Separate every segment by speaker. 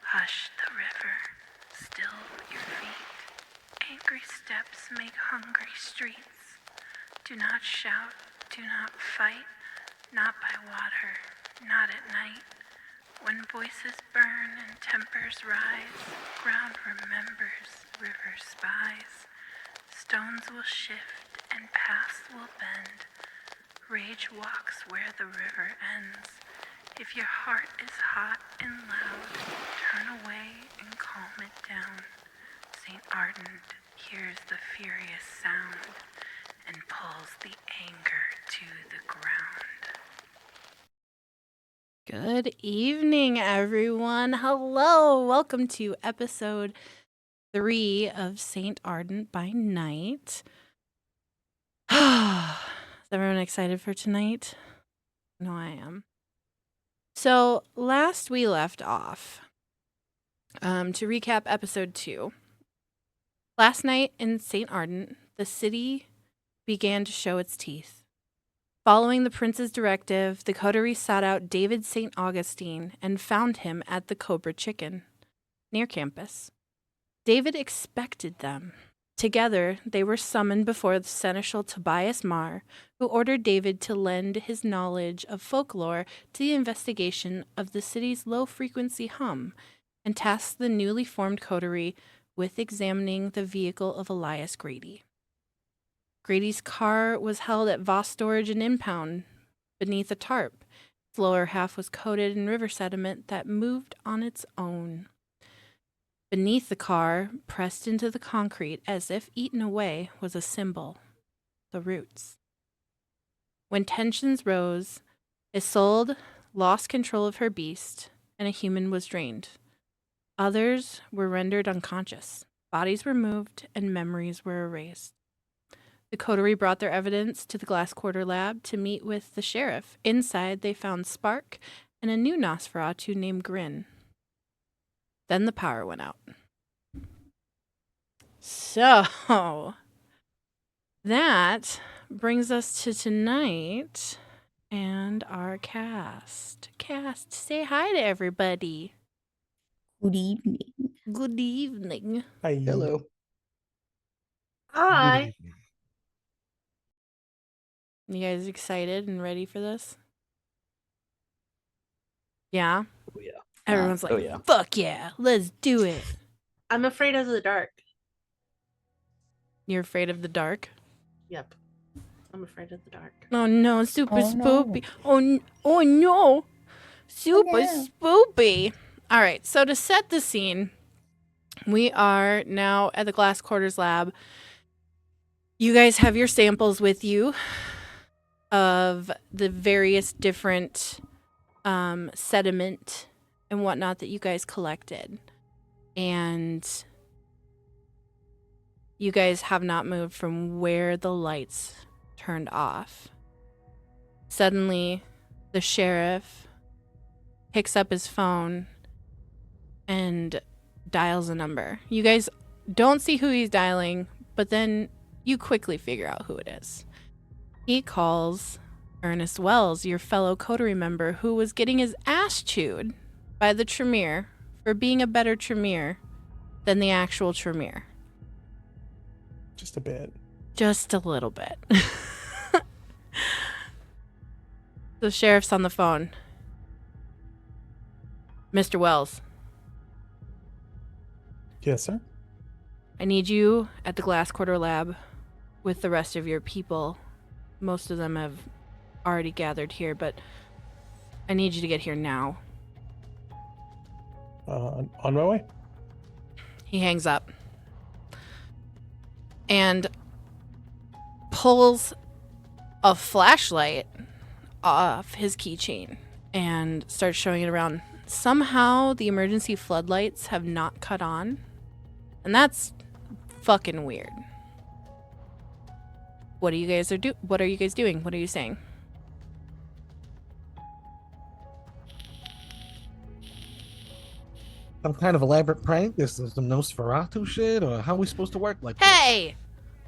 Speaker 1: Hush the river, still your feet. Angry steps make hungry streets. Do not shout, do not fight, not by water, not at night. When voices burn and tempers rise, ground remembers, river spies. Stones will shift and paths will bend. Rage walks where the river ends. If your heart is hot and loud, turn away and calm it down. Saint Ardent hears the furious sound and pulls the anger to the ground.
Speaker 2: Good evening, everyone. Hello. Welcome to episode 3 of Saint Ardent by Night. Is everyone excited for tonight? No, I am. So, last we left off, to recap episode 2, last night in Saint Ardent, the city began to show its teeth. Following the prince's directive, the coterie sought out David St. Augustine and found him at the Cobra Chicken, near campus. David expected them. Together, they were summoned before the Seneschal Tobias Marr, who ordered David to lend his knowledge of folklore to the investigation of the city's low-frequency hum, and tasked the newly formed coterie with examining the vehicle of Elias Grady. Grady's car was held at Voss Storage and Impound beneath a tarp. Its lower half was coated in river sediment that moved on its own. Beneath the car, pressed into the concrete as if eaten away, was a symbol, the roots. When tensions rose, Isolde lost control of her beast, and a human was drained. Others were rendered unconscious. Bodies were moved, and memories were erased. The coterie brought their evidence to the Glass Quarter lab to meet with the sheriff. Inside, they found Spark and a new Nosferatu named Grin. Then the power went out. So, that brings us to tonight and our cast. Cast, say hi to everybody.
Speaker 3: Good evening.
Speaker 2: Good evening.
Speaker 4: Hi.
Speaker 3: Hello.
Speaker 4: Good evening.
Speaker 2: You guys excited and ready for this? Yeah?
Speaker 3: Oh, yeah.
Speaker 2: Everyone's like,
Speaker 3: oh, yeah.
Speaker 2: fuck yeah, let's do it.
Speaker 5: I'm afraid of the dark.
Speaker 2: You're afraid of the dark?
Speaker 5: Yep. I'm afraid of the dark.
Speaker 2: Oh no, super
Speaker 3: Oh, no.
Speaker 2: spoopy. Oh no, super spoopy. All right, so to set the scene, we are now at the Glass Quarters lab. You guys have your samples with you of the various different sediment and whatnot that you guys collected. And you guys have not moved from where the lights turned off. Suddenly, the sheriff picks up his phone and dials a number. You guys don't see who he's dialing, but then you quickly figure out who it is. He calls Ernest Wells, your fellow coterie member, who was getting his ass chewed by the Tremere for being a better Tremere than the actual Tremere.
Speaker 4: Just a bit.
Speaker 2: Just a little bit. The sheriff's on the phone. Mr. Wells,
Speaker 4: Yes, sir.
Speaker 2: I need you at the Glass Quarter Lab with the rest of your people. Most of them have already gathered here, but I need you to get here now.
Speaker 4: On my way.
Speaker 2: He hangs up and pulls a flashlight off his keychain and starts showing it around. Somehow the emergency floodlights have not cut on, and that's fucking weird. What are you guys doing? What are you saying?
Speaker 6: Some kind of elaborate prank? Is this some Nosferatu shit? Or how are we supposed to work like this?
Speaker 2: Hey!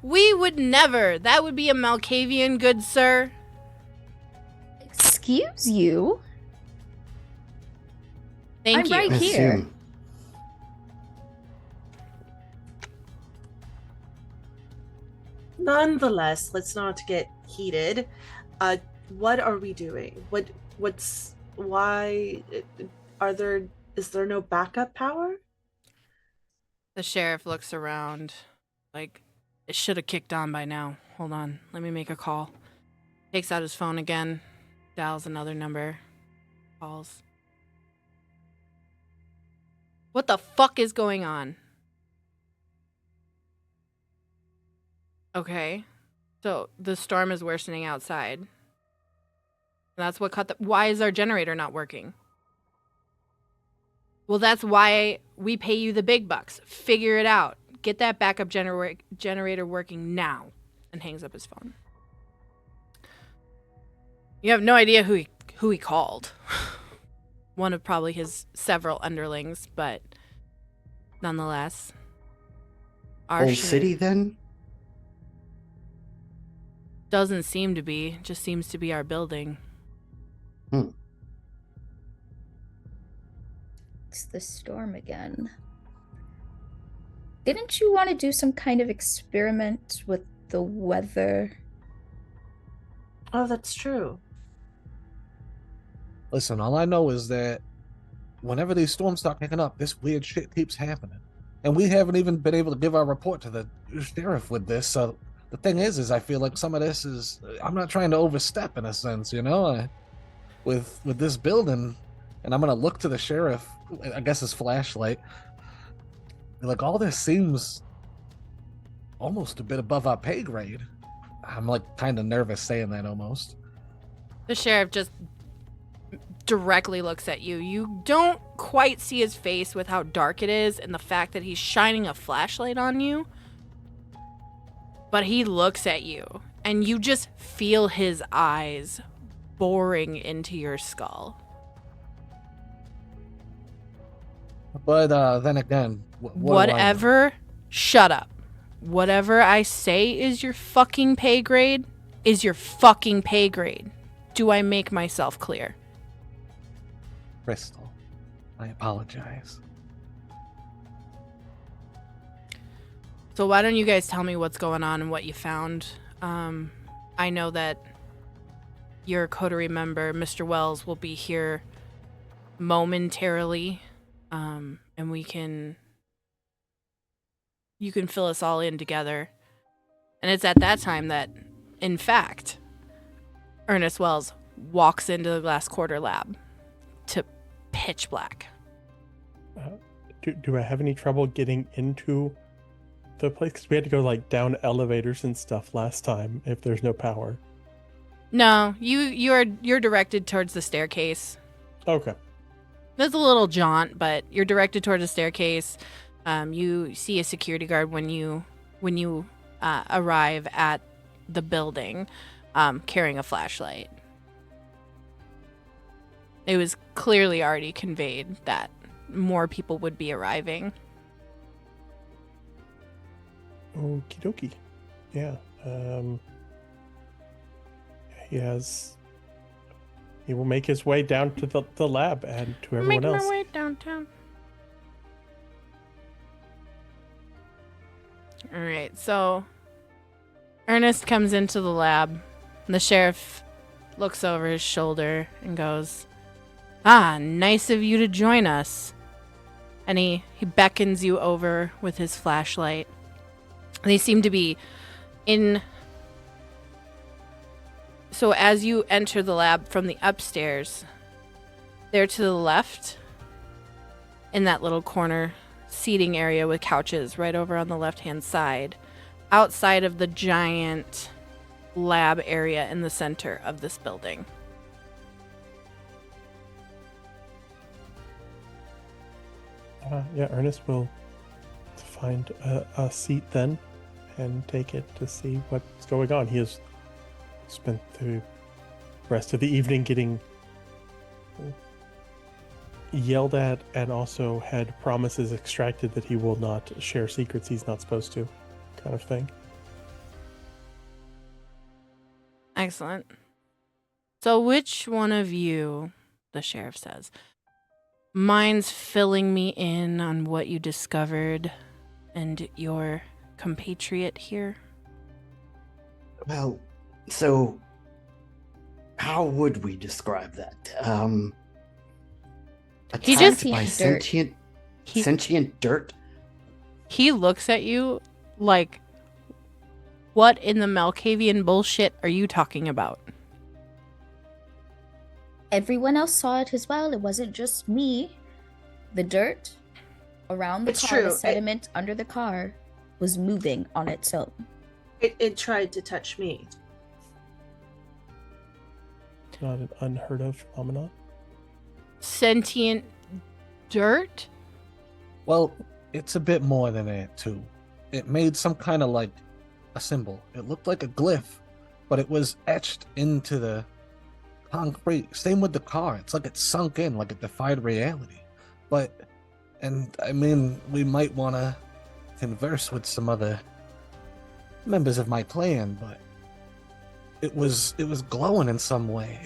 Speaker 2: We would never. That would be a Malkavian, good sir.
Speaker 3: Excuse you?
Speaker 2: Thank
Speaker 3: I'm
Speaker 2: you.
Speaker 3: right here.
Speaker 7: Assume.
Speaker 5: Nonetheless, let's not get heated. What are we doing? Why is there no backup power?
Speaker 2: The sheriff looks around like it should have kicked on by now. Hold on, let me make a call. Takes out his phone again, dials another number, calls. What the fuck is going on? Okay, so the storm is worsening outside. That's what cut the... Why is our generator not working? Well, that's why we pay you the big bucks. Figure it out. Get that backup generator working now. And hangs up his phone. You have no idea who he called. One of probably his several underlings, but nonetheless.
Speaker 7: Old city, then?
Speaker 2: Doesn't seem to be. Just seems to be our building.
Speaker 3: It's the storm again. Didn't you want to do some kind of experiment with the weather?
Speaker 5: Oh, that's true.
Speaker 6: Listen, all I know is that whenever these storms start picking up, this weird shit keeps happening. And we haven't even been able to give our report to the sheriff with this, so the thing is I feel like some of this is... I'm not trying to overstep in a sense, you know? With this building, and I'm going to look to the sheriff, I guess his flashlight. Like, all this seems almost a bit above our pay grade. I'm, like, kind of nervous saying that almost.
Speaker 2: The sheriff just directly looks at you. You don't quite see his face with how dark it is and the fact that he's shining a flashlight on you. But he looks at you, and you just feel his eyes boring into your skull.
Speaker 6: But then again, what do I know?
Speaker 2: Whatever, shut up. Whatever I say is your fucking pay grade is your fucking pay grade. Do I make myself clear?
Speaker 6: Crystal, I apologize.
Speaker 2: So why don't you guys tell me what's going on and what you found? I know that your coterie member, Mr. Wells, will be here momentarily, and you can fill us all in together. And it's at that time that, in fact, Ernest Wells walks into the Glass Quarter Lab to pitch black.
Speaker 4: Do I have any trouble getting into the place? Because we had to go like down elevators and stuff last time if there's no power.
Speaker 2: No, you're directed towards the staircase.
Speaker 4: Okay.
Speaker 2: There's a little jaunt, but you're directed towards a staircase. You see a security guard when you arrive at the building, carrying a flashlight. It was clearly already conveyed that more people would be arriving.
Speaker 4: Okie dokie. Yeah. He will make his way down to the lab and to everyone
Speaker 2: Making
Speaker 4: else.
Speaker 2: my way downtown. All right, so Ernest comes into the lab. The sheriff looks over his shoulder and goes, "Ah, nice of you to join us." And he beckons you over with his flashlight. They seem to be in... So as you enter the lab from the upstairs, there to the left, in that little corner seating area with couches right over on the left-hand side, outside of the giant lab area in the center of this building.
Speaker 4: Yeah, Ernest will find a seat then and take it to see what's going on. He has spent the rest of the evening getting yelled at and also had promises extracted that he will not share secrets he's not supposed to, kind of thing.
Speaker 2: Excellent. So which one of you, the sheriff says, minds filling me in on what you discovered and your compatriot here?
Speaker 7: Well, so how would we describe that?
Speaker 2: He
Speaker 7: Attacked
Speaker 2: just-
Speaker 7: by
Speaker 3: Dirt.
Speaker 7: sentient dirt?
Speaker 2: He looks at you like, what in the Malkavian bullshit are you talking about?
Speaker 3: Everyone else saw it as well. It wasn't just me. The dirt around the
Speaker 5: It's
Speaker 3: car, the
Speaker 5: true.
Speaker 3: sediment under the car, was moving on its own.
Speaker 5: It tried to touch me.
Speaker 4: It's not an unheard of phenomenon.
Speaker 2: Sentient dirt?
Speaker 6: Well, it's a bit more than that, too. It made some kind of like a symbol. It looked like a glyph, but it was etched into the concrete. Same with the car. It's like it sunk in, like it defied reality. And I mean, we might want to converse with some other members of my clan, but it was glowing in some way.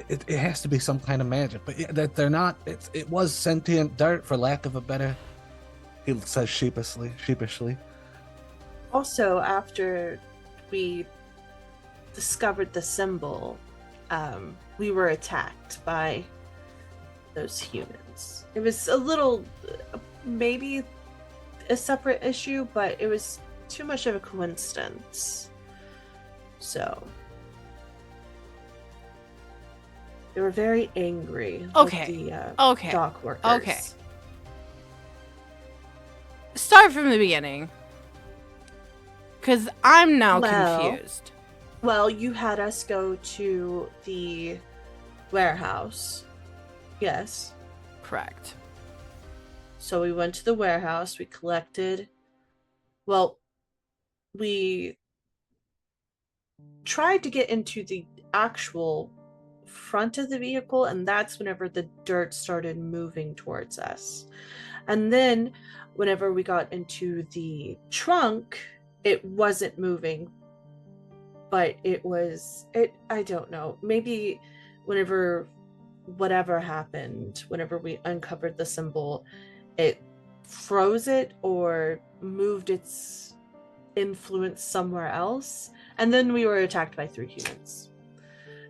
Speaker 6: It has to be some kind of magic, but yeah, that they're not. It was sentient dirt, for lack of a better. He says sheepishly.
Speaker 5: Also, after we discovered the symbol, we were attacked by those humans. It was a little, maybe a separate issue, but it was too much of a coincidence. So they were very angry
Speaker 2: Okay.
Speaker 5: with the
Speaker 2: Okay.
Speaker 5: dock workers.
Speaker 2: Okay. Start from the beginning. Because I'm now
Speaker 5: Well-
Speaker 2: confused.
Speaker 5: Well, you had us go to the warehouse. Yes.
Speaker 2: Correct.
Speaker 5: So we went to the warehouse, we collected. Well, we tried to get into the actual front of the vehicle, and that's whenever the dirt started moving towards us. And then whenever we got into the trunk, it wasn't moving, but I don't know, maybe whatever happened, whenever we uncovered the symbol, it froze it or moved its influence somewhere else. And then we were attacked by 3 humans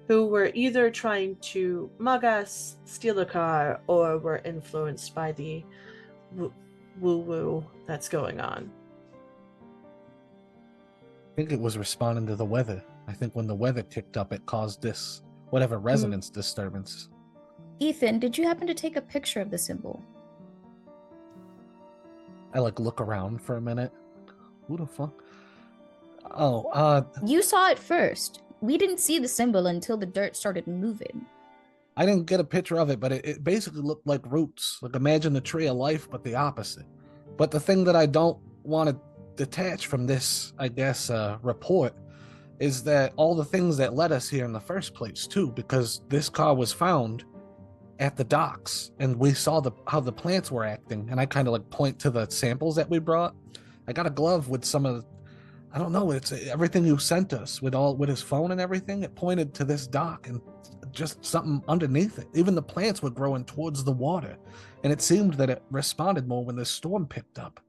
Speaker 5: who were either trying to mug us, steal the car, or were influenced by the woo-woo that's going on.
Speaker 6: I think it was responding to the weather. I think when the weather kicked up, it caused this whatever resonance disturbance.
Speaker 3: Ethan, did you happen to take a picture of the symbol?
Speaker 6: I look around for a minute. Who the fuck? Oh,
Speaker 3: You saw it first. We didn't see the symbol until the dirt started moving.
Speaker 6: I didn't get a picture of it, but it basically looked like roots. Like imagine the tree of life, but the opposite. But the thing that I don't want to detach from this, I guess, report is that all the things that led us here in the first place, too, because this car was found at the docks and we saw how the plants were acting, and I kind of point to the samples that we brought. I got a glove with some of I don't know. It's everything you sent us with his phone and everything. It pointed to this dock and just something underneath it. Even the plants were growing towards the water, and it seemed that it responded more when the storm picked up.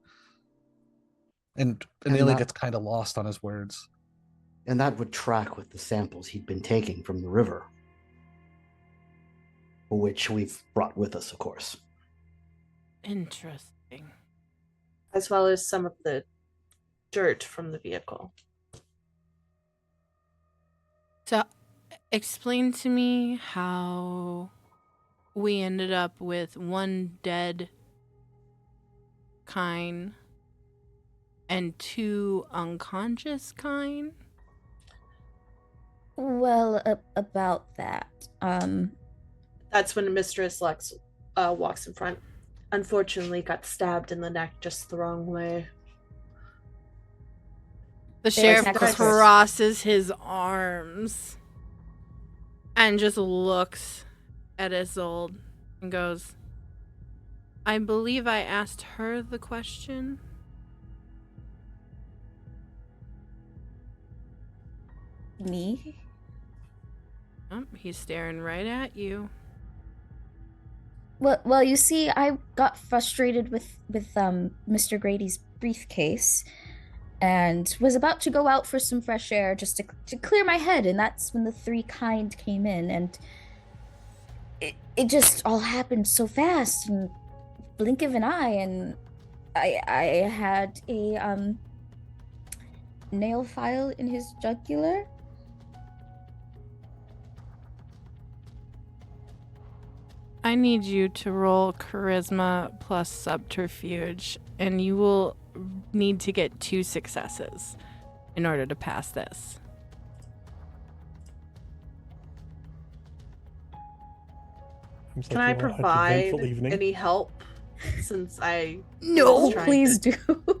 Speaker 6: And Neely gets kind of lost on his words.
Speaker 7: And that would track with the samples he'd been taking from the river, which we've brought with us, of course.
Speaker 2: Interesting.
Speaker 5: As well as some of the dirt from the vehicle.
Speaker 2: So, explain to me how we ended up with one dead kine and 2 unconscious kine.
Speaker 3: Well, about that.
Speaker 5: That's when Mistress Lex walks in front. Unfortunately, got stabbed in the neck just the wrong way.
Speaker 2: The sheriff crosses his arms and just looks at Isolde and goes, I believe I asked her the question.
Speaker 3: Me?
Speaker 2: Oh, he's staring right at you.
Speaker 3: Well, you see, I got frustrated with Mr. Grady's briefcase and was about to go out for some fresh air just to clear my head, and that's when the 3 kind came in, and it just all happened so fast, in blink of an eye, and I had a nail file in his jugular.
Speaker 2: I need you to roll charisma plus subterfuge, and you will need to get 2 successes in order to pass this.
Speaker 5: Can I provide any help since I
Speaker 3: No, please do.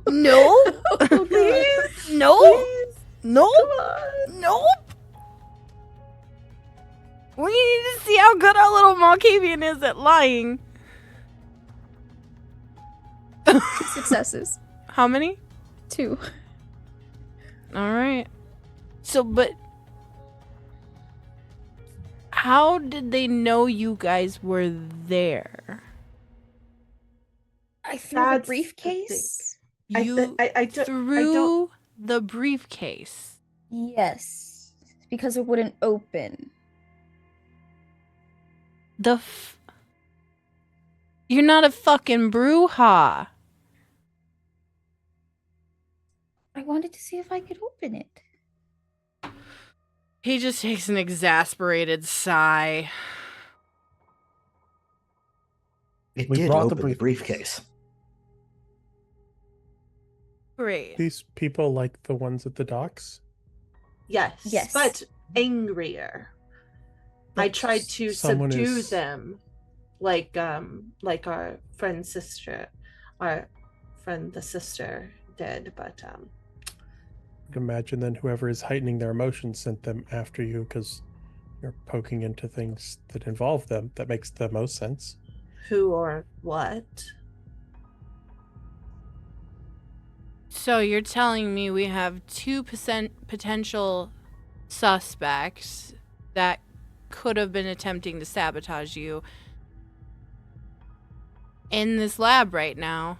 Speaker 2: No.
Speaker 5: Please.
Speaker 2: No.
Speaker 5: Please.
Speaker 2: No.
Speaker 5: Come on.
Speaker 2: Nope. We need to see how good our little Malkavian is at lying.
Speaker 3: 2 successes.
Speaker 2: How many?
Speaker 3: 2.
Speaker 2: All right. So, but how did they know you guys were there?
Speaker 3: I threw the briefcase.
Speaker 5: I
Speaker 2: threw the briefcase.
Speaker 3: Yes, because it wouldn't open.
Speaker 2: You're not a fucking Bruja.
Speaker 3: I wanted to see if I could open it.
Speaker 2: He just takes an exasperated sigh.
Speaker 7: We
Speaker 6: We
Speaker 7: did
Speaker 6: brought the
Speaker 7: open the briefcase.
Speaker 2: Great.
Speaker 4: These people like the ones at the docks?
Speaker 5: Yes. But angrier. I tried to subdue them like our friend sister, our friend the sister did, but
Speaker 4: I'd imagine then whoever is heightening their emotions sent them after you because you're poking into things that involve them. That makes the most sense.
Speaker 5: Who or what?
Speaker 2: So you're telling me we have 2% potential suspects that could have been attempting to sabotage you in this lab right now,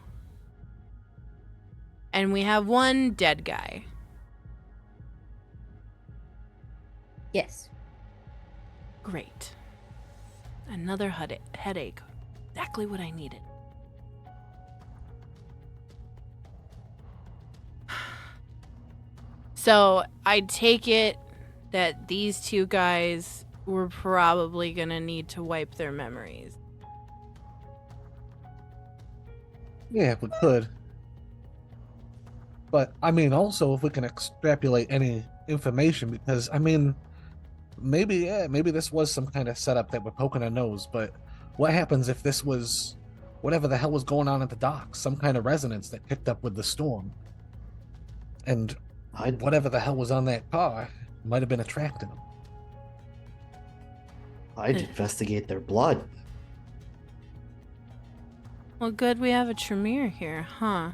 Speaker 2: and we have 1 dead guy.
Speaker 3: Yes.
Speaker 2: Great. Another headache. Exactly what I needed. So I take it that these 2 guys were probably gonna need to wipe their memories.
Speaker 6: Yeah, we could. But, I mean, also, if we can extrapolate any information, because, I mean, maybe this was some kind of setup that we're poking our nose, but what happens if this was whatever the hell was going on at the docks, some kind of resonance that picked up with the storm? And whatever the hell was on that car might have been attracting them.
Speaker 7: I'd investigate their blood.
Speaker 2: Well, good we have a Tremere here, huh?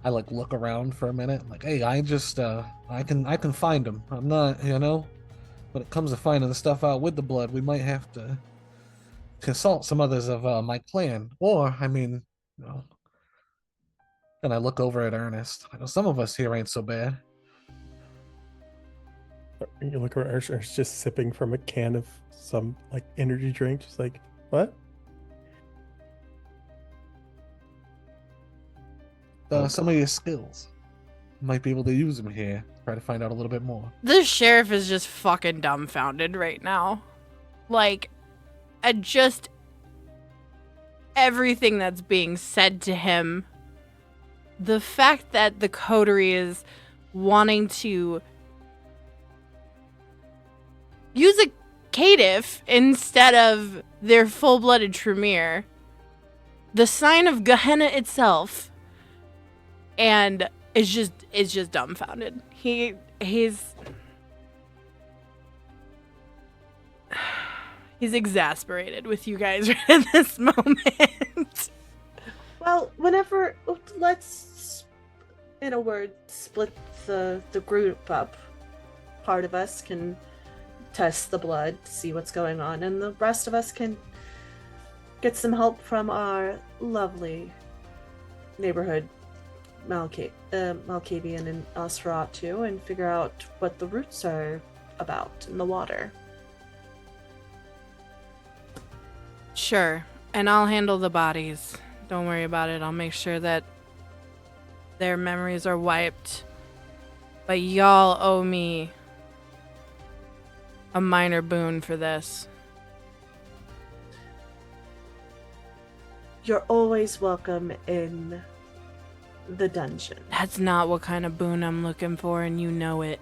Speaker 6: I like look around for a minute. Like, hey, I just I can find him. I'm not, when it comes to finding the stuff out with the blood, we might have to consult some others of my clan. Or, I mean, you know, and I look over at Ernest. I know some of us here ain't so bad.
Speaker 4: You look around, Ernest's just sipping from a can of some like energy drink. Just like, what?
Speaker 6: Some of your skills. Might be able to use them here. Try to find out a little bit more.
Speaker 2: The sheriff is just fucking dumbfounded right now. Like, at just everything that's being said to him. The fact that the coterie is wanting to use a caitiff instead of their full-blooded Tremere. The sign of Gehenna itself. And it's just dumbfounded. He's exasperated with you guys right at this moment.
Speaker 5: Well, let's, in a word, split the group up. Part of us can test the blood, see what's going on, and the rest of us can get some help from our lovely neighborhood Malkavian and Nosferatu and figure out what the roots are about in the water.
Speaker 2: Sure, and I'll handle the bodies. Don't worry about it. I'll make sure that their memories are wiped. But y'all owe me a minor boon for this.
Speaker 5: You're always welcome in the dungeon.
Speaker 2: That's not what kind of boon I'm looking for, and you know it.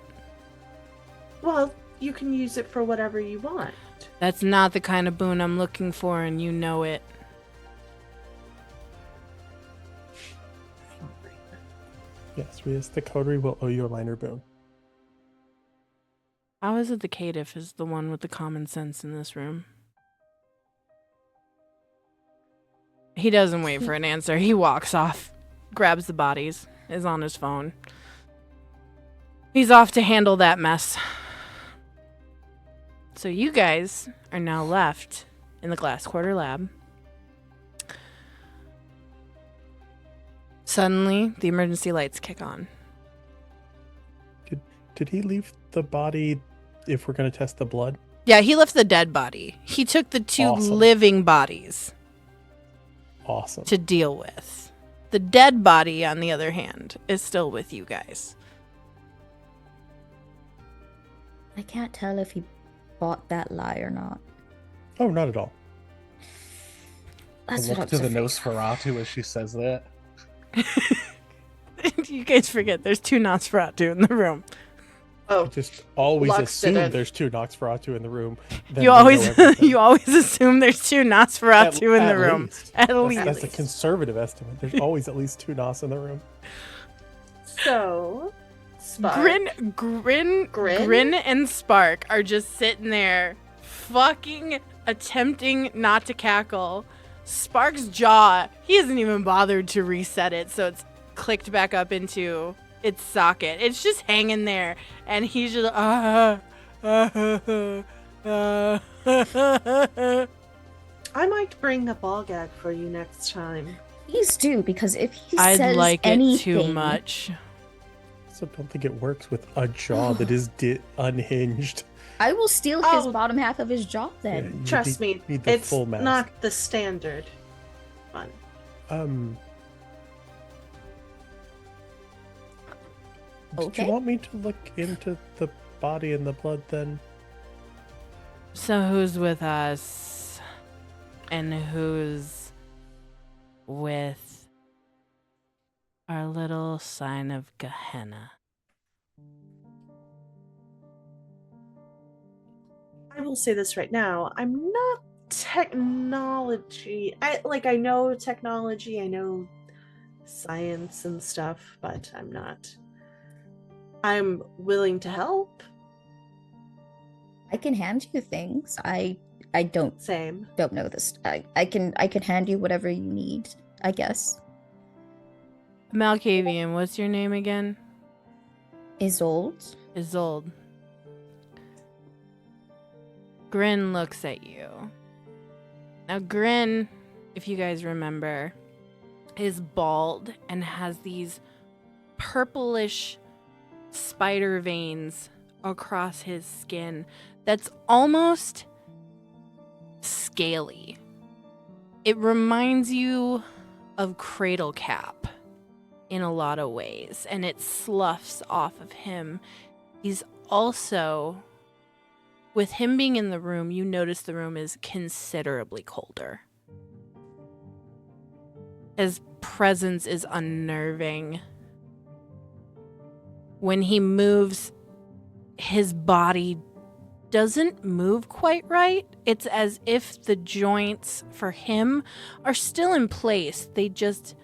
Speaker 5: Well, you can use it for whatever you want.
Speaker 2: That's not the kind of boon I'm looking for, and you know it.
Speaker 4: Yes, the coterie will owe you a minor boon.
Speaker 2: How is it the caitiff is the one with the common sense in this room? He doesn't wait for an answer. He walks off, grabs the bodies, is on his phone. He's off to handle that mess. So you guys are now left in the Glass Quarter lab. Suddenly, the emergency lights kick on.
Speaker 4: Did he leave the body if we're going to test the blood?
Speaker 2: Yeah, he left the dead body. He took the two
Speaker 4: Awesome.
Speaker 2: living bodies
Speaker 4: Awesome.
Speaker 2: to deal with. The dead body, on the other hand, is still with you guys.
Speaker 3: I can't tell if he bought that lie or not.
Speaker 4: Oh, not at all.
Speaker 3: That's
Speaker 6: I
Speaker 3: what
Speaker 6: look
Speaker 3: I'm
Speaker 6: to the
Speaker 3: afraid of.
Speaker 6: Nosferatu as she says that.
Speaker 2: You guys forget there's two Nosferatu in the room.
Speaker 5: Oh,
Speaker 4: Just always
Speaker 5: Lux
Speaker 4: assume
Speaker 5: didn't.
Speaker 4: there's two Nosferatu in the room. then
Speaker 2: You
Speaker 4: we know
Speaker 2: always
Speaker 4: everything.
Speaker 2: you always assume there's two Nosferatu in the
Speaker 4: At
Speaker 2: room.
Speaker 4: least.
Speaker 2: At
Speaker 4: That's,
Speaker 2: least.
Speaker 4: that's a conservative estimate. There's always at least two Nos in the room.
Speaker 5: so Spark.
Speaker 2: Grin and Spark are just sitting there fucking attempting not to cackle. Spark's jaw, he hasn't even bothered to reset it, so it's clicked back up into its socket. It's just hanging there, and he's just
Speaker 5: I might bring a ball gag for you next time.
Speaker 3: Please do, because if he
Speaker 2: I'd
Speaker 3: says
Speaker 2: like
Speaker 3: anything,
Speaker 2: it too much.
Speaker 4: So I don't think it works with a jaw that is unhinged.
Speaker 3: I will steal his
Speaker 5: Oh.
Speaker 3: bottom half of his jaw
Speaker 4: Yeah,
Speaker 3: then.
Speaker 4: you
Speaker 5: Trust me,
Speaker 4: need the
Speaker 5: it's
Speaker 4: full mask.
Speaker 5: not the standard one.
Speaker 4: Do
Speaker 3: Okay.
Speaker 4: you want me to look into the body and the blood then?
Speaker 2: So who's with us? And who's with our little sign of Gehenna?
Speaker 5: I will say this right now. I'm not technology. I know technology, I know science and stuff, but I'm not. I'm willing to help.
Speaker 3: I can hand you things. I don't
Speaker 5: Same.
Speaker 3: know this. I can hand you whatever you need, I guess.
Speaker 2: Malkavian, what's your name again?
Speaker 3: Isolde.
Speaker 2: Isolde. Grin looks at you. Now, Grin, if you guys remember, is bald and has these purplish spider veins across his skin that's almost scaly. It reminds you of Cradle Cap in a lot of ways, and it sloughs off of him. He's also, with him being in the room, you notice the room is considerably colder. His presence is unnerving. When he moves, his body doesn't move quite right. It's as if the joints for him are still in place. They just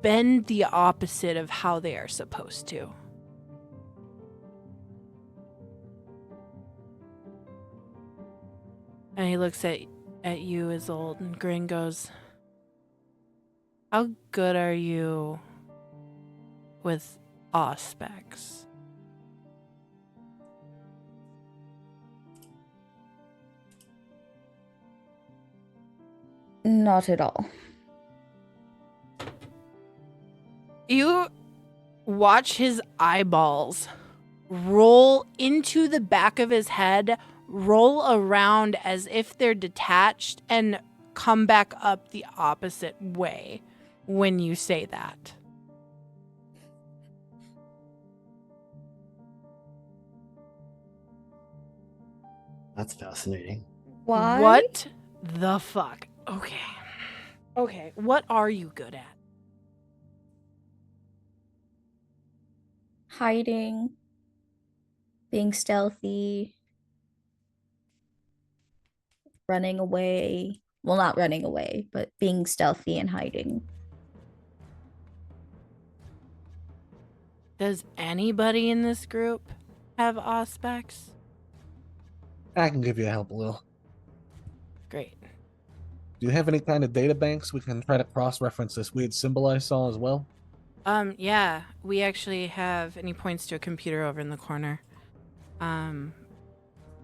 Speaker 2: bend the opposite of how they are supposed to. And he looks at you, Isolde, and Grin goes, "How good are you with auspex?"
Speaker 3: Not at all.
Speaker 2: You watch his eyeballs roll into the back of his head, roll around as if they're detached, and come back up the opposite way when you say that.
Speaker 7: That's fascinating.
Speaker 3: Why?
Speaker 2: What the fuck? Okay, what are you good at?
Speaker 3: Hiding. Being stealthy. Running away. Well, not running away, but being stealthy and hiding.
Speaker 2: Does anybody in this group have auspex?
Speaker 6: I can give you help a little.
Speaker 2: Great.
Speaker 6: Do you have any kind of data banks we can try to cross-reference this weird symbol I saw as well?
Speaker 2: Yeah, we actually have, and he points to a computer over in the corner.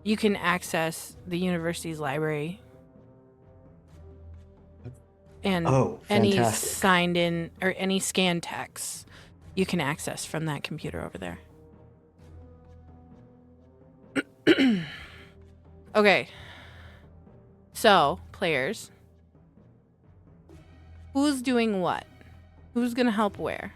Speaker 2: You can access the university's library. And
Speaker 7: Oh,
Speaker 2: any
Speaker 7: fantastic.
Speaker 2: signed in or any scanned texts you can access from that computer over there. Okay. So, players. Who's doing what? Who's gonna help where?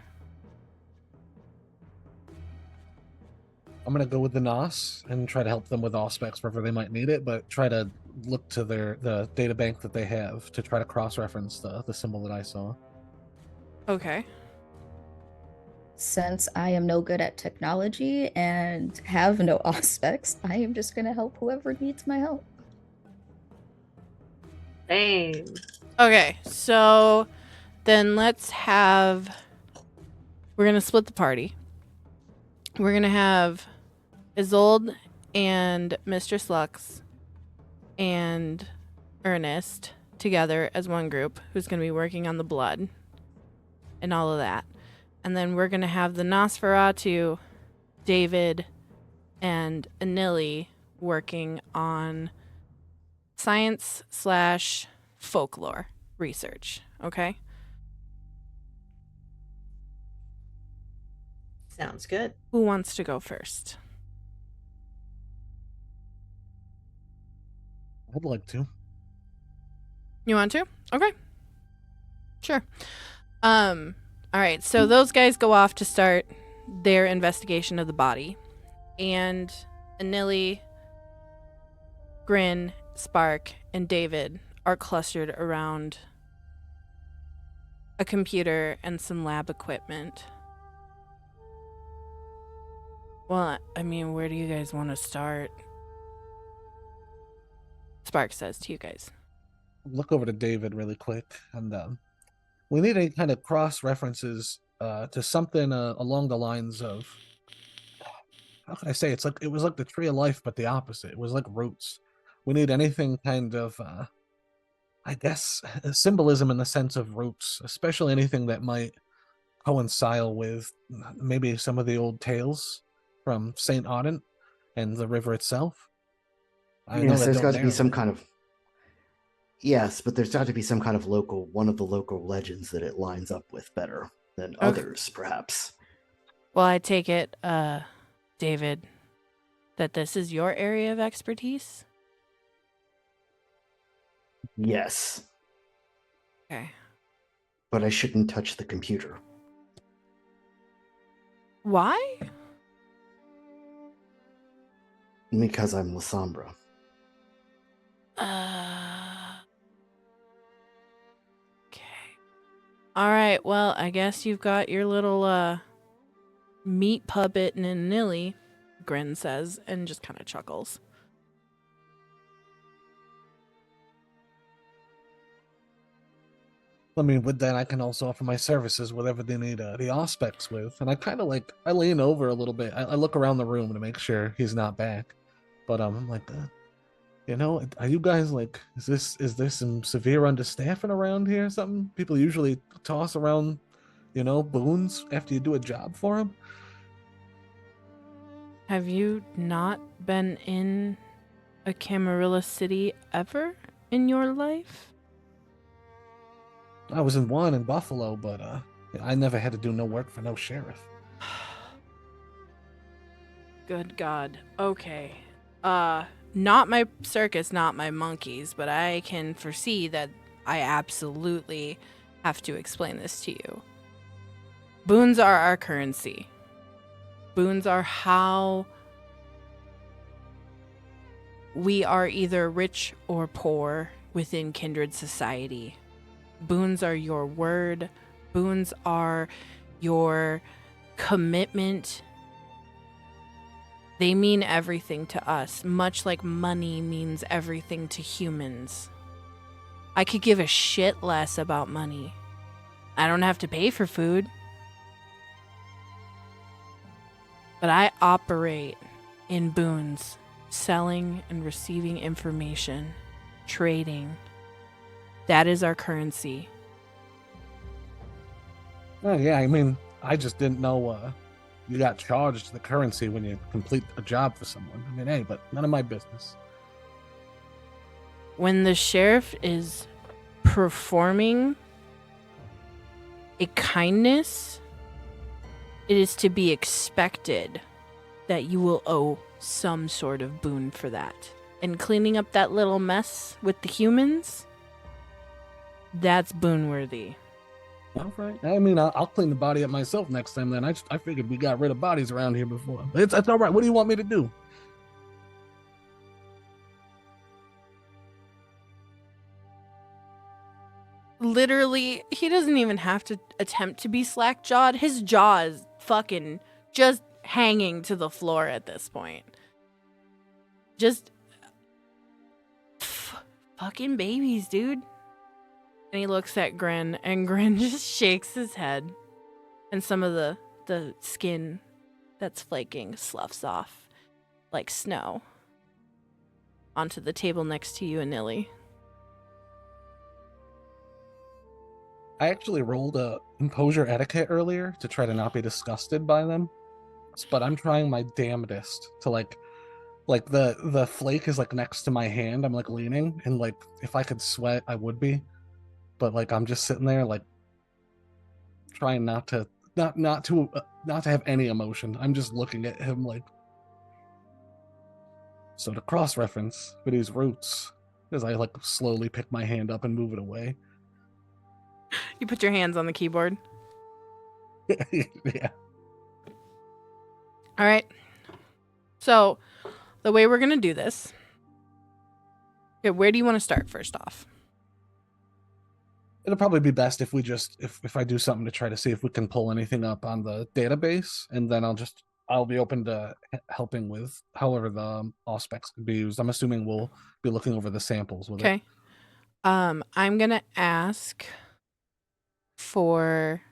Speaker 6: I'm gonna go with the NOS and try to help them with auspex wherever they might need it, but try to look to the data bank that they have to try to cross-reference the symbol that I saw.
Speaker 2: Okay.
Speaker 3: Since I am no good at technology and have no aspects, I am just gonna help whoever needs my help.
Speaker 5: Same.
Speaker 2: Okay, so then we're gonna split the party. We're gonna have Isolde and Mistress Lux and Ernest together as one group who's gonna be working on the blood and all of that. And then we're gonna have the Nosferatu, David, and Anili working on science/folklore research. Okay?
Speaker 5: Sounds good.
Speaker 2: Who wants to go first?
Speaker 6: I'd like to.
Speaker 2: You want to? Okay. Sure. All right. So those guys go off to start their investigation of the body. And Anili, Grin, Spark, and David are clustered around a computer and some lab equipment. Well, I mean, where do you guys want to start? Spark says to you guys.
Speaker 6: Look over to David really quick, and we need any kind of cross references to something along the lines of, how can I say, it was like the tree of life, but the opposite. It was like roots. We need anything kind of, I guess, symbolism in the sense of roots, especially anything that might coincide with maybe some of the old tales from Saint Ardent and the river itself. I know
Speaker 7: Yes,
Speaker 6: that
Speaker 7: there's
Speaker 6: don't
Speaker 7: got to be some
Speaker 6: narrate it.
Speaker 7: kind of yes, but there's got to be some kind of one of the local legends that it lines up with better than others, perhaps.
Speaker 2: Well, I take it, David, that this is your area of expertise?
Speaker 7: Yes,
Speaker 2: Okay.
Speaker 7: but I shouldn't touch the computer.
Speaker 2: Why?
Speaker 7: Because I'm Lasombra.
Speaker 2: Okay. All right, well, I guess you've got your little, meat puppet and Nilly, Grin says, and just kind of chuckles.
Speaker 6: I mean, with that, I can also offer my services, whatever they need the aspects with. And I kind of like, I lean over a little bit. I look around the room to make sure he's not back. But I'm like, you know, are you guys like, is there some severe understaffing around here or something? People usually toss around, you know, boons after you do a job for them.
Speaker 2: Have you not been in a Camarilla city ever in your life?
Speaker 6: I was in one in Buffalo, but I never had to do no work for no sheriff.
Speaker 2: Good God. Okay. Not my circus, not my monkeys, but I can foresee that I absolutely have to explain this to you. Boons are our currency. Boons are how we are either rich or poor within kindred society. Boons are your word. Boons are your commitment. They mean everything to us, much like money means everything to humans. I could give a shit less about money. I don't have to pay for food. But I operate in boons, selling and receiving information, trading. That is our currency.
Speaker 6: Oh yeah, I mean, I just didn't know you got charged the currency when you complete a job for someone. I mean, hey, but none of my business.
Speaker 2: When the sheriff is performing a kindness, it is to be expected that you will owe some sort of boon for that. And cleaning up that little mess with the humans, that's boon-worthy.
Speaker 6: All right. I mean, I'll clean the body up myself next time. Then I figured we got rid of bodies around here before. It's all right. What do you want me to do?
Speaker 2: Literally, he doesn't even have to attempt to be slack-jawed. His jaw is fucking just hanging to the floor at this point. Just fucking babies, dude. And he looks at Grin, and Grin just shakes his head. And some of the skin that's flaking sloughs off like snow onto the table next to you and Nilly.
Speaker 6: I actually rolled a composure etiquette earlier to try to not be disgusted by them, but I'm trying my damnedest to like the flake is like next to my hand. I'm like leaning, and like if I could sweat, I would be, but like I'm just sitting there like trying not to have any emotion. I'm just looking at him like. So to cross-reference for these roots, as I like slowly pick my hand up and move it away.
Speaker 2: You put your hands on the keyboard.
Speaker 6: Yeah.
Speaker 2: All right. So, the way we're going to do this. Okay, where do you want to start first off?
Speaker 6: It'll probably be best if we just if I do something to try to see if we can pull anything up on the database, and then I'll be open to helping with however the aspects could be used. I'm assuming we'll be looking over the samples with it.
Speaker 2: Okay. I'm going to ask for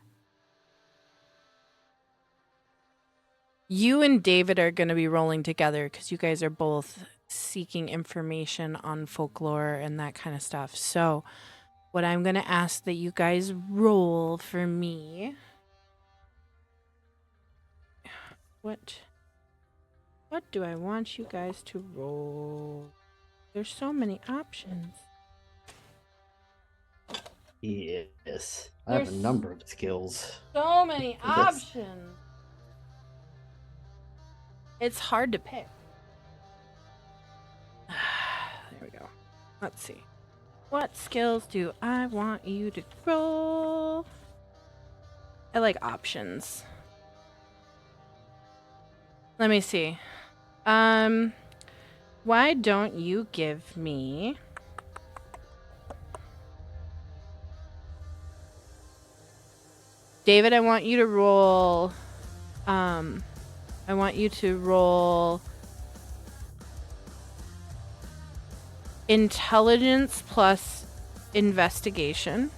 Speaker 2: you and David are going to be rolling together because you guys are both seeking information on folklore and that kind of stuff. So what I'm going to ask that you guys roll for me What do I want you guys to roll? There's so many options.
Speaker 7: Yes. I have a
Speaker 2: There's
Speaker 7: number of skills.
Speaker 2: So many
Speaker 7: for this.
Speaker 2: options. It's hard to pick. There we go. Let's see. What skills do I want you to roll? I like options. Let me see. Why don't you give me David, I want you to roll intelligence plus investigation.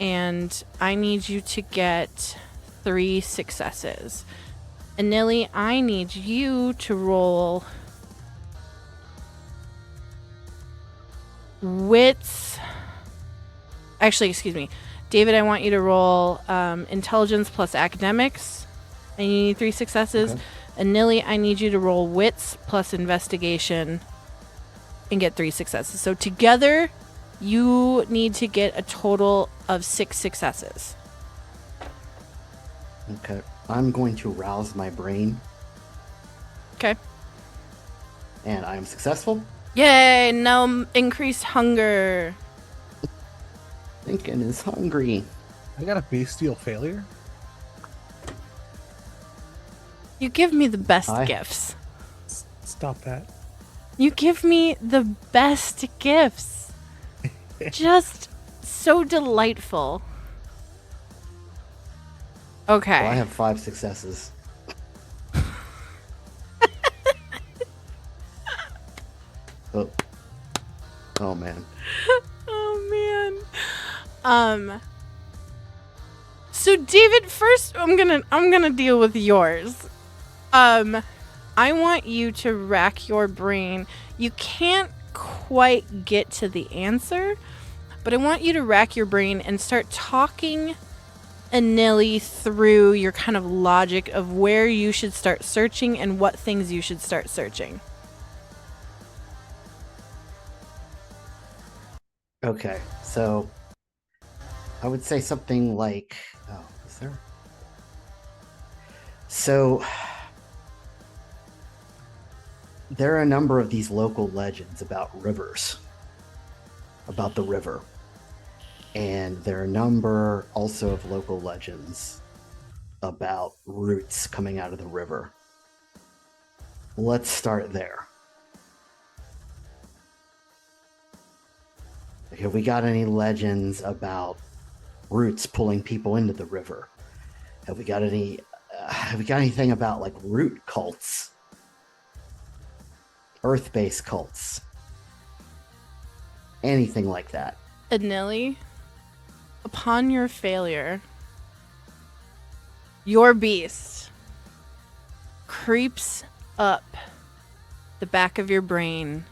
Speaker 2: And I need you to get 3 successes. And Nilly, I need you to roll wits. Actually, excuse me. David, I want you to roll intelligence plus academics. And you need 3 successes.
Speaker 7: Okay.
Speaker 2: And Nilly, I need you to roll wits plus investigation and get 3 successes. So together, you need to get a total of 6 successes.
Speaker 7: Okay. I'm going to rouse my brain,
Speaker 2: Okay.
Speaker 7: and I am successful.
Speaker 2: Yay! Now increased hunger.
Speaker 7: Lincoln is hungry.
Speaker 6: I got a bestial failure.
Speaker 2: You give me the best
Speaker 7: Hi.
Speaker 2: gifts.
Speaker 4: Stop that.
Speaker 2: You give me the best gifts. Just so delightful. Okay.
Speaker 7: Well, I have 5 successes. oh. Oh man.
Speaker 2: Oh man. So David, first I'm gonna deal with yours. I want you to rack your brain. You can't quite get to the answer, but I want you to rack your brain and start talking Anili through your kind of logic of where you should start searching and what things you should start searching.
Speaker 7: Okay, so I would say something like, oh, is there? So there are a number of these local legends about rivers, about the river. And there are a number also of local legends about roots coming out of the river. Let's start there. Have we got any legends about roots pulling people into the river? Have we got anything about like root cults? Earth-based cults? Anything like that?
Speaker 2: Anili, upon your failure, your beast creeps up the back of your brain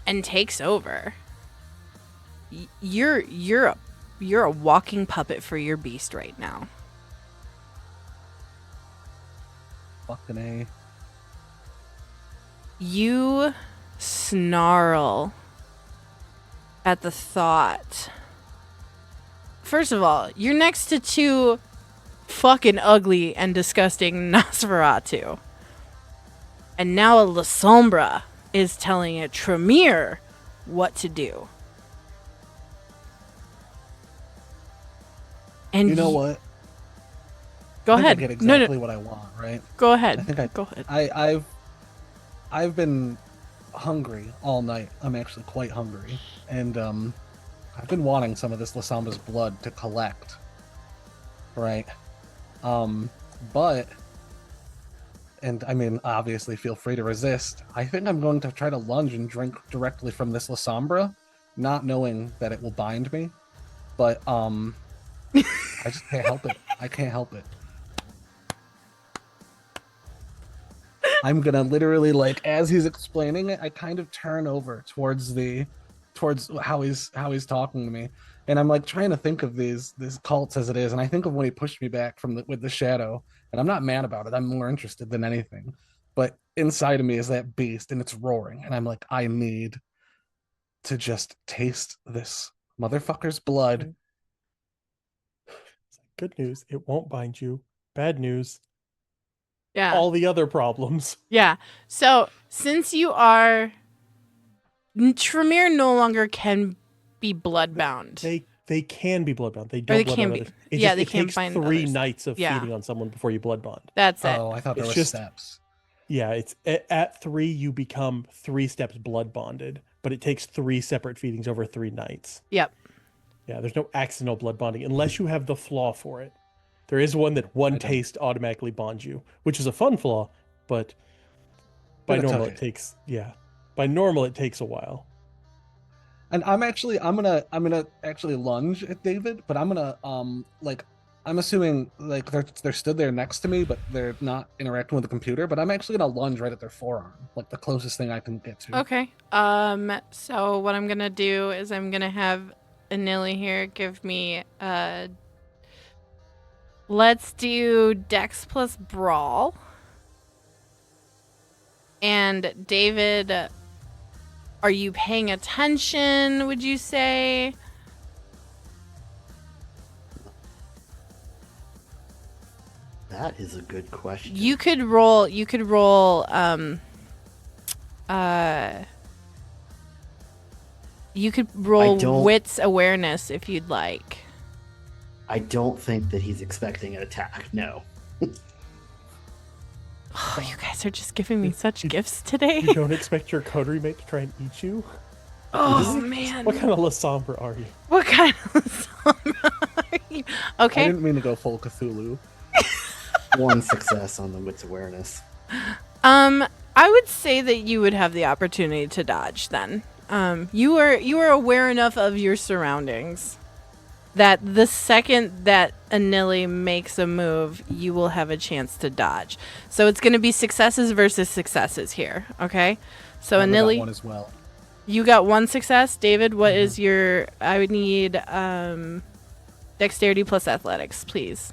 Speaker 2: and takes over. You're a walking puppet for your beast right now.
Speaker 6: Fucking A.
Speaker 2: You snarl at the thought. First of all, you're next to 2 fucking ugly and disgusting Nosferatu. And now a La Sombra is telling a Tremere what to do. And
Speaker 6: You know what?
Speaker 2: Go
Speaker 6: I think
Speaker 2: ahead.
Speaker 6: I get exactly
Speaker 2: No.
Speaker 6: what I want, right?
Speaker 2: Go ahead.
Speaker 6: I think
Speaker 2: Go ahead.
Speaker 6: I've been hungry all night. I'm actually quite hungry, and I've been wanting some of this Lasomba's blood to collect, right? But, and I mean, obviously, feel free to resist. I think I'm going to try to lunge and drink directly from this Lasombra, not knowing that it will bind me. But I just can't help it. I can't help it. I'm gonna literally, like, as he's explaining it, I kind of turn over towards how he's talking to me, And I'm like trying to think of these cults as it is, and I think of when he pushed me back with the shadow, and I'm not mad about it. I'm more interested than anything. But inside of me is that beast, and it's roaring, and I'm like, I need to just taste this motherfucker's blood.
Speaker 4: Good news, it won't bind you. Bad news,
Speaker 2: Yeah.
Speaker 4: all the other problems.
Speaker 2: Yeah. So since you are Tremere no longer can be bloodbound.
Speaker 4: They can be bloodbound. They
Speaker 2: Or
Speaker 4: don't
Speaker 2: they
Speaker 4: blood
Speaker 2: can
Speaker 4: on
Speaker 2: be.
Speaker 4: others.
Speaker 2: Yeah, they
Speaker 4: it
Speaker 2: can
Speaker 4: takes
Speaker 2: bind
Speaker 4: 3
Speaker 2: others.
Speaker 4: nights of
Speaker 2: Yeah.
Speaker 4: feeding on someone before you blood bond.
Speaker 2: That's it.
Speaker 6: Oh, I thought there
Speaker 4: It's
Speaker 6: were
Speaker 4: just-
Speaker 6: steps.
Speaker 4: Yeah, it's at 3 you become 3 steps blood bonded, but it takes 3 separate feedings over 3 nights.
Speaker 2: Yep.
Speaker 4: Yeah, there's no accidental blood bonding unless you have the flaw for it. There is one that one taste automatically bonds you, which is a fun flaw, but by
Speaker 6: But it's
Speaker 4: normal
Speaker 6: okay.
Speaker 4: it takes by normal it takes a while.
Speaker 6: And I'm gonna actually lunge at David, but I'm gonna I'm assuming like they're stood there next to me, but they're not interacting with the computer. But I'm actually gonna lunge right at their forearm, like the closest thing I can get to.
Speaker 2: Okay. So what I'm gonna do is I'm gonna have Anili here give me let's do Dex plus Brawl. And David, are you paying attention, would you say?
Speaker 7: That is a good question.
Speaker 2: You could roll wits awareness if you'd like.
Speaker 7: I don't think that he's expecting an attack. No.
Speaker 2: Oh, you guys are just giving me such gifts today.
Speaker 4: You don't expect your coterie mate to try and eat you?
Speaker 2: Oh man.
Speaker 4: What kind of La Sombre are you?
Speaker 2: What kind of summer are you? Okay.
Speaker 6: I didn't mean to go full Cthulhu.
Speaker 7: 1 success on the wits awareness.
Speaker 2: I would say that you would have the opportunity to dodge then. You are aware enough of your surroundings that the second that Anili makes a move, you will have a chance to dodge. So it's going to be successes versus successes here, okay? So
Speaker 6: I got
Speaker 2: Anili,
Speaker 6: one as well.
Speaker 2: you got 1 success. David, what is your... I would need dexterity plus athletics, please.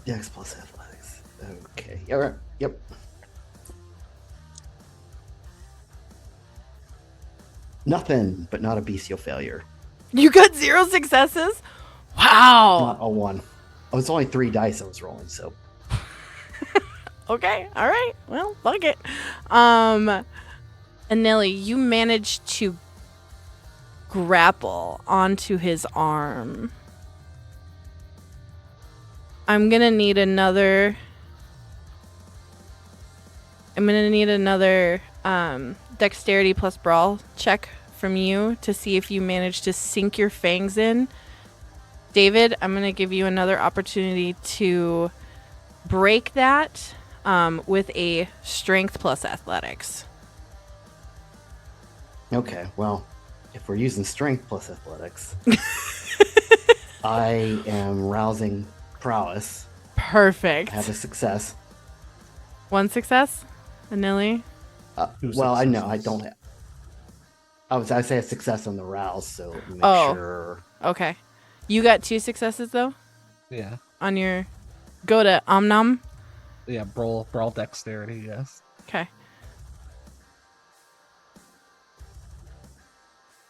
Speaker 7: Dex plus athletics. Okay. All right. Yep. Nothing, but not a bestial failure.
Speaker 2: You got 0 successes? Wow.
Speaker 7: Not a 1. Oh, it's only 3 dice I was rolling, so.
Speaker 2: Okay, all right. Well, fuck it. Anili, you managed to grapple onto his arm. I'm gonna need another dexterity plus brawl check from you to see if you manage to sink your fangs in. David, I'm gonna give you another opportunity to break that with a strength plus athletics.
Speaker 7: Okay, well, if we're using strength plus athletics, I am rousing prowess.
Speaker 2: Perfect.
Speaker 7: I have a success.
Speaker 2: 1 success, Anili.
Speaker 7: Well, I know I don't have. I say a success on the rouse, so make sure.
Speaker 2: Okay. You got 2 successes though
Speaker 6: Yeah.
Speaker 2: on your go to Omnom.
Speaker 6: Yeah, brawl dexterity, yes.
Speaker 2: Okay.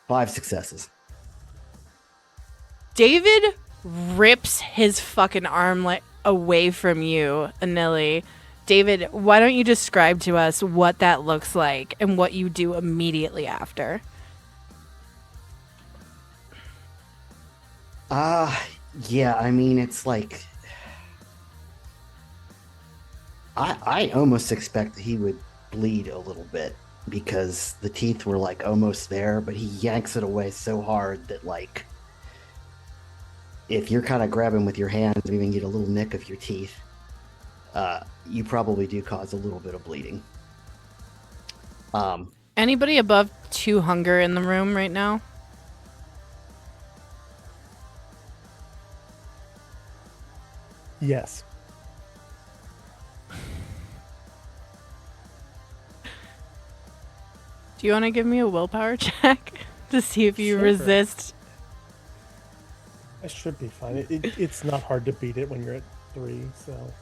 Speaker 7: 5 successes.
Speaker 2: David rips his fucking arm away from you, Anili. David, why don't you describe to us what that looks like and what you do immediately after?
Speaker 7: Yeah, I mean, it's like I almost expect that he would bleed a little bit because the teeth were like almost there, but he yanks it away so hard that like if you're kind of grabbing with your hands and even get a little nick of your teeth, you probably do cause a little bit of bleeding.
Speaker 2: Anybody above 2 hunger in the room right now?
Speaker 4: Yes.
Speaker 2: Do you want to give me a willpower check to see if you
Speaker 4: Sure.
Speaker 2: resist?
Speaker 4: I should be fine. It's not hard to beat it when you're at 3, so.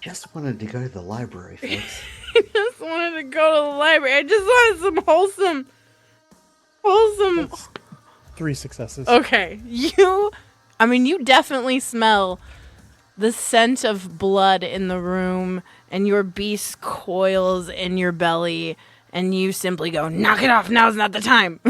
Speaker 7: Just wanted to go to the library, folks.
Speaker 2: I just wanted to go to the library. I just wanted some wholesome.
Speaker 4: That's 3 successes.
Speaker 2: Okay, you definitely smell the scent of blood in the room, and your beast coils in your belly, and you simply go, knock it off, now's not the time.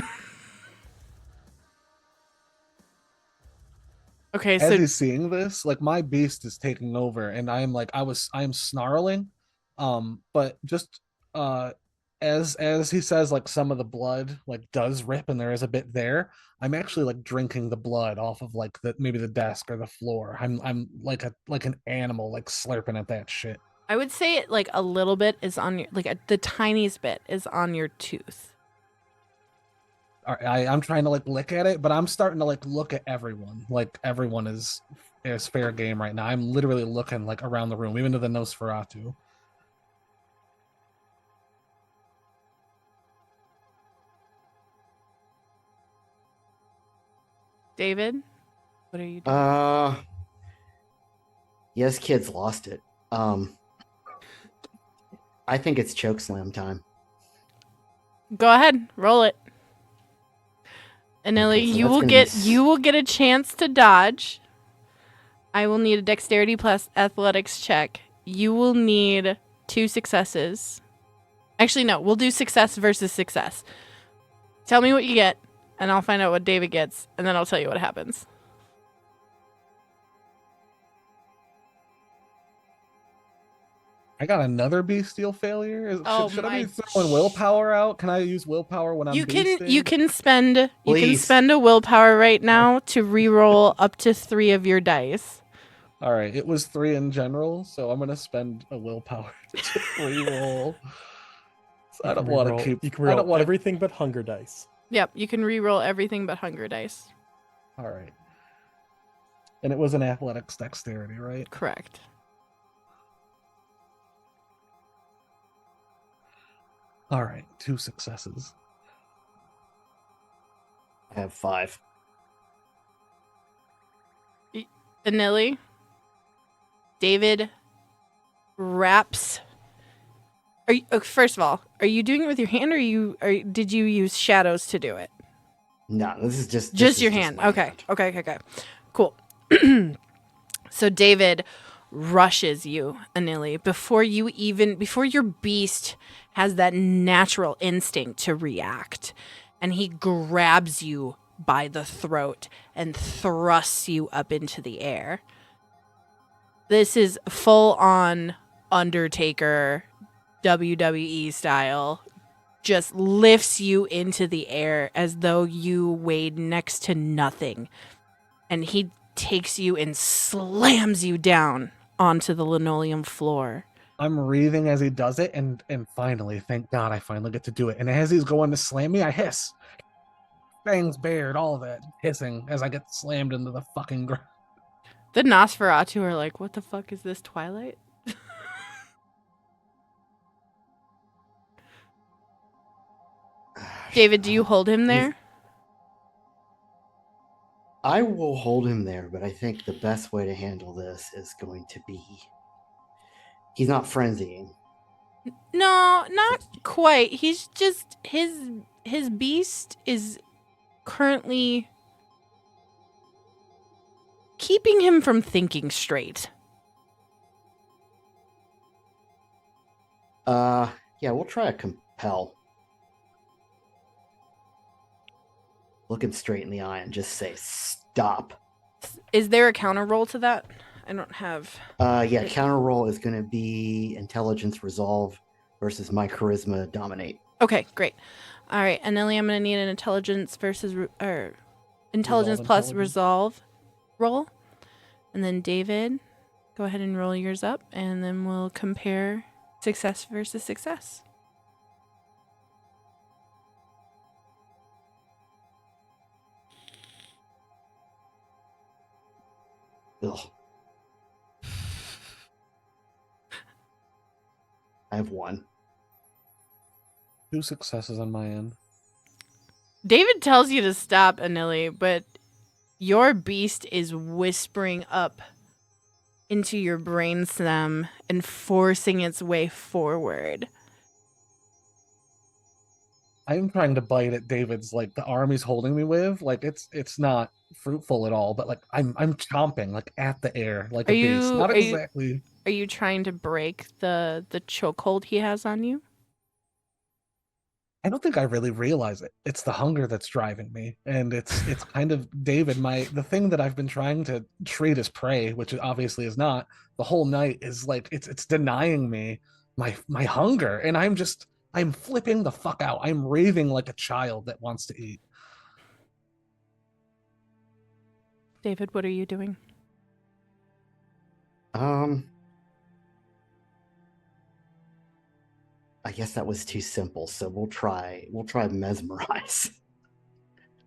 Speaker 2: Okay,
Speaker 6: As
Speaker 2: so
Speaker 6: he's seeing this, like my beast is taking over, and I'm snarling, but just as he says, like some of the blood like does rip, and there is a bit there. I'm actually like drinking the blood off of like maybe the desk or the floor. I'm like an animal like slurping at that shit.
Speaker 2: I would say it like a little bit is on your, like the tiniest bit is on your tooth.
Speaker 6: I'm trying to like lick at it, but I'm starting to like look at everyone. Like everyone is fair game right now. I'm literally looking like around the room, even to the Nosferatu.
Speaker 2: David, what are you doing?
Speaker 7: Yes, kids lost it. I think it's chokeslam time.
Speaker 2: Go ahead, roll it. Anili,
Speaker 7: Okay, so
Speaker 2: you will get a chance to dodge. I will need a dexterity plus athletics check. You will need 2 successes. Actually, no, we'll do success versus success. Tell me what you get, and I'll find out what David gets, and then I'll tell you what happens.
Speaker 6: I got another bestial failure. Should I be
Speaker 2: my
Speaker 6: throwing willpower out? Can I use willpower when I'm
Speaker 2: You
Speaker 6: beasting?
Speaker 2: can spend
Speaker 7: Please.
Speaker 2: a willpower right now to re-roll up to 3 of your dice.
Speaker 6: All right, it was 3 in general, so I'm gonna spend a willpower to re-roll. So I don't want to keep.
Speaker 4: You can reroll everything but hunger dice.
Speaker 2: Yep, you can re-roll everything but hunger dice.
Speaker 6: All right, and it was an athletics dexterity, right?
Speaker 2: Correct.
Speaker 6: All right, 2 successes.
Speaker 7: I have 5.
Speaker 2: Anili, David wraps. First of all, are you doing it with your hand, or did you use shadows to do it?
Speaker 7: No, this is just
Speaker 2: Your hand.
Speaker 7: my
Speaker 2: Okay.
Speaker 7: hand.
Speaker 2: Okay. Cool. So David rushes you, Anili, before your beast has that natural instinct to react. And he grabs you by the throat and thrusts you up into the air. This is full on Undertaker WWE style. Just lifts you into the air as though you weighed next to nothing. And he takes you and slams you down onto the linoleum floor.
Speaker 6: I'm breathing as he does it, and finally, thank God, I finally get to do it. And as he's going to slam me, I hiss. Fangs bared, all of that hissing as I get slammed into the fucking ground.
Speaker 2: The Nosferatu are like, what the fuck is this, Twilight? David, do you hold him there?
Speaker 7: I will hold him there, but I think the best way to handle this is going to be... He's not frenzying.
Speaker 2: No, not quite. He's just his beast is currently keeping him from thinking straight.
Speaker 7: Yeah, we'll try a compel. Look him straight in the eye and just say, stop.
Speaker 2: Is there a counter roll to that? I don't have...
Speaker 7: Yeah, counter roll is going to be intelligence resolve versus my charisma dominate.
Speaker 2: Okay, great. All right, Anili, I'm going to need an intelligence intelligence plus resolve roll. And then David, go ahead and roll yours up, and then we'll compare success versus success.
Speaker 7: Ugh. I have 1.
Speaker 6: 2 successes on my end.
Speaker 2: David tells you to stop, Anili, but your beast is whispering up into your brainstem and forcing its way forward.
Speaker 6: I'm trying to bite at David's, like, the arm he's holding me with. Like, it's not fruitful at all, but, like, I'm chomping, like, at the air, like
Speaker 2: Are
Speaker 6: a beast.
Speaker 2: you-
Speaker 6: Not
Speaker 2: are you-
Speaker 6: exactly.
Speaker 2: Are you trying to break the chokehold he has on you?
Speaker 6: I don't think I really realize it. It's the hunger that's driving me, and it's kind of David. The thing that I've been trying to treat as prey, which it obviously is not, the whole night is like it's denying me my hunger, and I'm flipping the fuck out. I'm raving like a child that wants to eat.
Speaker 2: David, what are you doing?
Speaker 7: I guess that was too simple, so we'll try mesmerize,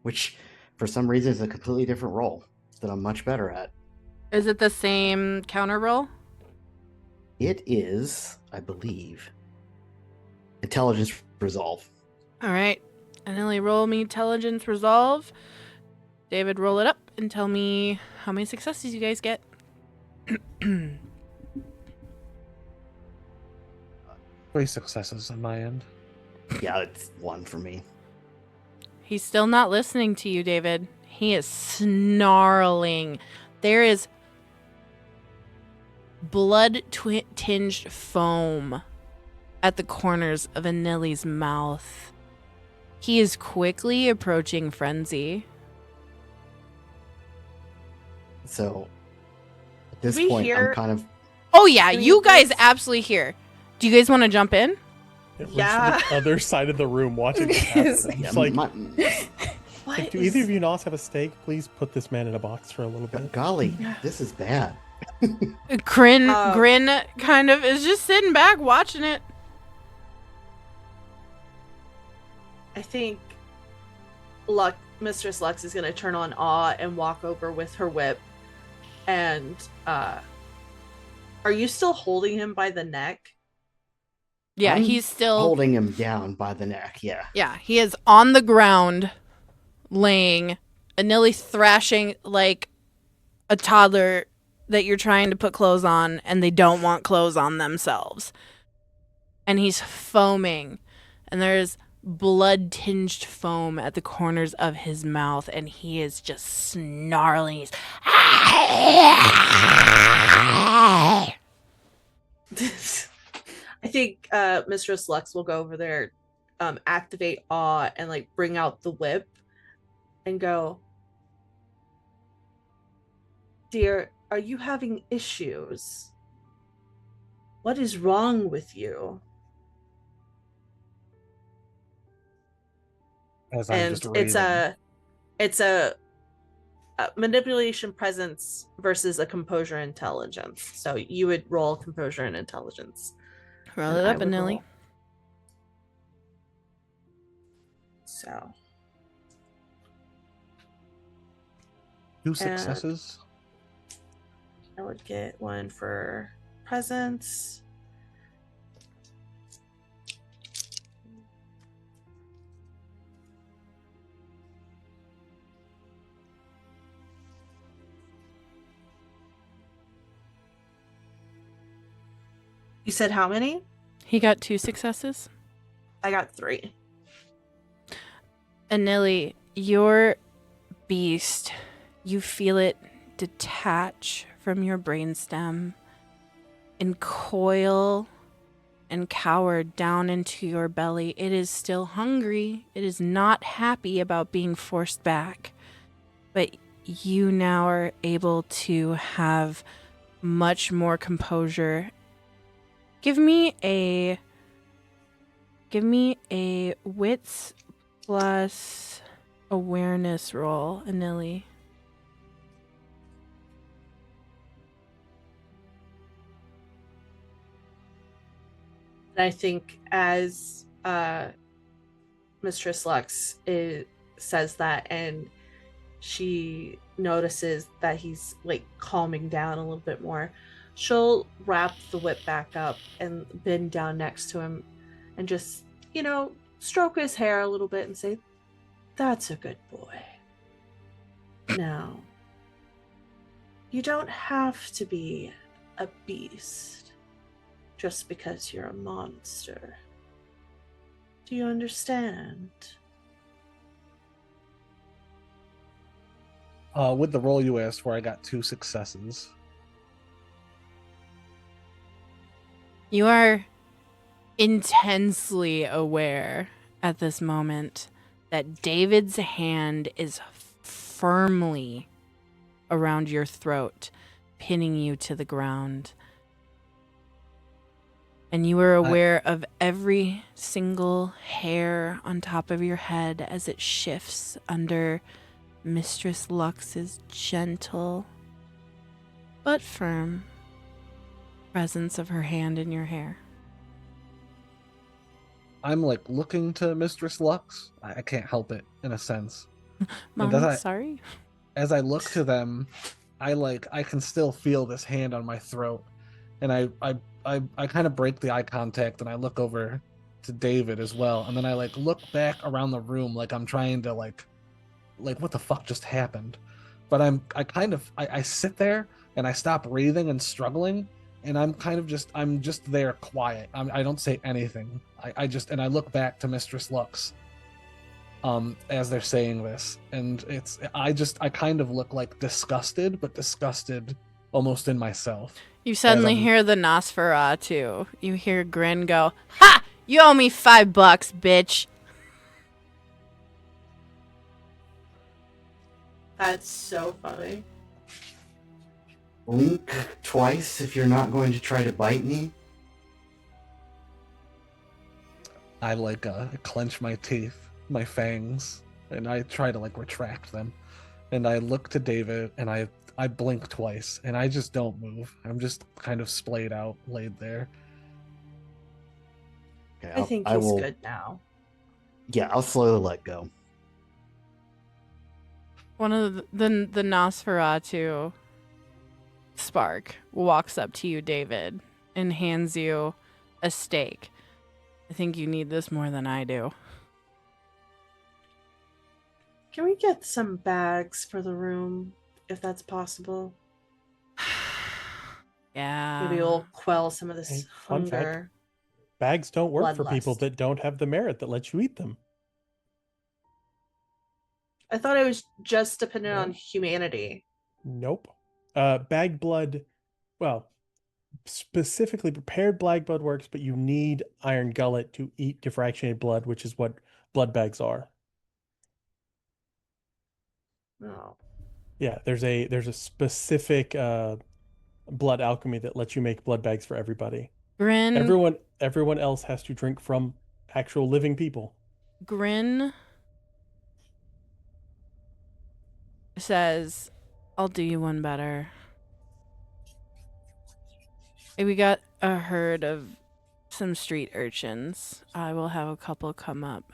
Speaker 7: which for some reason is a completely different role that I'm much better at.
Speaker 2: Is it the same counter roll?
Speaker 7: It is, I believe, intelligence resolve.
Speaker 2: All right. Anili, roll me intelligence resolve. David, roll it up and tell me how many successes you guys get.
Speaker 6: 3 successes on my end.
Speaker 7: Yeah, it's 1 for me.
Speaker 2: He's still not listening to you, David. He is snarling. There is blood-tinged foam at the corners of Anili's mouth. He is quickly approaching frenzy.
Speaker 7: So at this
Speaker 5: We
Speaker 7: point,
Speaker 5: hear-
Speaker 7: I'm kind of
Speaker 2: Oh yeah,
Speaker 5: Can we
Speaker 2: you guys
Speaker 5: please-
Speaker 2: absolutely hear. Do you guys want to jump in?
Speaker 4: We're
Speaker 5: Yeah.
Speaker 4: to the other side of the room watching this happen. I'm
Speaker 7: yeah,
Speaker 4: just like,
Speaker 5: What
Speaker 4: do either of you not have a stake? Please put this man in a box for a little bit.
Speaker 7: golly, this is bad.
Speaker 2: Grin
Speaker 5: Um,
Speaker 2: kind of is just sitting back watching it.
Speaker 5: I think Mistress Lux is going to turn on awe and walk over with her whip. And are you still holding him by the neck?
Speaker 2: Yeah,
Speaker 7: I'm
Speaker 2: he's still
Speaker 7: holding him down by the neck. Yeah.
Speaker 2: Yeah, he is on the ground, laying, Anili thrashing like a toddler that you're trying to put clothes on and they don't want clothes on themselves. And he's foaming, and there's blood-tinged foam at the corners of his mouth, and he is just snarling. He's
Speaker 5: I think Mistress Lux will go over there, activate awe, and like bring out the whip and go, "Dear, are you having issues? What is wrong with you?"
Speaker 6: As I'm
Speaker 5: And
Speaker 6: just
Speaker 5: it's
Speaker 6: raving.
Speaker 5: a manipulation presence versus a composure intelligence. So you would roll composure and intelligence.
Speaker 2: Roll
Speaker 5: and
Speaker 2: it
Speaker 5: I
Speaker 2: up,
Speaker 5: would
Speaker 2: Anili.
Speaker 5: roll. So
Speaker 6: 2 successes.
Speaker 5: I would get 1 for presence. You said how many?
Speaker 2: He got 2 successes.
Speaker 5: I got 3.
Speaker 2: Anili, your beast, you feel it detach from your brainstem and coil and cower down into your belly. It is still hungry. It is not happy about being forced back. But you now are able to have much more composure. Give me a wits plus awareness roll, Anili.
Speaker 5: And I think as Mistress Lux says that, and she notices that he's like calming down a little bit more, she'll wrap the whip back up and bend down next to him and just, stroke his hair a little bit and say, "That's a good boy. Now, you don't have to be a beast just because you're a monster. Do you understand?"
Speaker 6: With the roll you asked for, I got 2 successes.
Speaker 2: You are intensely aware at this moment that David's hand is firmly around your throat, pinning you to the ground. And you are aware of every single hair on top of your head as it shifts under Mistress Lux's gentle but firm presence of her hand in your hair.
Speaker 6: I'm like looking to Mistress Lux. I can't help it in a sense.
Speaker 2: Mom, sorry.
Speaker 6: As I look to them, I can still feel this hand on my throat, and I kind of break the eye contact, and I look over to David as well, and then I like look back around the room like I'm trying to like what the fuck just happened, but I sit there and I stop breathing and struggling, and I'm just there quiet. I don't say anything. I look back to Mistress Lux as they're saying this, and I kind of look like disgusted, but disgusted almost in myself.
Speaker 2: You suddenly hear the Nosferatu. You hear Grin go, "Ha! You owe me $5, bitch."
Speaker 5: That's so funny.
Speaker 7: Blink twice if you're not going to try to bite me.
Speaker 6: I clench my teeth, my fangs, and I try to retract them. And I look to David, and I blink twice, and I just don't move. I'm just kind of splayed out, laid there.
Speaker 7: Okay,
Speaker 5: I think he's good now.
Speaker 7: Yeah, I'll slowly let go.
Speaker 2: One of the Nosferatu spark walks up to you, David, and hands you a steak. I think you need this more than I do.
Speaker 5: Can we get some bags for the room, if that's possible?
Speaker 2: Yeah.
Speaker 5: Maybe we'll quell some of this
Speaker 4: Hey, fun fact,
Speaker 5: hunger.
Speaker 4: bags don't work for
Speaker 5: Bloodlust.
Speaker 4: people that don't have the merit that lets you eat them.
Speaker 5: I thought it was just dependent
Speaker 4: No.
Speaker 5: on humanity.
Speaker 4: Nope. Bagged blood, well, specifically prepared black blood works, but you need iron gullet to eat diffractionated blood, which is what blood bags are.
Speaker 5: No.
Speaker 4: Yeah, there's a specific blood alchemy that lets you make blood bags for everybody.
Speaker 2: Grin
Speaker 4: Everyone else has to drink from actual living people.
Speaker 2: Grin says, "I'll do you one better. Hey, we got a herd of some street urchins. I will have a couple come up."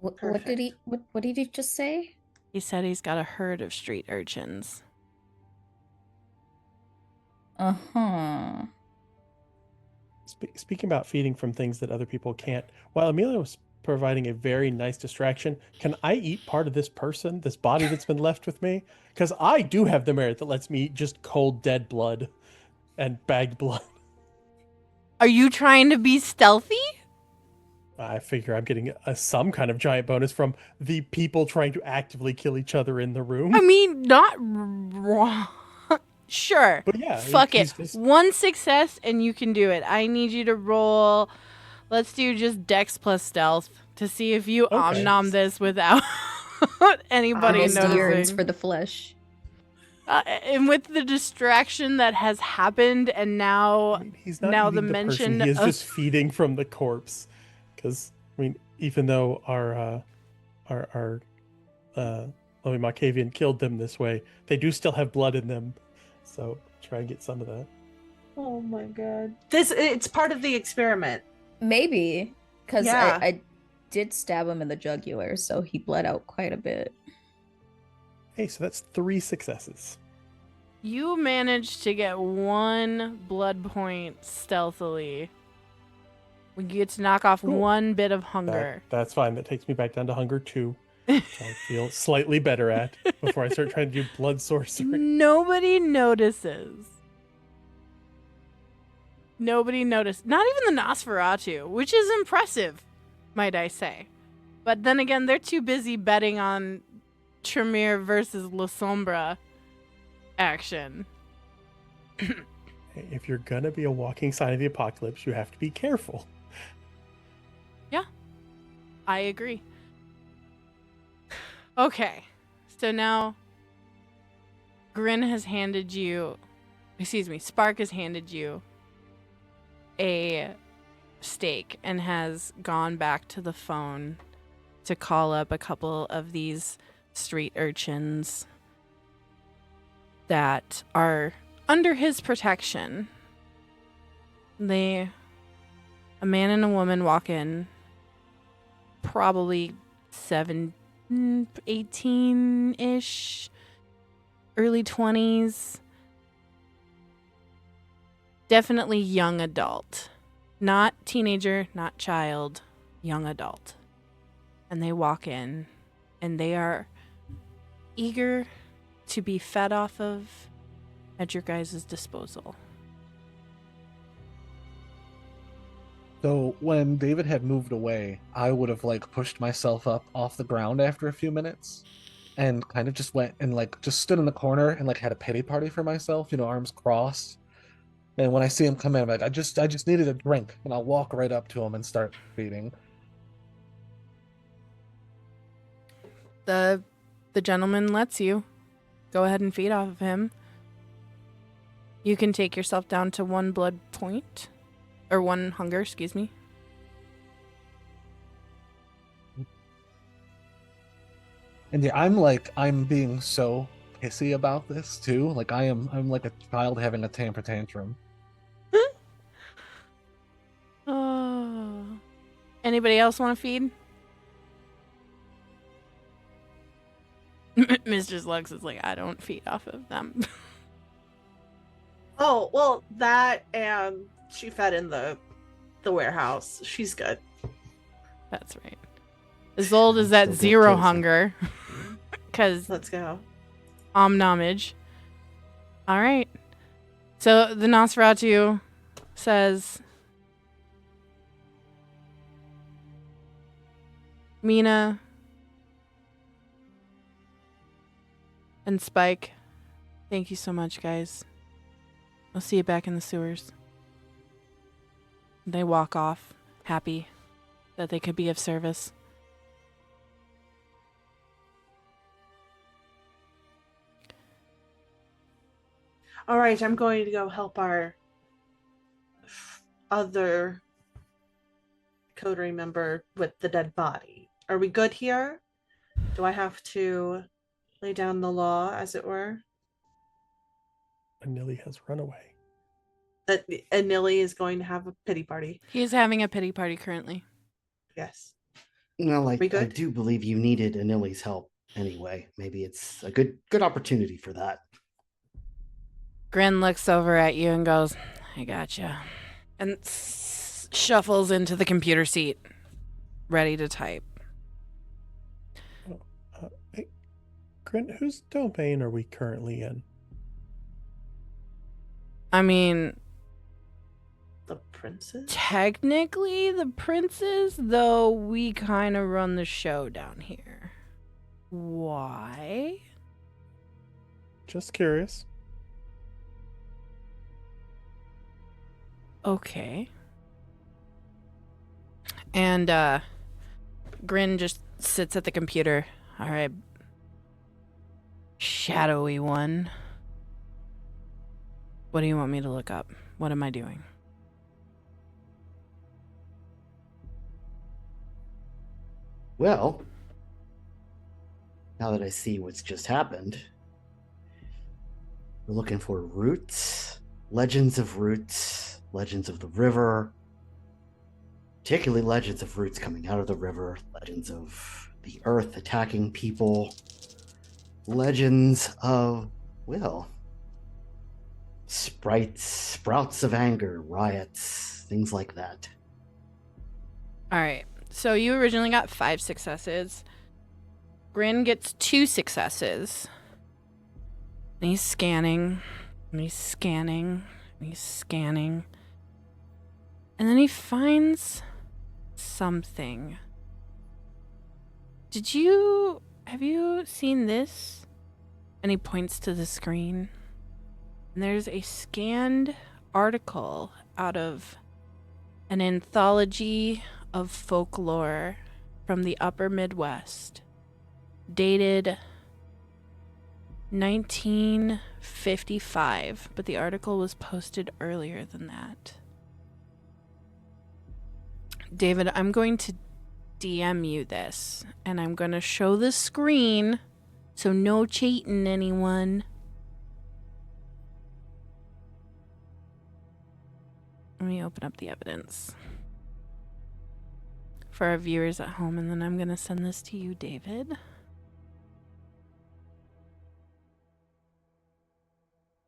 Speaker 3: What
Speaker 5: Perfect.
Speaker 3: did he just say?
Speaker 2: He said he's got a herd of street urchins.
Speaker 3: Uh-huh.
Speaker 4: Speaking about feeding from things that other people can't, while Amelia was providing a very nice distraction, can I eat part of this person, this body that's been left with me? Because I do have the merit that lets me eat just cold, dead blood and bagged blood.
Speaker 2: Are you trying to be stealthy?
Speaker 4: I figure I'm getting some kind of giant bonus from the people trying to actively kill each other in the room.
Speaker 2: I mean, not wrong. Sure.
Speaker 4: But yeah,
Speaker 2: Fuck it.
Speaker 4: he's just-
Speaker 2: One success and you can do it. I need you to roll. Let's do just Dex plus stealth to see if you
Speaker 4: Okay.
Speaker 2: nom this without anybody
Speaker 3: Almost yearns
Speaker 2: noticing.
Speaker 3: for the flesh.
Speaker 2: And with the distraction that has happened, and now
Speaker 4: I mean, he's not
Speaker 2: now
Speaker 4: eating
Speaker 2: the
Speaker 4: person,
Speaker 2: mention
Speaker 4: he is
Speaker 2: of
Speaker 4: just feeding from the corpse. Because I mean, even though our Malkavian killed them this way, they do still have blood in them. So try and get some of that.
Speaker 5: Oh my god. It's part of the experiment.
Speaker 3: Maybe, because
Speaker 5: Yeah.
Speaker 3: I did stab him in the jugular, so he bled out quite a bit.
Speaker 4: Hey, so that's 3 successes.
Speaker 2: you managed to get one blood point stealthily. We get to knock off
Speaker 4: Cool.
Speaker 2: one bit of hunger.
Speaker 4: That's fine. That takes me back down to hunger 2, which I feel slightly better at before I start trying to do blood sorcery.
Speaker 2: Nobody notices. Nobody noticed. Not even the Nosferatu, which is impressive, might I say. But then again, they're too busy betting on Tremere versus La Sombra action.
Speaker 4: If you're gonna be a walking sign of the apocalypse, you have to be careful.
Speaker 2: Yeah, I agree. Okay, so now Spark has handed you a steak and has gone back to the phone to call up a couple of these street urchins that are under his protection. A man and a woman walk in, probably 18-ish, early 20s. Definitely young adult. Not teenager, not child, young adult. And they walk in, and they are eager to be fed off of at your guys' disposal.
Speaker 6: So when David had moved away, I would have like pushed myself up off the ground after a few minutes and kind of just went and like just stood in the corner and like had a pity party for myself, arms crossed. And when I see him come in, I'm like, I just needed a drink, and I'll walk right up to him and start feeding.
Speaker 2: The gentleman lets you go ahead and feed off of him. You can take yourself down to 1 blood point. Or 1 hunger, excuse me.
Speaker 6: And yeah, I'm being so pissy about this too. Like I'm like a child having a temper tantrum.
Speaker 2: Oh. Anybody else want to feed? Mr. Slugs is like, I don't feed off of them.
Speaker 5: Oh, well, that and she fed in the warehouse. She's good.
Speaker 2: That's right. Isolde is at
Speaker 7: Still
Speaker 2: 0
Speaker 7: good,
Speaker 2: hunger. Because
Speaker 5: Let's go.
Speaker 2: omnomage. All right. So the Nosferatu says, Mina and Spike, thank you so much, guys. I'll see you back in the sewers. They walk off, happy that they could be of service.
Speaker 5: All right, I'm going to go help our other coterie member with the dead body. Are we good here? Do I have to lay down the law, as it were?
Speaker 4: Anili has run away.
Speaker 5: That Anili is going to have a pity party.
Speaker 2: He is having a pity party currently.
Speaker 5: Yes.
Speaker 7: Well,
Speaker 5: We
Speaker 7: I
Speaker 5: good?
Speaker 7: do believe you needed Anili's help anyway. Maybe it's a good opportunity for that.
Speaker 2: Grin looks over at you and goes, I gotcha. And shuffles into the computer seat, ready to type.
Speaker 4: Hey, Grant, whose domain are we currently in?
Speaker 2: I mean,
Speaker 5: The princess?
Speaker 2: technically the princes, though we kind of run the show down here. Why?
Speaker 4: Just curious.
Speaker 2: Okay. And Grin just sits at the computer. All right. Shadowy one. What do you want me to look up? What am I doing?
Speaker 7: Well, now that I see what's just happened, we're looking for roots, legends of the river, particularly legends of roots coming out of the river, legends of the earth attacking people, legends of, well, sprouts of anger, riots, things like that.
Speaker 2: All right. So you originally got 5 successes. Grin gets 2 successes. And he's scanning. And he's scanning. And he's scanning. And then he finds something. Have you seen this? And he points to the screen. And there's a scanned article out of an anthology of folklore from the upper Midwest, dated 1955, but the article was posted earlier than that. David, I'm going to DM you this, and I'm going to show the screen, so no cheating, anyone. Let me open up the evidence for our viewers at home, and then I'm going to send this to you, David.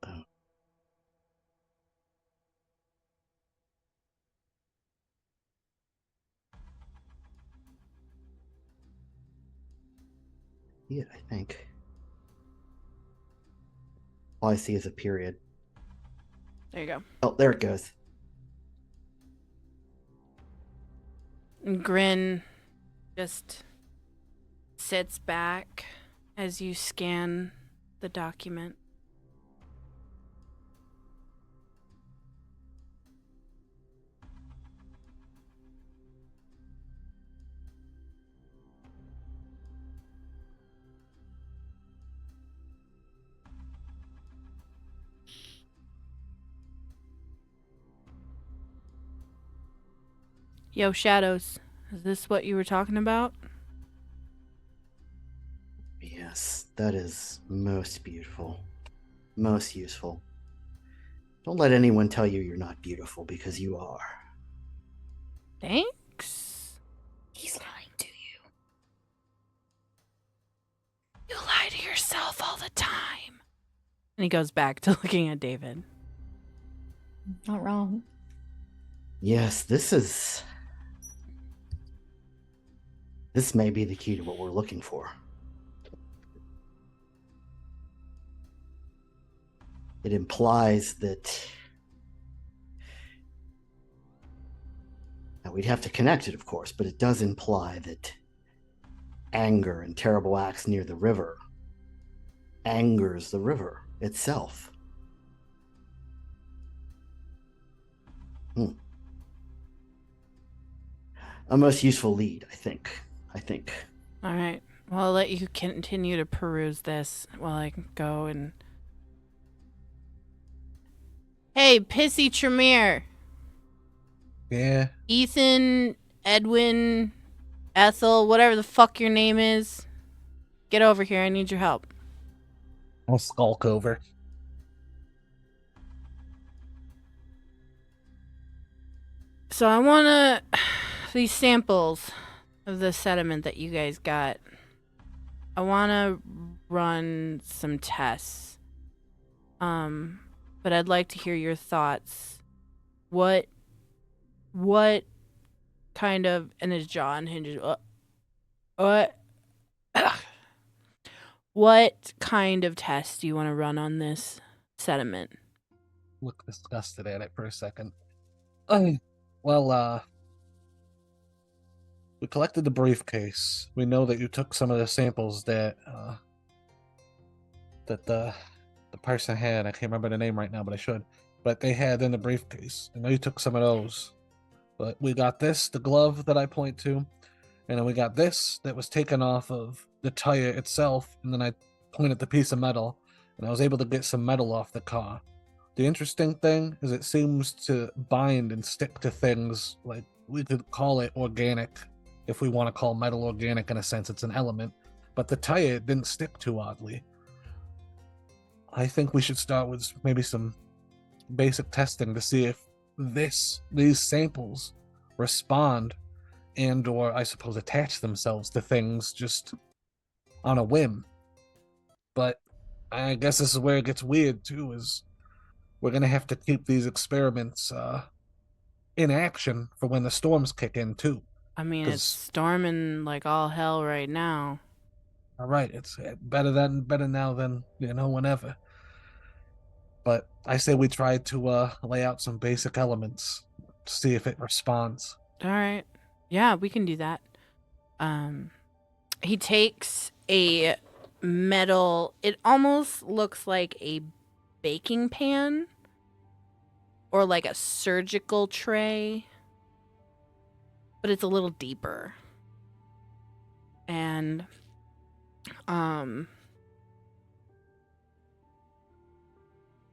Speaker 7: Oh. Yeah, I think. All I see is a period.
Speaker 2: There you go.
Speaker 7: Oh, there it goes.
Speaker 2: And Grin just sits back as you scan the document. Yo, Shadows, is this what you were talking about?
Speaker 7: Yes, that is most beautiful. Most useful. Don't let anyone tell you you're not beautiful, because you are.
Speaker 2: Thanks.
Speaker 3: He's lying to you.
Speaker 2: You lie to yourself all the time. And he goes back to looking at David.
Speaker 3: Not wrong.
Speaker 7: Yes, this may be the key to what we're looking for. It implies that... Now, we'd have to connect it, of course, but it does imply that anger and terrible acts near the river angers the river itself. A most useful lead, I think.
Speaker 2: All right. Well, I'll let you continue to peruse this while I go and... Hey, Pissy Tremere.
Speaker 6: Yeah.
Speaker 2: Ethan, Edwin, Ethel, whatever the fuck your name is. Get over here. I need your help.
Speaker 6: I'll skulk over.
Speaker 2: So I want to... These samples of the sediment that you guys got, I want to run some tests. But I'd like to hear your thoughts. What kind of... And his jaw unhinges. What kind of test do you want to run on this sediment?
Speaker 6: Look disgusted at it for a second. We collected the briefcase. We know that you took some of the samples that the person had. I can't remember the name right now, but I should. But they had in the briefcase. I know you took some of those. But we got this, the glove that I point to, and then we got this that was taken off of the tire itself, and then I pointed the piece of metal, and I was able to get some metal off the car. The interesting thing is it seems to bind and stick to things, like we could call it organic, if we want to call metal organic. In a sense, it's an element, but the tire didn't stick too oddly. I think we should start with maybe some basic testing to see if these samples respond and or I suppose attach themselves to things just on a whim. But I guess this is where it gets weird too, is we're gonna have to keep these experiments in action for when the storms kick in too.
Speaker 2: I mean, it's
Speaker 6: 'Cause-
Speaker 2: storming like all hell right now.
Speaker 6: All right, it's better now than whenever. But I say we try to lay out some basic elements, to see if it responds.
Speaker 2: All right. Yeah, we can do that. He takes a metal, it almost looks like a baking pan or like a surgical tray, but it's a little deeper. And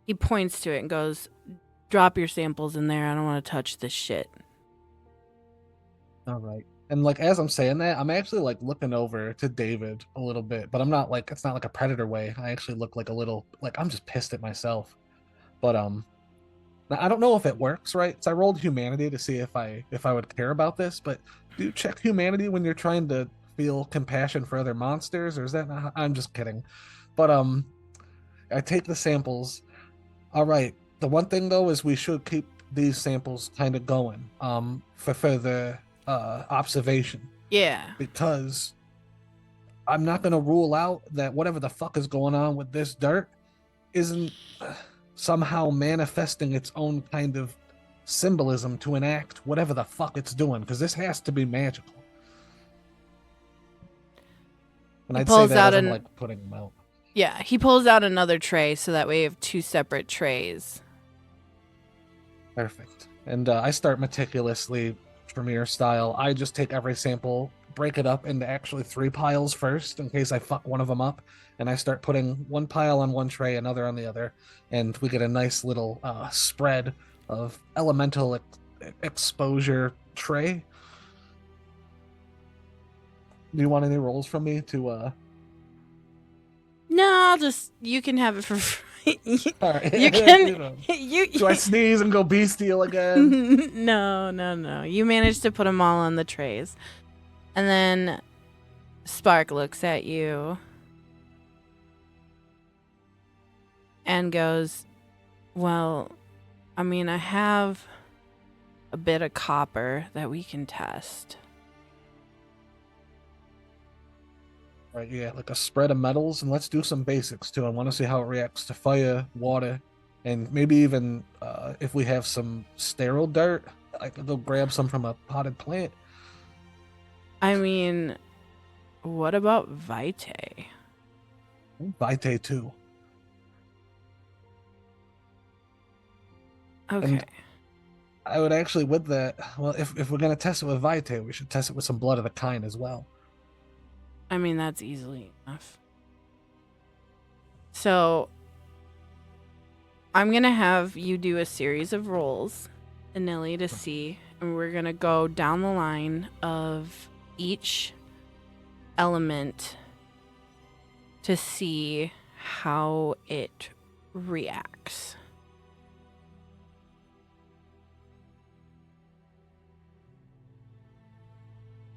Speaker 2: he points to it and goes, "Drop your samples in there. I don't want to touch this shit."
Speaker 6: All right. And like as I'm saying that, I'm actually like looking over to David a little bit, but I'm not like, it's not like a predator way. I actually look like a little like I'm just pissed at myself. But now, I don't know if it works, right? So I rolled humanity to see if I would care about this, but do you check humanity when you're trying to feel compassion for other monsters, or is that not? I'm just kidding. But I take the samples. All right. The one thing though is we should keep these samples kind of going for further observation,
Speaker 2: Yeah.
Speaker 6: because I'm not going to rule out that whatever the fuck is going on with this dirt isn't somehow manifesting its own kind of symbolism to enact whatever the fuck it's doing, because this has to be magical. And
Speaker 2: He
Speaker 6: I'd say
Speaker 2: pulls
Speaker 6: that
Speaker 2: out
Speaker 6: as I'm
Speaker 2: an-
Speaker 6: like putting them out.
Speaker 2: Yeah, he pulls out another tray so that way you have two separate trays.
Speaker 6: Perfect. And I start meticulously, Premiere style. I just take every sample, break it up into actually 3 piles first, in case I fuck one of them up, and I start putting one pile on one tray, another on the other, and we get a nice little spread of elemental exposure tray. Do you want any rolls from me to?
Speaker 2: No, I'll just, you can have it for free.
Speaker 6: All right.
Speaker 2: You can,
Speaker 6: You know.
Speaker 2: you.
Speaker 6: Do I sneeze and go bestial again?
Speaker 2: No. You managed to put them all on the trays. And then Spark looks at you and goes, "Well, I mean, I have a bit of copper that we can test."
Speaker 6: Right, yeah, like a spread of metals, and let's do some basics too. I want to see how it reacts to fire, water, and maybe even if we have some sterile dirt, I could go grab some from a potted plant.
Speaker 2: I mean, what about Vitae?
Speaker 6: Vitae too.
Speaker 2: Okay.
Speaker 6: And I would actually, with that, well, if we're gonna test it with Vitae, we should test it with some blood of the kind as well.
Speaker 2: I mean, that's easily enough. So, I'm going to have you do a series of rolls, Anili, to see. And we're going to go down the line of each element to see how it reacts.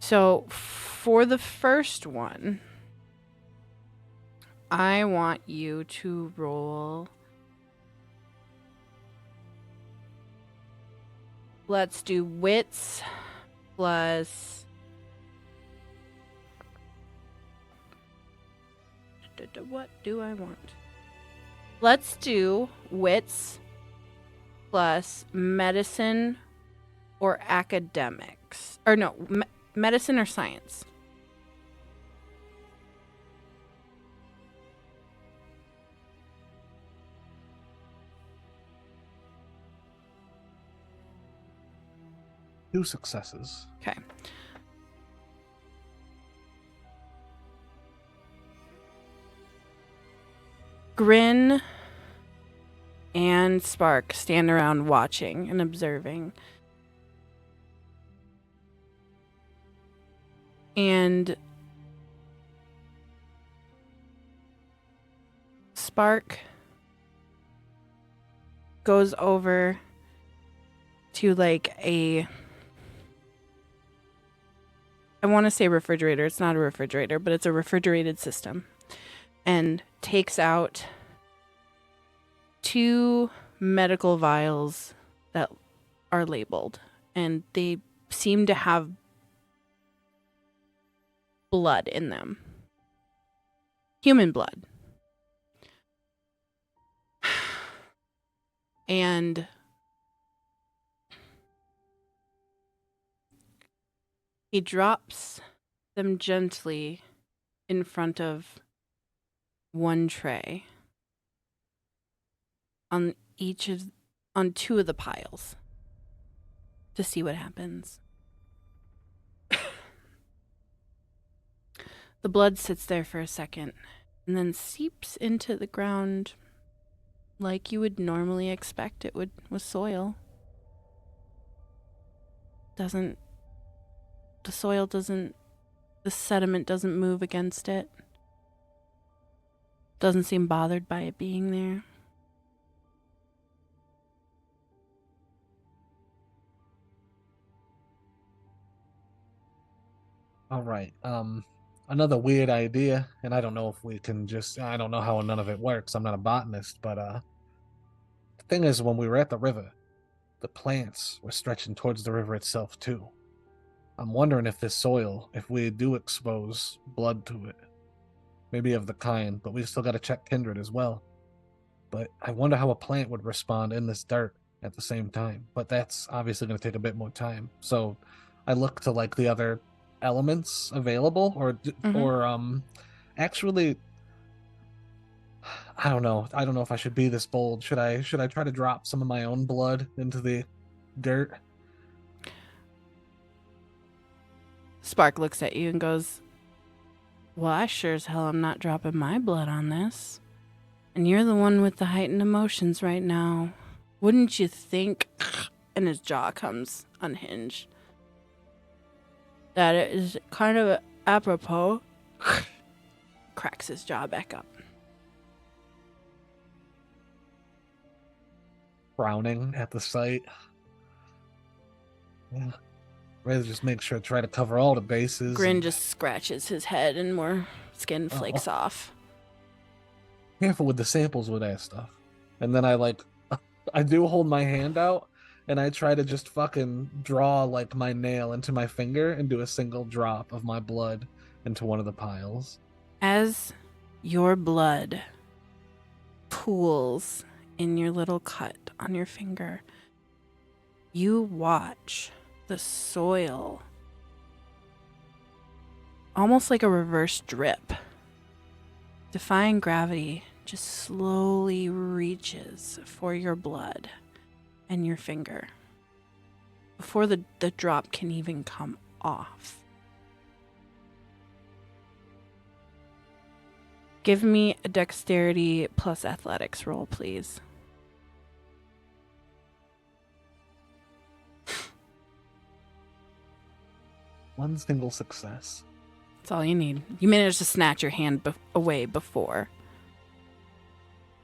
Speaker 2: So, for the first one, I want you to roll. Let's do wits plus. What do I want? Let's do wits plus medicine or academics. Or no, medicine or science.
Speaker 6: Two successes.
Speaker 2: Okay. Grin and Spark stand around watching and observing. And Spark goes over to like I want to say refrigerator. It's not a refrigerator, but it's a refrigerated system. And takes out 2 medical vials that are labeled. And they seem to have blood in them. Human blood. And he drops them gently in front of one tray on two of the piles to see what happens. The blood sits there for a second and then seeps into the ground like you would normally expect it would with soil. The sediment doesn't move against it. Doesn't seem bothered by it being there.
Speaker 6: All right. Another weird idea, and I don't know if we can I don't know how none of it works. I'm not a botanist, but the thing is, when we were at the river, the plants were stretching towards the river itself too. I'm wondering if this soil, if we do expose blood to it, maybe of the kind, but we still got to check kindred as well. But I wonder how a plant would respond in this dirt at the same time. But that's obviously going to take a bit more time. So I look to like the other elements available, or actually, I don't know if I should be this bold. Should I try to drop some of my own blood into the dirt?
Speaker 2: Spark looks at you and goes, well, I sure as hell am not dropping my blood on this. And you're the one with the heightened emotions right now. Wouldn't you think? And his jaw comes unhinged. That it is kind of apropos. Cracks his jaw back up.
Speaker 6: Frowning at the sight. Yeah. Rather just make sure to try to cover all the bases.
Speaker 2: Grin just scratches his head and more skin flakes off.
Speaker 6: Careful with the samples with that stuff. And then I do hold my hand out and I try to just fucking draw like my nail into my finger and do a single drop of my blood into one of the piles.
Speaker 2: As your blood pools in your little cut on your finger, you watch the soil, almost like a reverse drip, defying gravity, just slowly reaches for your blood and your finger before the drop can even come off. Give me a dexterity plus athletics roll, please.
Speaker 6: One single success.
Speaker 2: That's all you need. You managed to snatch your hand away before.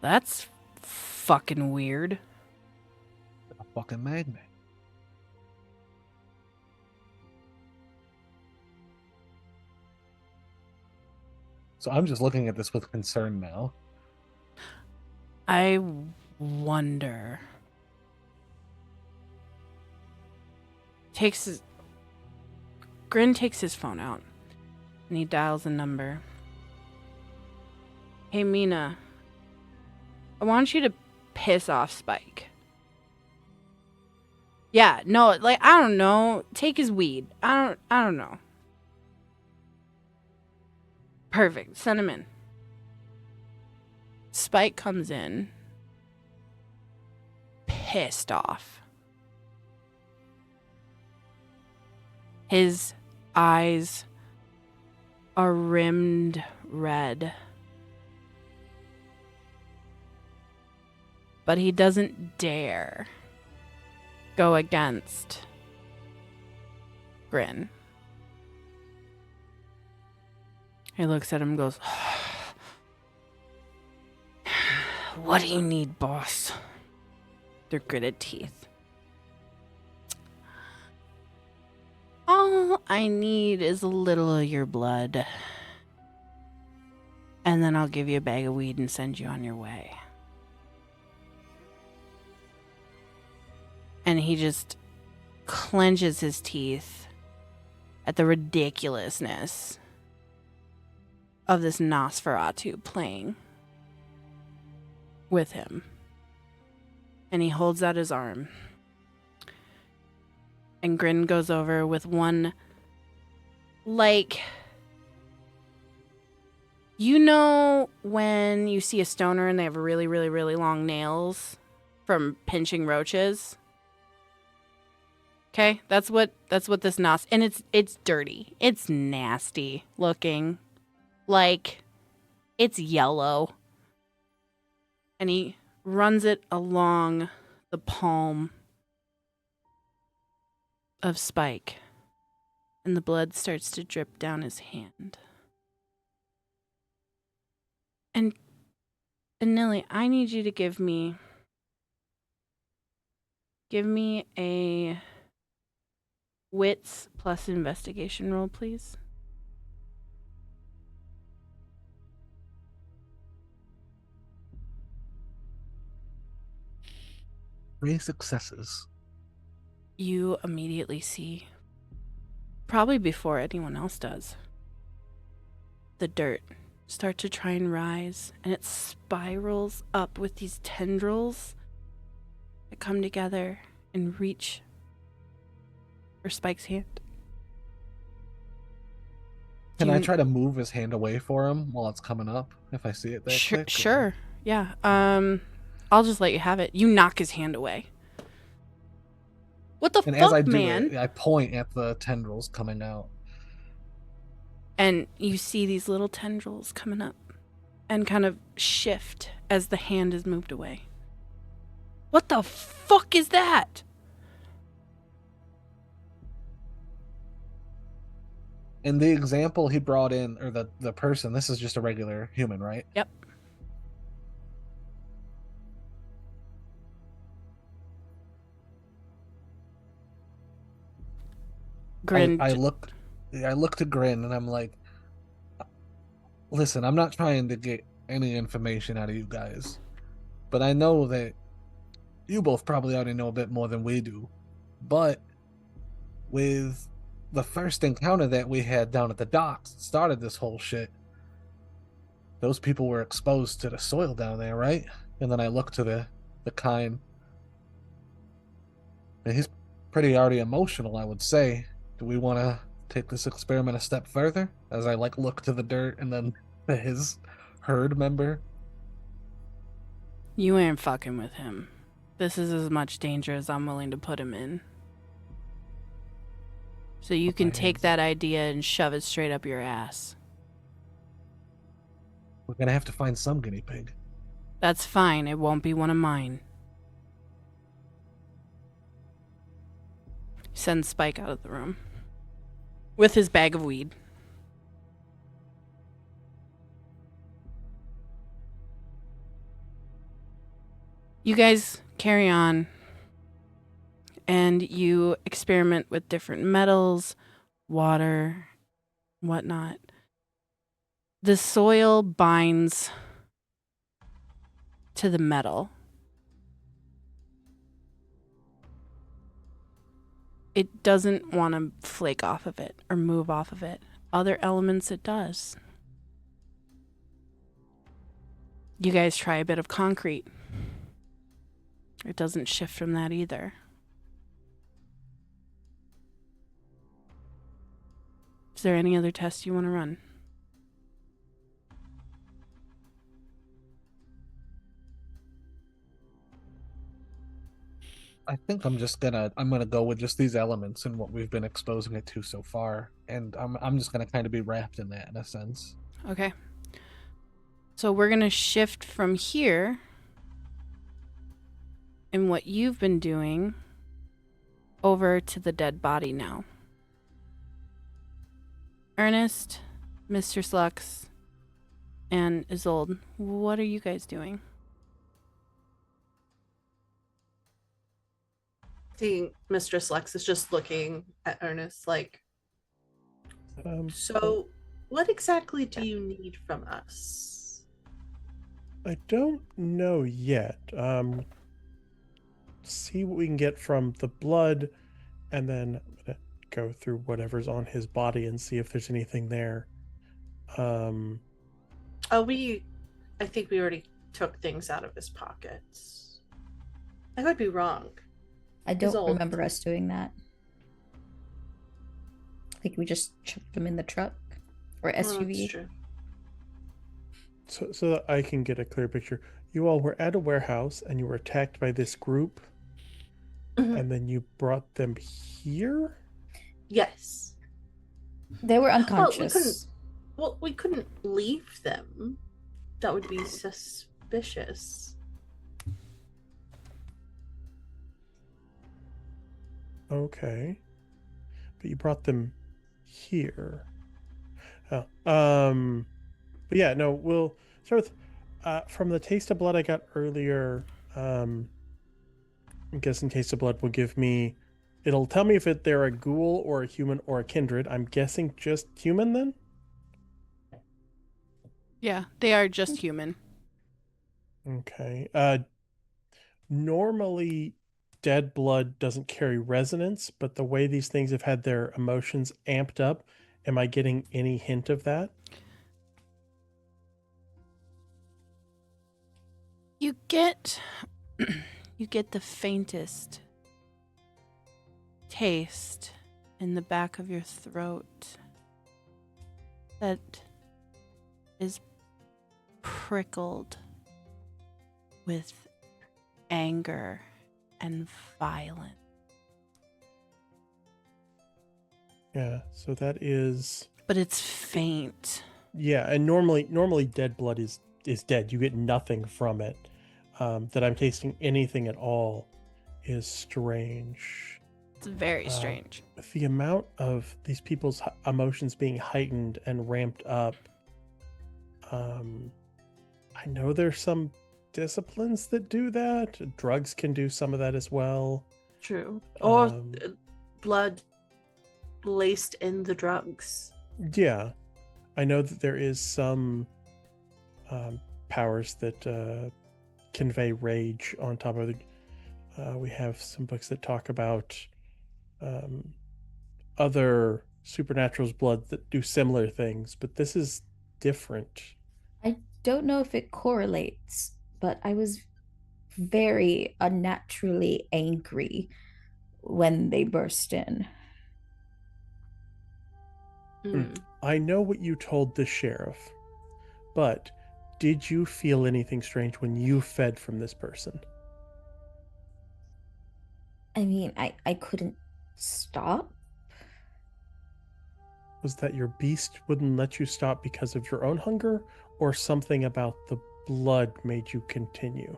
Speaker 2: That's fucking weird.
Speaker 6: A fucking magnet. So I'm just looking at this with concern now.
Speaker 2: I wonder. Grin takes his phone out and he dials a number. Hey, Mina. I want you to piss off Spike. Yeah, no, I don't know. Take his weed. I don't know. Perfect. Send him in. Spike comes in. Pissed off. His eyes are rimmed red. But he doesn't dare go against Grin. He looks at him and goes, what do you need, boss? They're gritted teeth. All I need is a little of your blood. And then I'll give you a bag of weed and send you on your way. And he just clenches his teeth at the ridiculousness of this Nosferatu playing with him. And he holds out his arm. And Grin goes over with one, like, you know when you see a stoner and they have really, really, really long nails from pinching roaches? Okay, that's what this nos, and it's dirty. It's nasty looking. Like, it's yellow. And he runs it along the palm of Spike. And the blood starts to drip down his hand. And Nilly, I need you to give me a wits plus investigation roll, please.
Speaker 6: Three successes.
Speaker 2: You immediately see, probably before anyone else does, the dirt start to try and rise, and it spirals up with these tendrils that come together and reach for Spike's hand.
Speaker 6: Can I try to move his hand away for him while it's coming up if I see it that quick?
Speaker 2: Sure. Yeah. I'll just let you have it. You knock his hand away. What the
Speaker 6: And
Speaker 2: fuck,
Speaker 6: as I do
Speaker 2: man?
Speaker 6: it, I point at the tendrils coming out.
Speaker 2: And you see these little tendrils coming up and kind of shift as the hand is moved away. What the fuck is that?
Speaker 6: In the example he brought in, or the person, this is just a regular human, right?
Speaker 2: Yep. Grin.
Speaker 6: I look to Grin and I'm like, listen, I'm not trying to get any information out of you guys, but I know that you both probably already know a bit more than we do. But with the first encounter that we had down at the docks that started this whole shit, those people were exposed to the soil down there, right? And then I look to the kind, and he's pretty already emotional, I would say. Do we want to take this experiment a step further? As I look to the dirt and then his herd member.
Speaker 2: You ain't fucking with him. This is as much danger as I'm willing to put him in. So you can take that idea and shove it straight up your ass.
Speaker 6: We're gonna have to find some guinea pig.
Speaker 2: That's fine. It won't be one of mine. Send Spike out of the room. With his bag of weed. You guys carry on. And you experiment with different metals, water, whatnot. The soil binds to the metal. It doesn't want to flake off of it or move off of it. Other elements it does. You guys try a bit of concrete. It doesn't shift from that either. Is there any other test you want to run?
Speaker 6: I think I'm gonna go with just these elements and what we've been exposing it to so far, and I'm just gonna kind of be wrapped in that in a sense.
Speaker 2: Okay. So we're gonna shift from here in what you've been doing over to the dead body now. Ernest, Mr. Slux, and Isolde, what are you guys doing?
Speaker 5: I think Mistress Lex is just looking at Ernest like, so what exactly do you need from us?
Speaker 4: I don't know yet. See what we can get from the blood, and then I'm gonna go through whatever's on his body and see if there's anything there.
Speaker 5: I think we already took things out of his pockets. I could be wrong.
Speaker 3: I
Speaker 5: He's
Speaker 3: don't
Speaker 5: old.
Speaker 3: remember us doing that. I think we just chucked them in the truck or
Speaker 5: Well, that's
Speaker 3: SUV.
Speaker 5: true.
Speaker 4: So that I can get a clear picture, you all were at a warehouse and you were attacked by this group,
Speaker 5: Mhm.
Speaker 4: and then you brought them here?
Speaker 5: Yes.
Speaker 3: They were
Speaker 5: Well,
Speaker 3: unconscious.
Speaker 5: we couldn't leave them. That would be suspicious.
Speaker 4: Okay. But you brought them here. Oh. But yeah, no, we'll start with from the taste of blood I got earlier. I'm guessing taste of blood will give me. It'll tell me if they're a ghoul or a human or a kindred. I'm guessing just human then.
Speaker 2: Yeah, they are just human.
Speaker 4: Okay. Normally, dead blood doesn't carry resonance, but the way these things have had their emotions amped up, am I getting any hint of that?
Speaker 2: You get you get the faintest taste in the back of your throat that is prickled with anger and violence.
Speaker 4: Yeah, so that is
Speaker 2: But it's faint.
Speaker 4: yeah, and normally dead blood is dead. You get nothing from it. That I'm tasting anything at all is strange.
Speaker 2: It's very strange.
Speaker 4: The amount of these people's emotions being heightened and ramped up. I know there's some disciplines that do that. Drugs can do some of that as well.
Speaker 5: True. Or
Speaker 4: Um,
Speaker 5: blood laced in the drugs.
Speaker 4: Yeah, I know that there is some powers that convey rage on top of the. We have some books that talk about other supernatural's blood that do similar things, but this is different.
Speaker 3: I don't know if it correlates, but I was very unnaturally angry when they burst in.
Speaker 5: Mm.
Speaker 4: I know what you told the sheriff, but did you feel anything strange when you fed from this person?
Speaker 3: I mean, I couldn't stop.
Speaker 4: Was that your beast wouldn't let you stop because of your own hunger, or something about the blood made you continue?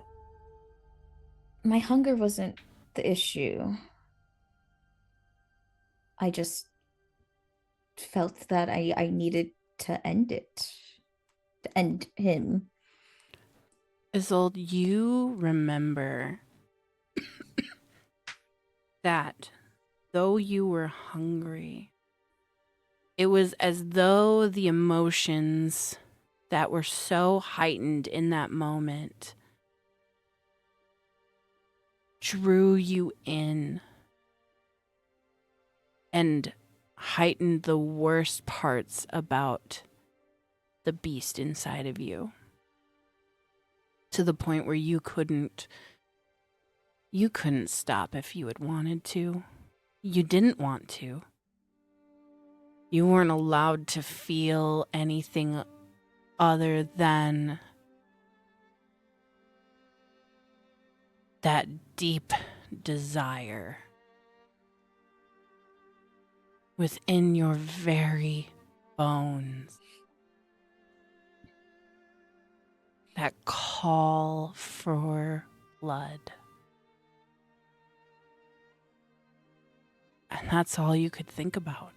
Speaker 3: My hunger wasn't the issue. I just felt that I needed to end it, to end him.
Speaker 2: Isolde, you remember that though you were hungry, it was as though the emotions that were so heightened in that moment drew you in and heightened the worst parts about the beast inside of you, to the point where you couldn't stop if you had wanted to. You didn't want to. You weren't allowed to feel anything other than that deep desire within your very bones. That call for blood. And that's all you could think about.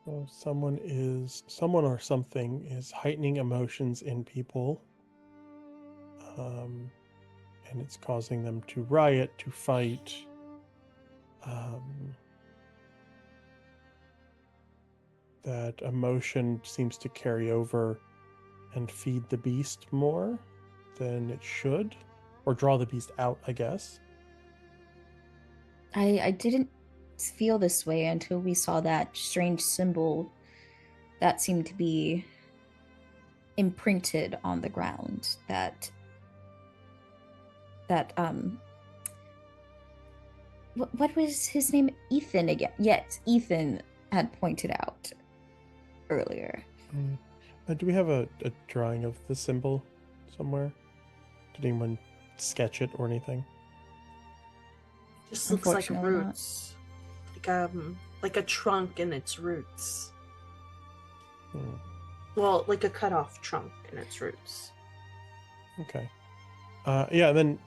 Speaker 4: So someone or something is heightening emotions in people, and it's causing them to riot, to fight. That emotion seems to carry over and feed the beast more than it should, or draw the beast out, I guess.
Speaker 3: I didn't feel this way until we saw that strange symbol that seemed to be imprinted on the ground. What was his name? Ethan again. Yes, Ethan had pointed out earlier.
Speaker 4: Do we have a drawing of the symbol somewhere? Did anyone sketch it or anything?
Speaker 5: Just looks like
Speaker 3: Unfortunately not.
Speaker 5: roots, like a trunk in its roots.
Speaker 4: Hmm.
Speaker 5: Well, like a cut off trunk in its roots.
Speaker 4: Okay. Yeah, and then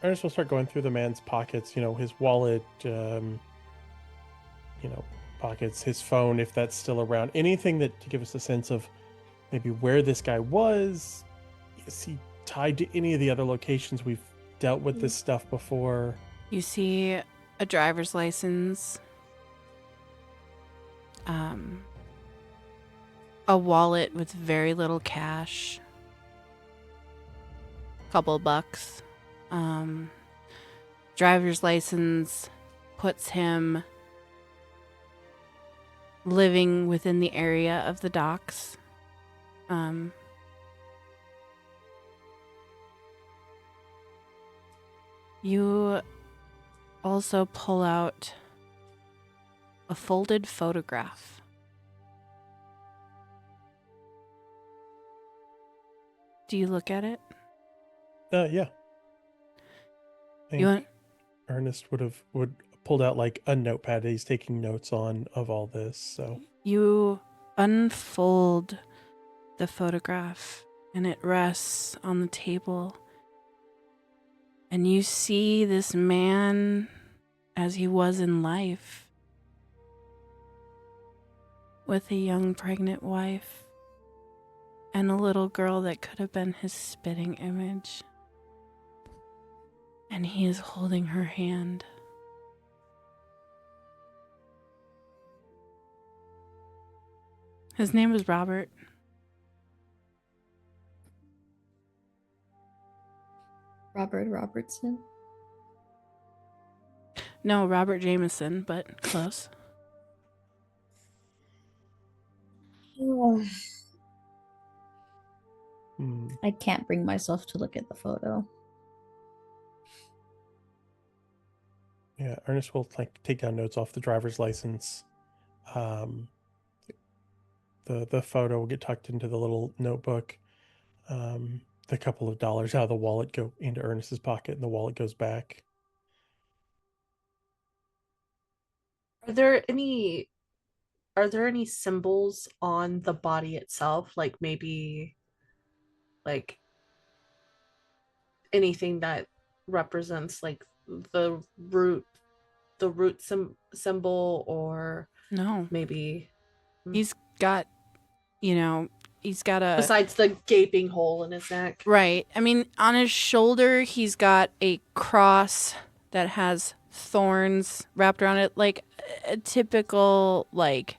Speaker 4: Ernest will start going through the man's pockets, his wallet, pockets, his phone, if that's still around. Anything that to give us a sense of maybe where this guy was. Is he tied to any of the other locations we've dealt with this stuff before?
Speaker 2: You see a driver's license, a wallet with very little cash, couple bucks. Driver's license puts him living within the area of the docks. You also pull out a folded photograph. Do you look at it?
Speaker 4: Yeah. I
Speaker 2: You want?
Speaker 4: Ernest would pulled out like a notepad that he's taking notes on of all this. So
Speaker 2: You unfold the photograph and it rests on the table. And you see this man as he was in life, with a young pregnant wife and a little girl that could have been his spitting image. And he is holding her hand. His name was Robert.
Speaker 3: Robert Robertson.
Speaker 2: No, Robert Jameson, but close.
Speaker 3: I can't bring myself to look at the photo.
Speaker 4: yeah, Ernest will like take down notes off the driver's license. The photo will get tucked into the little notebook. The couple of dollars out of the wallet go into Ernest's pocket, and the wallet goes back.
Speaker 5: Are there any symbols on the body itself? Like maybe like anything that represents like the root symbol, or
Speaker 2: No.
Speaker 5: maybe
Speaker 2: He's got, he's got a...
Speaker 5: besides the gaping hole in his neck.
Speaker 2: Right. I mean, on his shoulder, he's got a cross that has thorns wrapped around it, like a typical, like,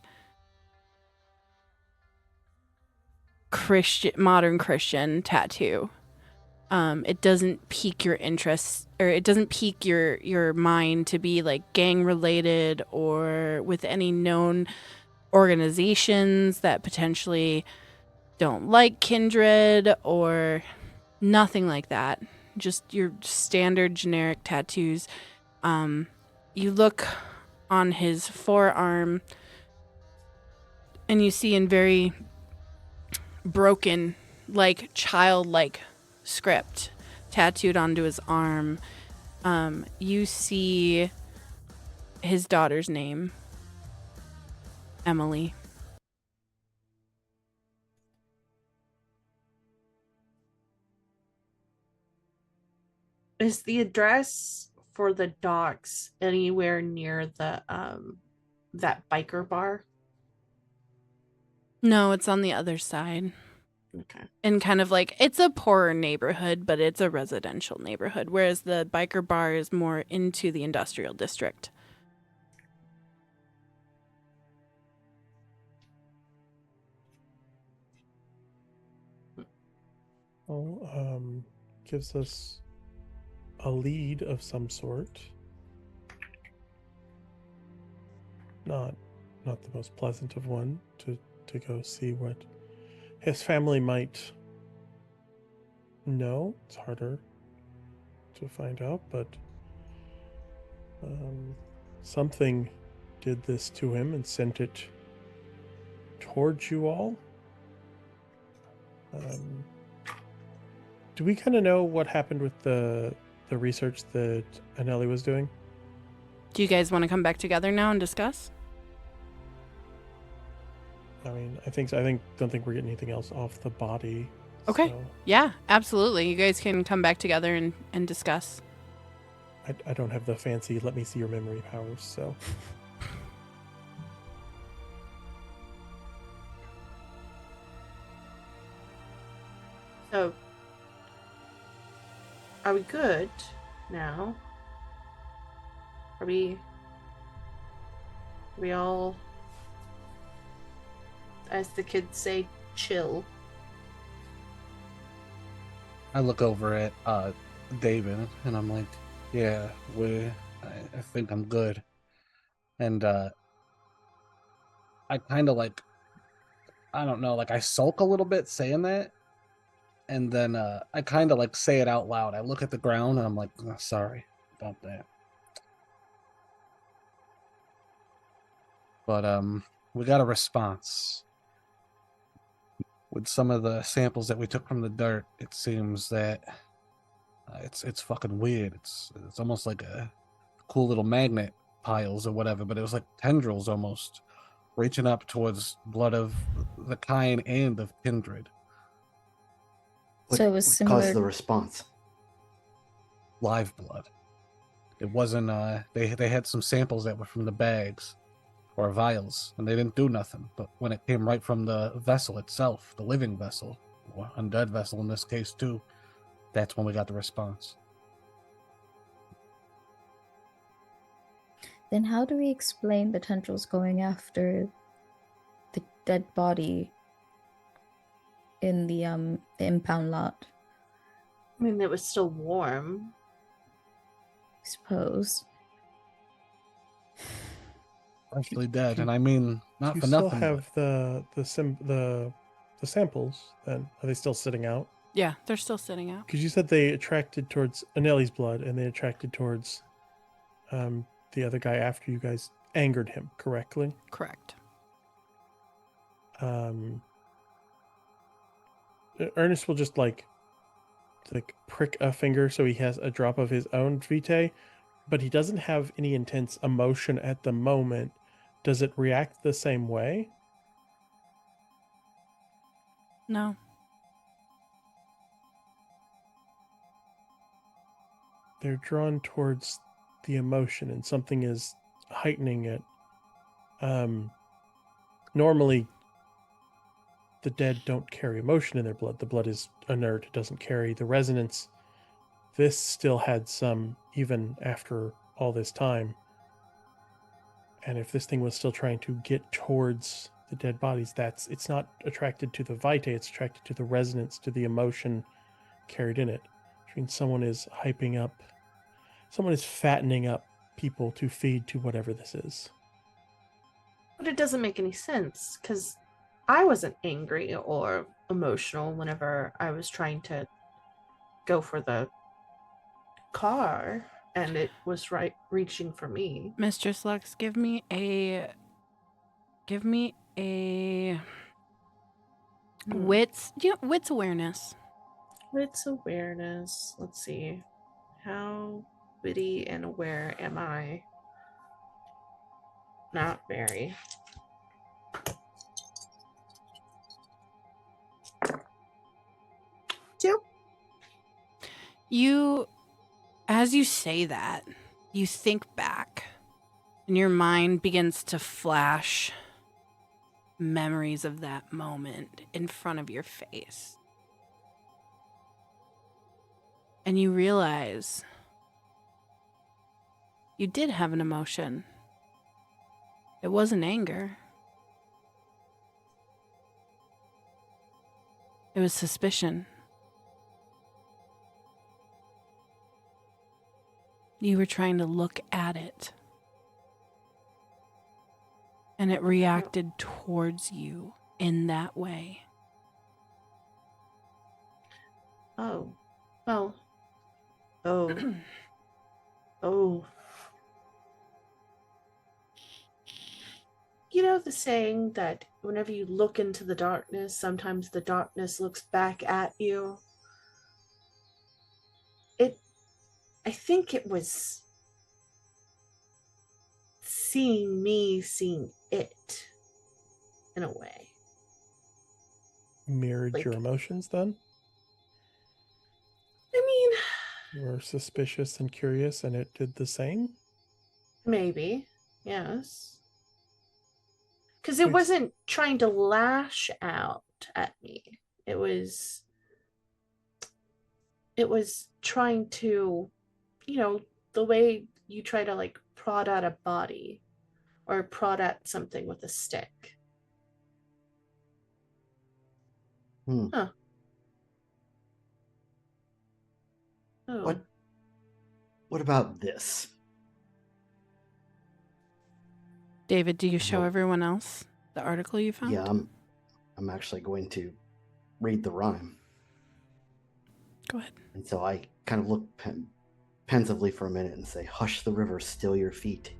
Speaker 2: modern Christian tattoo. It doesn't pique your interest, or it doesn't pique your mind to be like gang related or with any known organizations that potentially don't like Kindred or nothing like that. Just your standard generic tattoos. You look on his forearm and you see in very broken, like childlike script tattooed onto his arm, you see his daughter's name, Emily.
Speaker 5: Is the address for the docks anywhere near the that biker bar?
Speaker 2: No, it's on the other side.
Speaker 5: Okay.
Speaker 2: And kind of like, it's a poorer neighborhood, but it's a residential neighborhood, whereas the biker bar is more into the industrial district.
Speaker 4: Well, gives us a lead of some sort. not the most pleasant of one to go see what his family might know. It's harder to find out, but something did this to him and sent it towards you all. Do we kind of know what happened with the research that Anelli was doing?
Speaker 2: Do you guys want to come back together now and discuss?
Speaker 4: I mean, I think don't think we're getting anything else off the body.
Speaker 2: Okay.
Speaker 4: So
Speaker 2: Yeah, absolutely. You guys can come back together and discuss.
Speaker 4: I don't have the fancy let me see your memory powers, so
Speaker 5: So, are we good now? Are we all, as the kids say, chill?
Speaker 6: I look over at David and I'm like, yeah, I think I'm good. And I kind of like, I don't know, like I sulk a little bit saying that. And then I kind of like say it out loud. I look at the ground and I'm like, oh, sorry about that. But we got a response. With some of the samples that we took from the dirt, it seems that it's fucking weird. It's almost like a cool little magnet piles or whatever, but it was like tendrils almost reaching up towards blood of the kind and of kindred.
Speaker 3: So it was
Speaker 7: What
Speaker 3: similar.
Speaker 7: caused the response?
Speaker 6: Live blood. It wasn't they had some samples that were from the bags or vials, and they didn't do nothing. But when it came right from the vessel itself, the living vessel, or undead vessel in this case too, that's when we got the response.
Speaker 3: Then how do we explain the tendrils going after the dead body in the impound lot?
Speaker 5: I mean, it was still warm.
Speaker 3: I suppose.
Speaker 6: Freshly dead, and I mean not
Speaker 4: you
Speaker 6: for
Speaker 4: still
Speaker 6: nothing.
Speaker 4: have the samples. Then are they still sitting out?
Speaker 2: Yeah, they're still sitting out.
Speaker 4: Because you said they attracted towards Anelli's blood, and they attracted towards the other guy after you guys angered him, correctly?
Speaker 2: Correct.
Speaker 4: Ernest will just like prick a finger so he has a drop of his own vitae, but he doesn't have any intense emotion at the moment. Does it react the same way?
Speaker 2: No.
Speaker 4: They're drawn towards the emotion, and something is heightening it. Normally, the dead don't carry emotion in their blood. The blood is inert. It doesn't carry the resonance. This still had some, even after all this time. And if this thing was still trying to get towards the dead bodies, it's not attracted to the vitae, it's attracted to the resonance, to the emotion carried in it. Which means someone is fattening up people to feed to whatever this is.
Speaker 5: But it doesn't make any sense, because I wasn't angry or emotional whenever I was trying to go for the car, and it was reaching for me.
Speaker 2: Mistress Lux, give me a wits awareness.
Speaker 5: Wits awareness. Let's see. How witty and aware am I? Not very. 2.
Speaker 2: As you say that, you think back, and your mind begins to flash memories of that moment in front of your face. And you realize you did have an emotion. It wasn't anger. It was suspicion. You were trying to look at it. and it reacted towards you in that way.
Speaker 5: Oh. Well. Oh. Oh. You know the saying that whenever you look into the darkness, sometimes the darkness looks back at you? I think it was seeing me, seeing it, in a way.
Speaker 4: Mirrored
Speaker 5: Like-
Speaker 4: your emotions then?
Speaker 5: I mean,
Speaker 4: You were suspicious and curious, and it did the same?
Speaker 5: maybe, yes. Because it
Speaker 4: Wait.
Speaker 5: wasn't trying to lash out at me. It was trying to, the way you try to like prod at a body or prod at something with a stick. Huh. Oh.
Speaker 7: What about this?
Speaker 2: David, do you show
Speaker 7: Well-
Speaker 2: everyone else the article you found?
Speaker 7: Yeah, I'm actually going to read the rhyme.
Speaker 2: Go ahead.
Speaker 7: And so I kind of look pensively for a minute and say, "Hush the river, still your feet.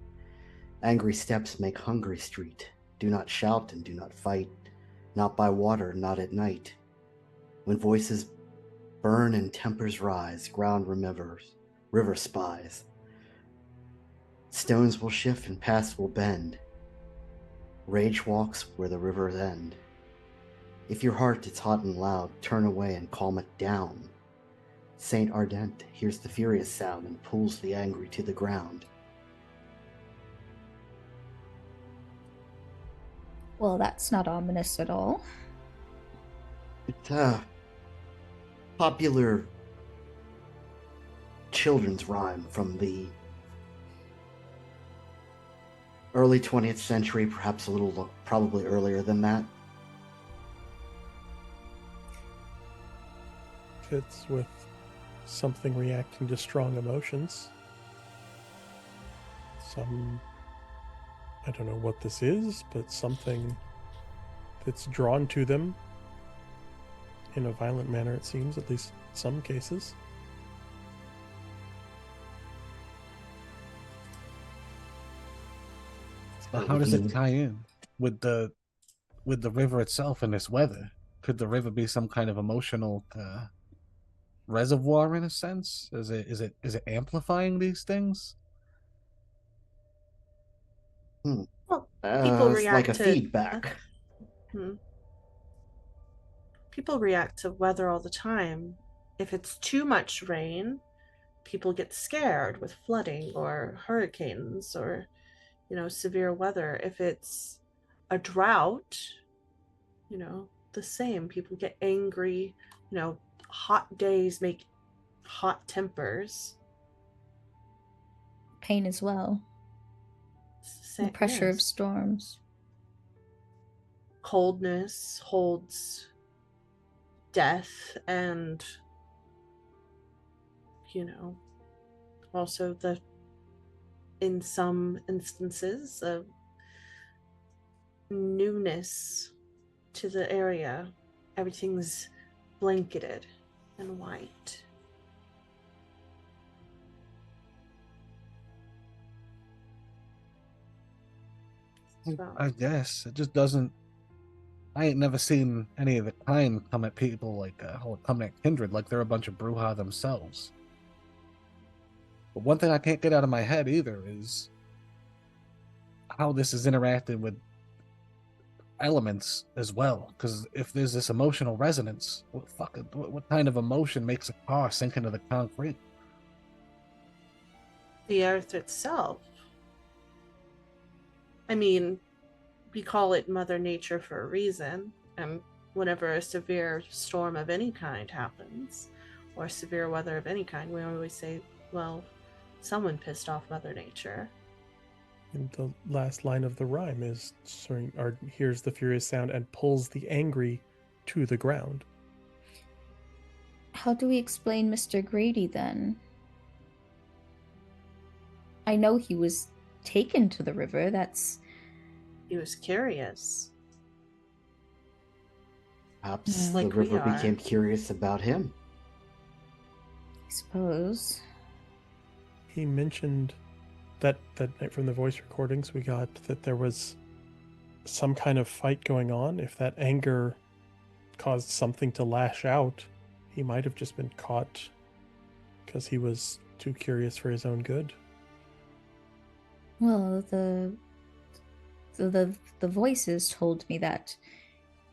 Speaker 7: Angry steps make hungry street. Do not shout and do not fight. Not by water, not at night. When voices burn and tempers rise, ground remembers, river spies. Stones will shift and paths will bend. Rage walks where the rivers end. If your heart is hot and loud, turn away and calm it down. Saint Ardent hears the furious sound and pulls the angry to the ground."
Speaker 3: Well, that's not ominous at all.
Speaker 7: It's a popular children's rhyme from the early 20th century, perhaps a little, probably earlier than that.
Speaker 4: Fits with something reacting to strong emotions. I don't know what this is, but something that's drawn to them in a violent manner, it seems, at least in some cases.
Speaker 6: But how does it tie in with the river itself and this weather? Could the river be some kind of emotional reservoir in a sense? Is it amplifying these things?
Speaker 5: Well, people
Speaker 7: It's
Speaker 5: react
Speaker 7: like a
Speaker 5: to
Speaker 7: feedback.
Speaker 5: People react to weather all the time. If it's too much rain, people get scared with flooding or hurricanes or, severe weather. If it's a drought, the same. People get angry. Hot days make hot tempers.
Speaker 3: Pain as well.
Speaker 5: It's the same.
Speaker 3: The pressure of
Speaker 5: yes.
Speaker 3: storms.
Speaker 5: Coldness holds death and, also in some instances, a newness to the area. Everything's blanketed in white. So,
Speaker 6: I guess it just doesn't. I ain't never seen any of the kind come at people like or come at Kindred like they're a bunch of Bruja themselves. But one thing I can't get out of my head either is how this is interacting with elements as well. Because if there's this emotional resonance, what kind of emotion makes a car sink into the concrete?
Speaker 5: the earth itself. I mean, we call it Mother Nature for a reason, and whenever a severe storm of any kind happens, or severe weather of any kind, we always say, well, someone pissed off Mother Nature.
Speaker 4: And the last line of the rhyme is, hears the furious sound and pulls the angry to the ground.
Speaker 3: How do we explain Mr. Grady then? I know he was taken to the river. That's
Speaker 5: He was curious.
Speaker 7: Perhaps
Speaker 5: Like
Speaker 7: the
Speaker 5: we
Speaker 7: river
Speaker 5: are.
Speaker 7: became curious about him.
Speaker 3: I suppose.
Speaker 4: He mentioned that night from the voice recordings we got that there was some kind of fight going on. If that anger caused something to lash out, he might have just been caught because he was too curious for his own good.
Speaker 3: Well, the voices told me that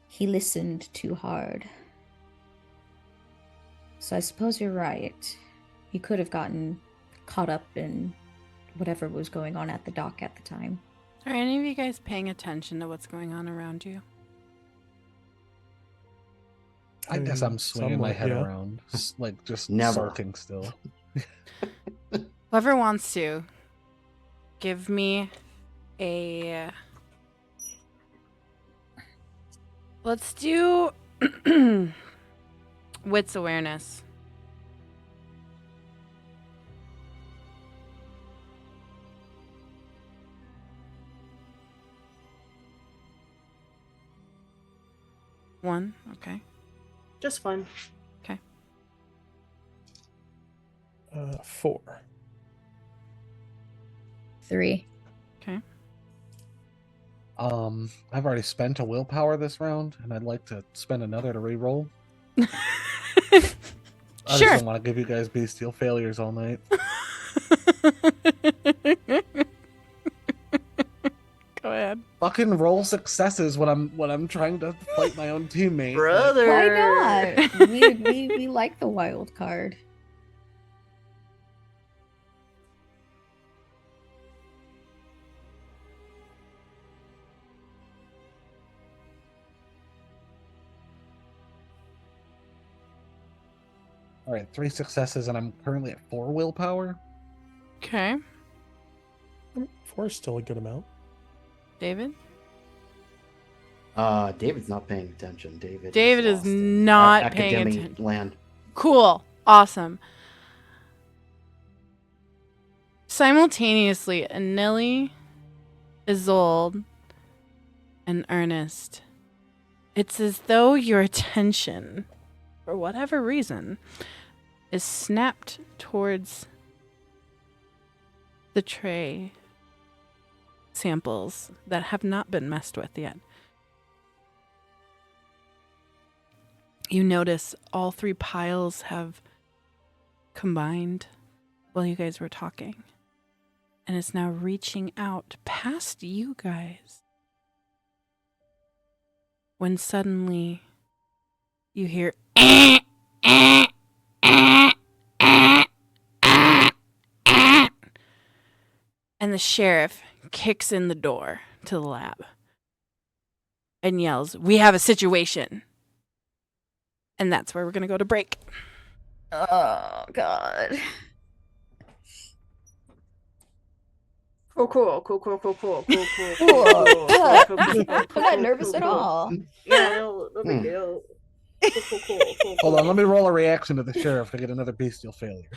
Speaker 3: he listened too hard. So I suppose you're right. He could have gotten caught up in whatever was going on at the dock at the time.
Speaker 2: Are any of you guys paying attention to what's going on around you?
Speaker 6: I guess I'm swinging my
Speaker 4: somewhat,
Speaker 6: head
Speaker 4: yeah.
Speaker 6: around, like just
Speaker 7: Never.
Speaker 6: sulking still.
Speaker 2: Whoever wants to, give me a... Let's do wits awareness. One, okay.
Speaker 5: Just fun.
Speaker 4: 4.
Speaker 3: 3.
Speaker 2: Okay.
Speaker 6: I've already spent a willpower this round, and I'd like to spend another to re-roll. I just
Speaker 2: Sure.
Speaker 6: don't want to give you guys bestial failures all night.
Speaker 2: Go ahead.
Speaker 6: Fucking roll successes when I'm trying to fight my own teammate.
Speaker 5: Brother.
Speaker 3: Why not? we like the wild card.
Speaker 6: All right, 3 successes, and I'm currently at 4 willpower.
Speaker 2: Okay.
Speaker 4: 4 is still a good amount.
Speaker 2: David?
Speaker 7: David's not paying attention.
Speaker 2: David is
Speaker 7: lost in
Speaker 2: not paying
Speaker 7: academic
Speaker 2: attention.
Speaker 7: land.
Speaker 2: Cool. Awesome. Simultaneously, Anili, Isolde, and Ernest. It's as though your attention, for whatever reason, is snapped towards the tray samples that have not been messed with yet. You notice all 3 piles have combined while you guys were talking. And it's now reaching out past you guys. When suddenly you hear and the sheriff kicks in the door to the lab and yells, "We have a situation." And that's where we're going to go to break.
Speaker 3: Oh, God.
Speaker 5: Cool.
Speaker 3: I'm not nervous at all.
Speaker 5: Yeah, no big deal. Cool.
Speaker 6: Hold on, let me roll a reaction to the sheriff to get another bestial failure.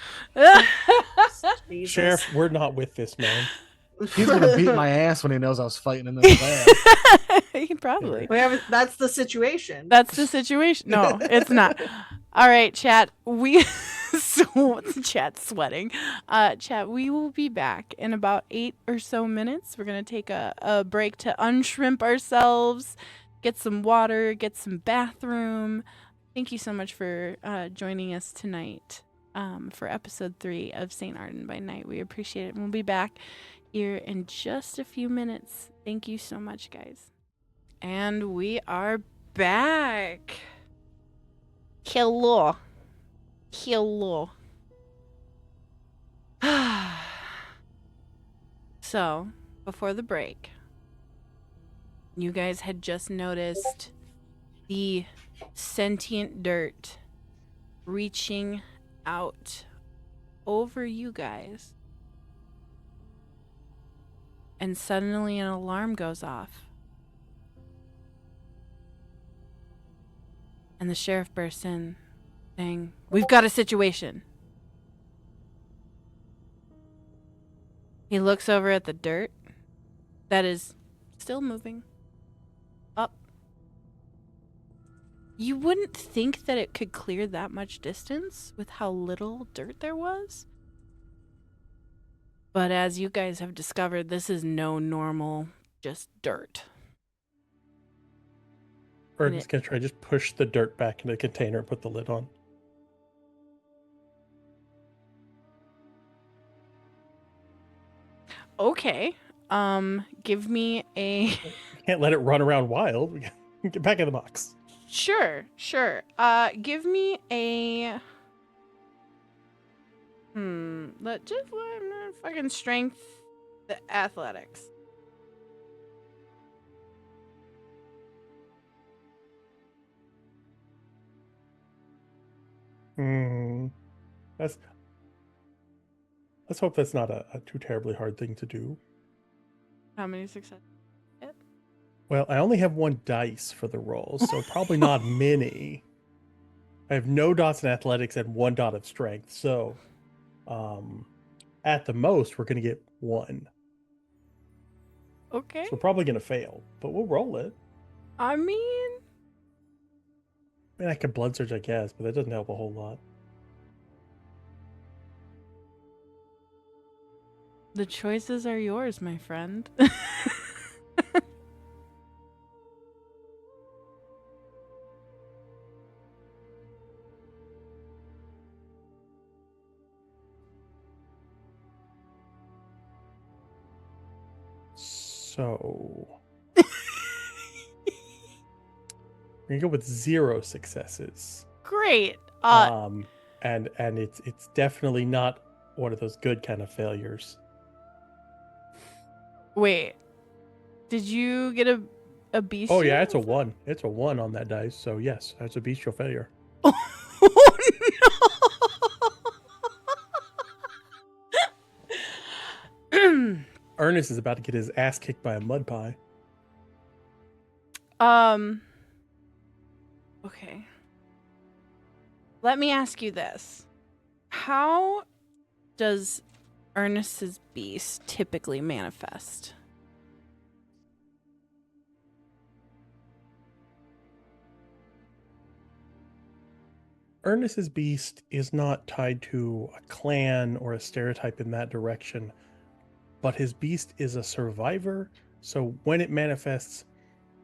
Speaker 5: Jesus.
Speaker 4: Sheriff, we're not with this man.
Speaker 6: He's gonna beat my ass when he knows I was fighting in this lab.
Speaker 2: Probably.
Speaker 5: That's the situation.
Speaker 2: That's the situation. No, it's not. All right, chat. Chat's sweating. Chat, we will be back in about 8 or so minutes. We're going to take a break to unshrimp ourselves, get some water, get some bathroom. Thank you so much for joining us tonight for episode 3 of Saint Ardent by Night. We appreciate it. And we'll be back here in just a few minutes. Thank you so much, guys. And we are back. Hello. So, before the break, you guys had just noticed the sentient dirt reaching out over you guys. And suddenly an alarm goes off. And the sheriff bursts in, saying, "We've got a situation." He looks over at the dirt that is Still moving. Up. You wouldn't think that it could clear that much distance with how little dirt there was. But as you guys have discovered, this is no normal, just dirt.
Speaker 4: Ernest's gonna try to just push the dirt back into the container and put the lid on.
Speaker 2: Okay. Give me a...
Speaker 4: Can't let it run around wild. We gotta get back in the box.
Speaker 2: Sure. Give me a... Let fucking strength the athletics.
Speaker 4: Let's hope that's not a too terribly hard thing to do.
Speaker 2: How many successes?
Speaker 4: Well, I only have 1 dice for the rolls, so probably not many. I have no dots in athletics and 1 dot of strength, so at the most we're gonna get 1.
Speaker 2: Okay.
Speaker 4: So we're probably gonna fail, but we'll roll it.
Speaker 2: I mean,
Speaker 4: I could blood surge, I guess, but that doesn't help a whole lot.
Speaker 2: the choices are yours, my friend.
Speaker 4: So we're gonna go with 0 successes.
Speaker 2: Great.
Speaker 4: And it's definitely not one of those good kind of failures.
Speaker 2: Wait. Did you get a beast?
Speaker 4: Oh yeah, it's a 1. It's a 1 on that dice, so yes, that's a bestial failure.
Speaker 2: Oh no!
Speaker 4: Ernest is about to get his ass kicked by a mud pie.
Speaker 2: Okay. Let me ask you this. How does Ernest's beast typically manifest?
Speaker 4: Ernest's beast is not tied to a clan or a stereotype in that direction, but his beast is a survivor, so when it manifests,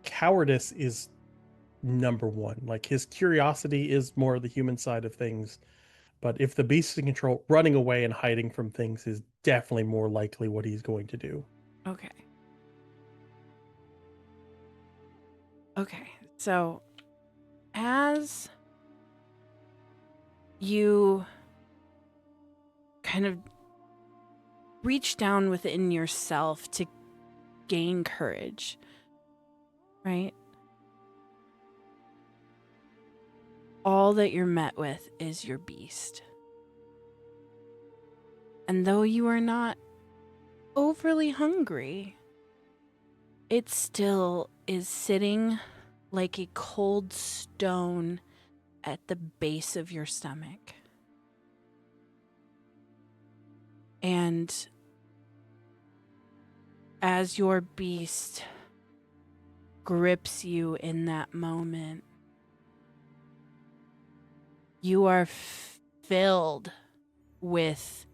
Speaker 4: cowardice is number 1. Like, his curiosity is more the human side of things, but if the beast is in control, running away and hiding from things is definitely more likely what he's going to do.
Speaker 2: Okay. Okay, so as you kind of reach down within yourself to gain courage, right? All that you're met with is your beast. And though you are not overly hungry, it still is sitting like a cold stone at the base of your stomach. And as your beast grips you in that moment, you are filled with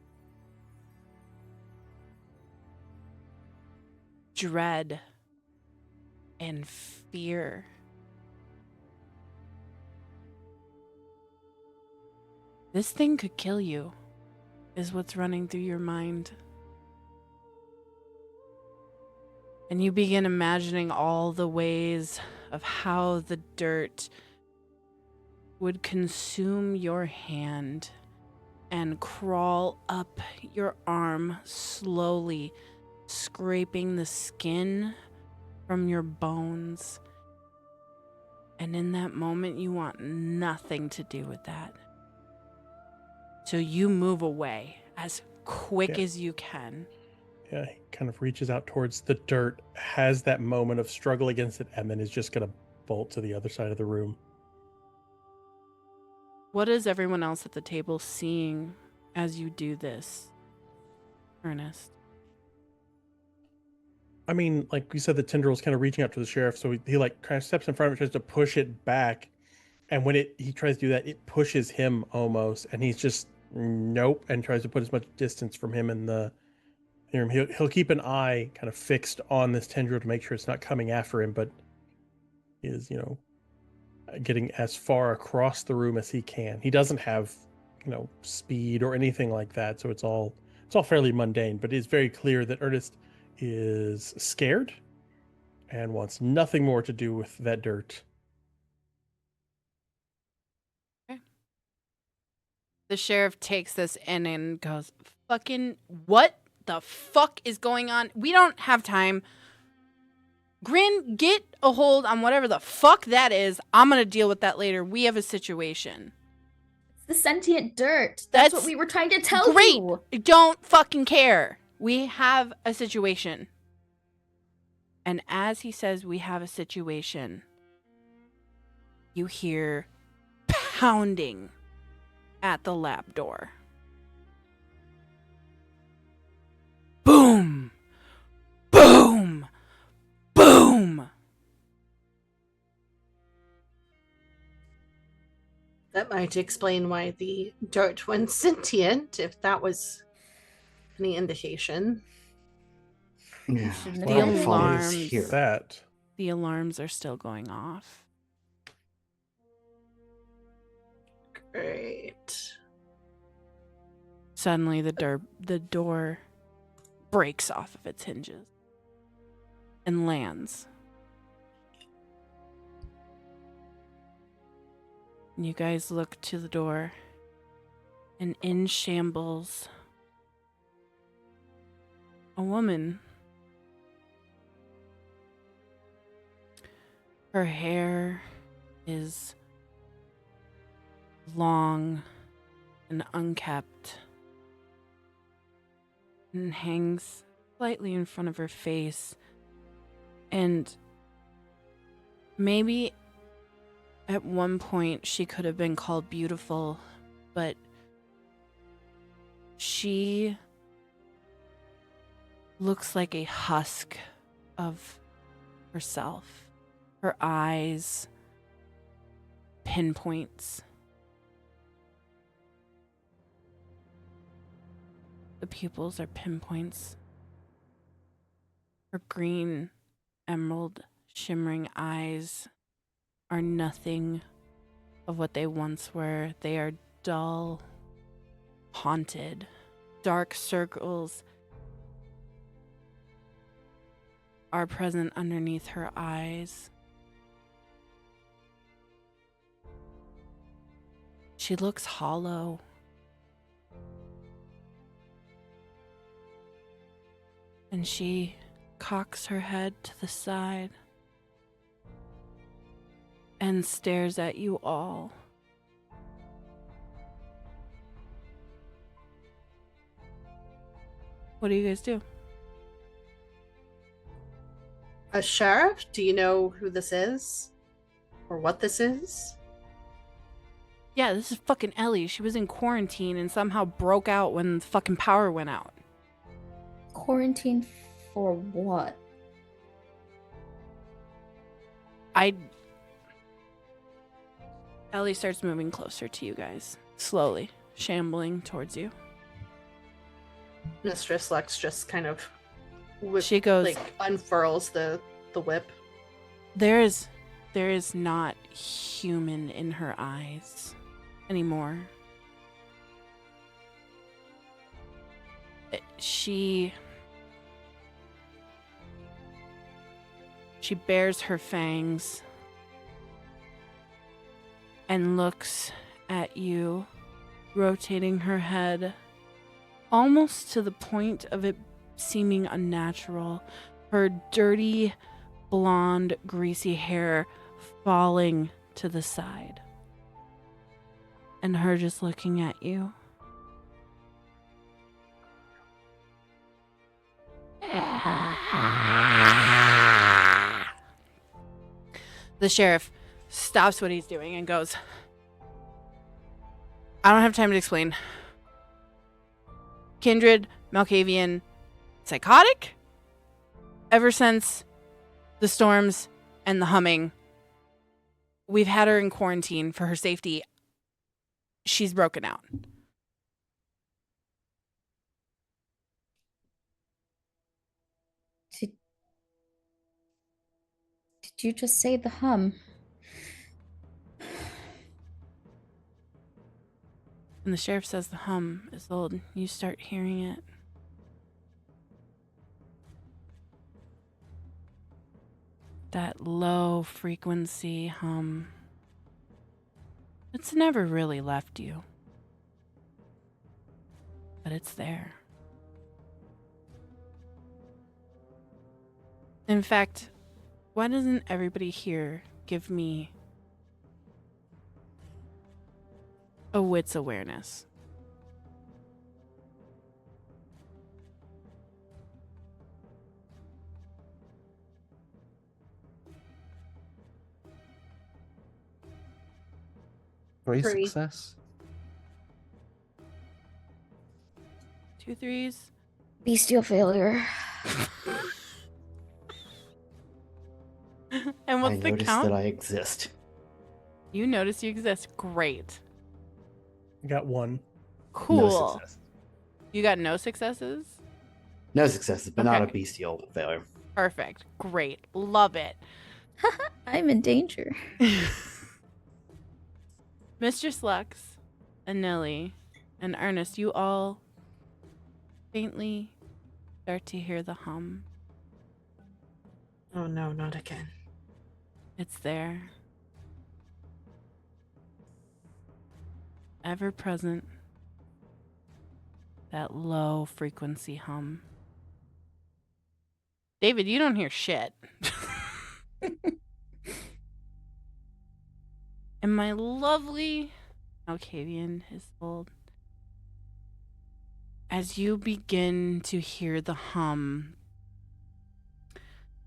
Speaker 2: dread and fear. This thing could kill you, is what's running through your mind. And you begin imagining all the ways of how the dirt would consume your hand and crawl up your arm, slowly scraping the skin from your bones. And in that moment, you want nothing to do with that. So you move away as quick as you can.
Speaker 4: Yeah, he kind of reaches out towards the dirt, has that moment of struggle against it, and then is just going to bolt to the other side of the room.
Speaker 2: What is everyone else at the table seeing as you do this, Ernest?
Speaker 4: I mean, like you said, the tendril's kind of reaching out to the sheriff, so he like kind of steps in front of it, tries to push it back, and when he tries to do that, it pushes him almost, and he's just nope, and tries to put as much distance from him in the room. He'll keep an eye kind of fixed on this tendril to make sure it's not coming after him, but is getting as far across the room as he can. He doesn't have speed or anything like that, so it's all fairly mundane, but it's very clear that Ernest is scared and wants nothing more to do with that dirt.
Speaker 2: Okay. The sheriff takes this in and goes, fucking what the fuck is going on? We don't have time. Grin, get a hold on whatever the fuck that is. I'm gonna deal with that later. We have a situation.
Speaker 3: It's the sentient dirt. That's what we were trying to tell
Speaker 2: great.
Speaker 3: you.
Speaker 2: I don't fucking care. We have a situation. And as he says we have a situation, you hear pounding at the lab door. Boom! Boom! Boom!
Speaker 5: That might explain why the dirt went sentient, if that was any indication.
Speaker 7: Yeah,
Speaker 3: Shouldn't have
Speaker 2: The
Speaker 3: done it.
Speaker 2: alarms.
Speaker 7: here.
Speaker 4: That
Speaker 2: The alarms are still going off.
Speaker 5: Great.
Speaker 2: Suddenly the door breaks off of its hinges and lands. And you guys look to the door, and in shambles a woman. Her hair is long and unkept and hangs slightly in front of her face. And maybe at one point she could have been called beautiful, but she looks like a husk of herself. Her eyes, pinpoints. The pupils are pinpoints. Her green, emerald, shimmering eyes are nothing of what they once were. They are dull, haunted. Dark circles are present underneath her eyes. She looks hollow. And she cocks her head to the side and stares at you all. What do you guys do?
Speaker 5: Sheriff, do you know who this is? Or what this is?
Speaker 2: Yeah, this is fucking Ellie. She was in quarantine and somehow broke out when the fucking power went out.
Speaker 3: Quarantine for what?
Speaker 2: Ellie starts moving closer to you guys, slowly, shambling towards you.
Speaker 5: Mistress Lex just kind of
Speaker 2: She goes,
Speaker 5: unfurls the whip.
Speaker 2: There is not human in her eyes anymore. She bares her fangs and looks at you, rotating her head almost to the point of it seeming unnatural. Her dirty, blonde, greasy hair falling to the side. And her just looking at you. The sheriff stops what he's doing and goes, I don't have time to explain. Kindred, Malkavian, psychotic? ever since the storms and the humming, we've had her in quarantine for her safety. She's broken out.
Speaker 3: Did you just say the hum?
Speaker 2: When the sheriff says the hum is old, you start hearing it. That low frequency hum. It's never really left you. But it's there. In fact, why doesn't everybody here give me a wits awareness?
Speaker 6: Great
Speaker 5: Three.
Speaker 6: success.
Speaker 2: 2 3s.
Speaker 3: Bestial failure.
Speaker 2: And
Speaker 7: I
Speaker 2: what's the
Speaker 7: noticed
Speaker 2: count?
Speaker 7: that I exist.
Speaker 2: You notice you exist. Great.
Speaker 4: I got one.
Speaker 2: Cool.
Speaker 7: No success.
Speaker 2: You got no successes?
Speaker 7: No successes, but not a
Speaker 2: Okay.
Speaker 7: bestial failure.
Speaker 2: Perfect. Great. Love it.
Speaker 3: I'm in danger.
Speaker 2: Mistress Lux and Nellie and Ernest, you all faintly start to hear the hum.
Speaker 5: Oh no, not again.
Speaker 2: It's there. Ever present. That low frequency hum. David, you don't hear shit. And my lovely Malkavian is old. As you begin to hear the hum,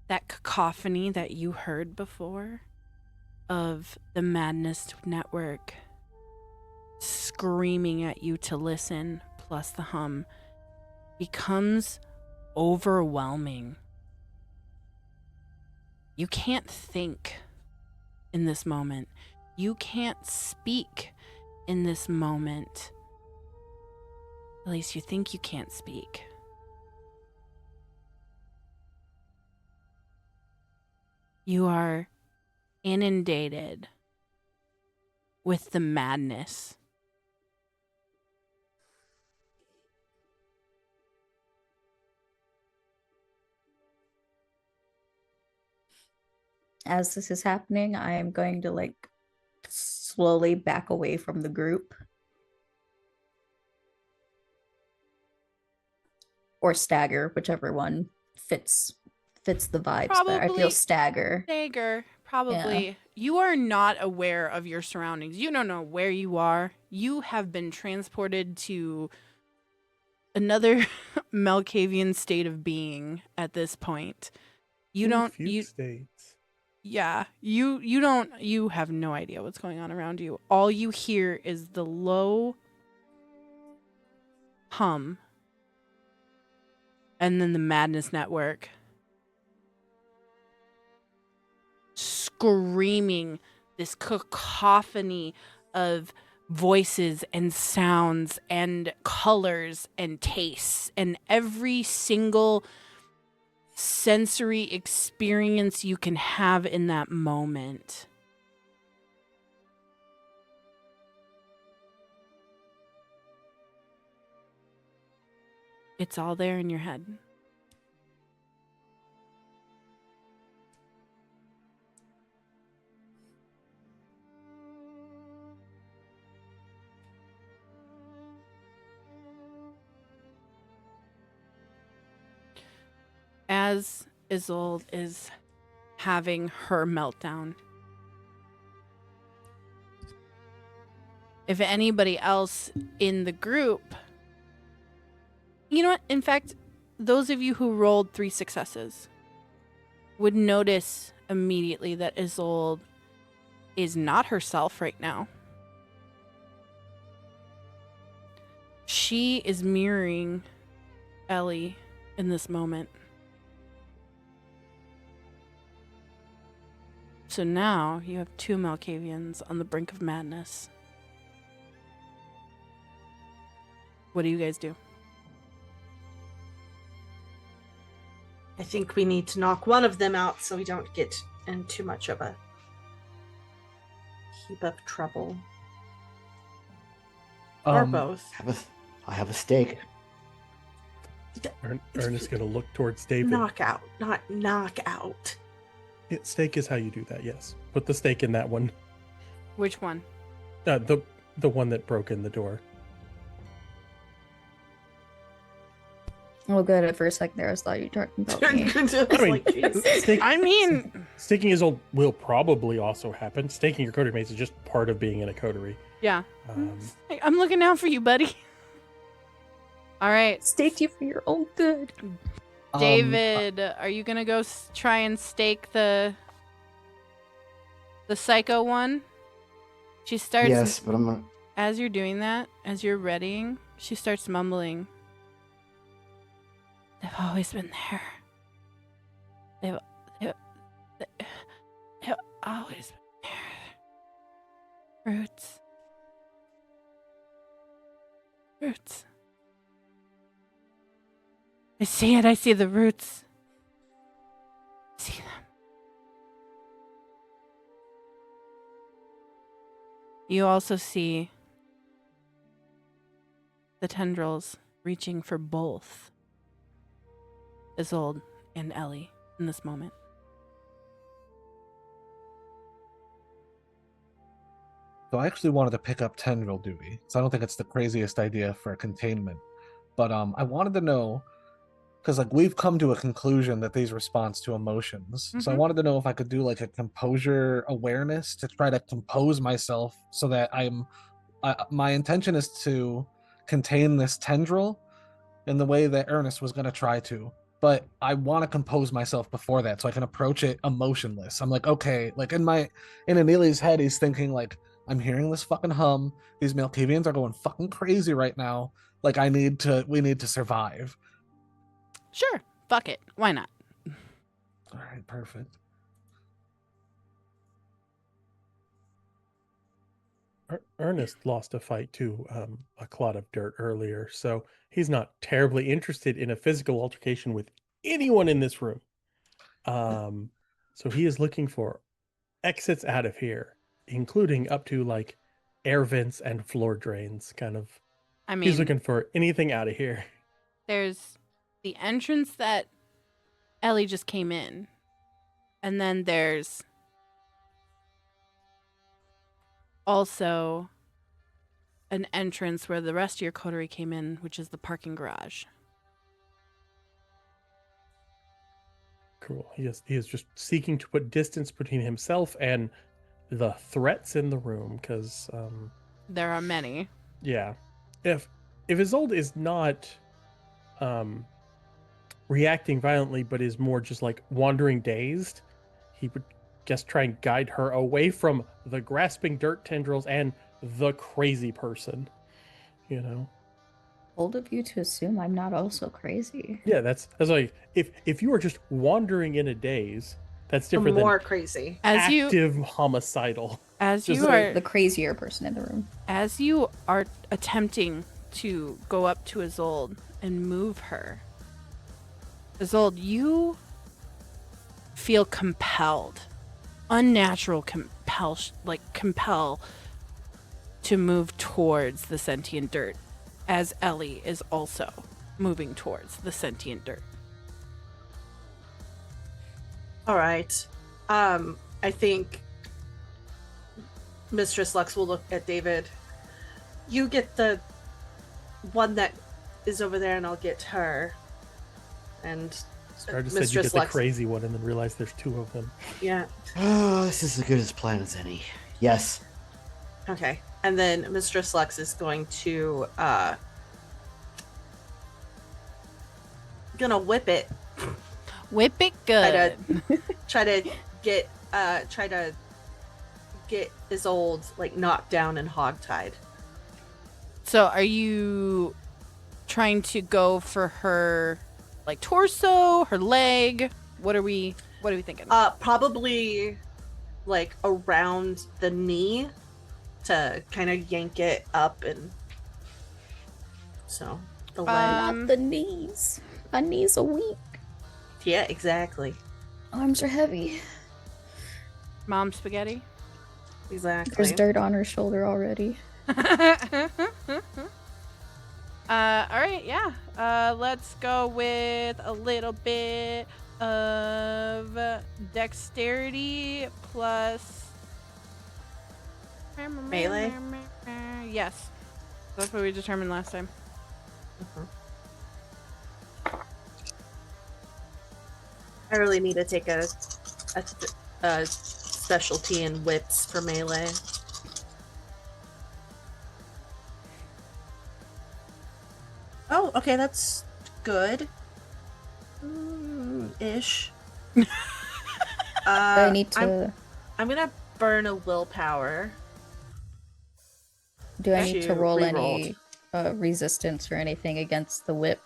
Speaker 2: that cacophony that you heard before of the Madness Network screaming at you to listen, plus the hum, becomes overwhelming. You can't think in this moment. You can't speak in this moment. At least you think you can't speak. You are inundated with the madness.
Speaker 3: As this is happening, I am going to like slowly back away from the group. Or stagger, whichever one fits the vibes better. I feel
Speaker 2: Probably
Speaker 3: stagger.
Speaker 2: Stagger, probably. You are not aware of your surroundings. You don't know where you are. You have been transported to another Malkavian state of being at this point. You don't
Speaker 4: States.
Speaker 2: Yeah, you have no idea what's going on around you. All you hear is the low hum and then the Madness Network screaming this cacophony of voices and sounds and colors and tastes and every single sensory experience you can have in that moment. It's all there in your head. As Isolde is having her meltdown, if anybody else in the group, you know what? In fact, those of you who rolled 3 successes would notice immediately that Isolde is not herself right now. She is mirroring Ellie in this moment. So now you have 2 Malkavians on the brink of madness. What do you guys do?
Speaker 5: I think we need to knock one of them out so we don't get in too much of a heap of trouble. Or both.
Speaker 7: I have a stake.
Speaker 4: Ernest's gonna look towards David.
Speaker 5: Knockout, not knock out.
Speaker 4: Stake is how you do that. Yes, put the stake in that one.
Speaker 2: Which one?
Speaker 4: The one that broke in the door.
Speaker 3: Oh, good. For a second there, I thought you were talking about me.
Speaker 4: I mean,
Speaker 5: Jesus.
Speaker 4: staking his old will probably also happen. Staking your coterie mates is just part of being in a coterie.
Speaker 2: Yeah.
Speaker 4: Hey,
Speaker 2: I'm looking out for you, buddy. All right.
Speaker 3: Staked you for your own good.
Speaker 2: David, are you going to go try and stake the psycho one? She starts...
Speaker 7: Yes, but I'm gonna...
Speaker 2: As you're doing that, as you're readying, she starts mumbling. They've always been there. They've always been there. Roots. I see it. I see the roots. I see them. You also see the tendrils reaching for both Isolde and Ellie in this moment.
Speaker 6: So I actually wanted to pick up tendril duty, so I don't think it's the craziest idea for containment. But I wanted to know, because like we've come to a conclusion that these response to emotions. So I wanted to know if I could do like a composure awareness to try to compose myself so that my intention is to contain this tendril in the way that Ernest was going to try to. But I want to compose myself before that so I can approach it emotionless. I'm like, okay, like in Anili's head, he's thinking like, I'm hearing this fucking hum. These Malkavians are going fucking crazy right now. Like we need to survive.
Speaker 2: Sure. Fuck it. Why not?
Speaker 6: All right, perfect.
Speaker 4: Ernest lost a fight to a clod of dirt earlier, so he's not terribly interested in a physical altercation with anyone in this room. So he is looking for exits out of here, including up to like air vents and floor drains. Kind of.
Speaker 2: I mean,
Speaker 4: he's looking for anything out of here.
Speaker 2: There's the entrance that Ellie just came in, and then there's also an entrance where the rest of your coterie came in, which is the parking garage.
Speaker 4: Cool. He is just seeking to put distance between himself and the threats in the room, because
Speaker 2: there are many.
Speaker 4: Yeah. If Isolde is not reacting violently, but is more just like wandering dazed, he would just try and guide her away from the grasping dirt tendrils and the crazy person, you know.
Speaker 3: Bold of you to assume I'm not also crazy.
Speaker 4: Yeah, that's like if you are just wandering in a daze, that's different
Speaker 5: more
Speaker 4: than
Speaker 5: crazy.
Speaker 4: active homicidal.
Speaker 2: As
Speaker 4: Just
Speaker 2: you are
Speaker 3: The crazier person in the room.
Speaker 2: As you are attempting to go up to Isolde and move her, Isolde, you feel compelled, unnatural compel to move towards the sentient dirt, as Ellie is also moving towards the sentient dirt.
Speaker 5: All right. I think Mistress Lux will look at David. You get the one that is over there, and I'll get her. And
Speaker 4: Scar just said you get the crazy one, and then realized there's two of them.
Speaker 5: Yeah.
Speaker 7: Oh, this is as good as plan as any. Yes.
Speaker 5: Okay. And then Mistress Lux is going to gonna whip it.
Speaker 2: Whip it good.
Speaker 5: Try to get Isolde like knocked down and hogtied.
Speaker 2: So are you trying to go for her like torso, her leg? What are we thinking?
Speaker 5: Probably like around the knee to kind of yank it up, and so the leg.
Speaker 3: Not the knees. My knees are weak.
Speaker 5: Yeah, exactly.
Speaker 3: Arms are heavy.
Speaker 2: Mom spaghetti.
Speaker 5: Exactly.
Speaker 3: There's dirt on her shoulder already.
Speaker 2: All right, yeah. Let's go with a little bit of dexterity plus
Speaker 5: melee.
Speaker 2: Yes, that's what we determined last time.
Speaker 5: I really need to take a specialty in whips for melee. Oh, okay, that's good. Ish.
Speaker 3: I need to.
Speaker 5: I'm gonna burn a willpower.
Speaker 3: Do I need to roll
Speaker 5: Rerolled.
Speaker 3: any resistance or anything against the whip?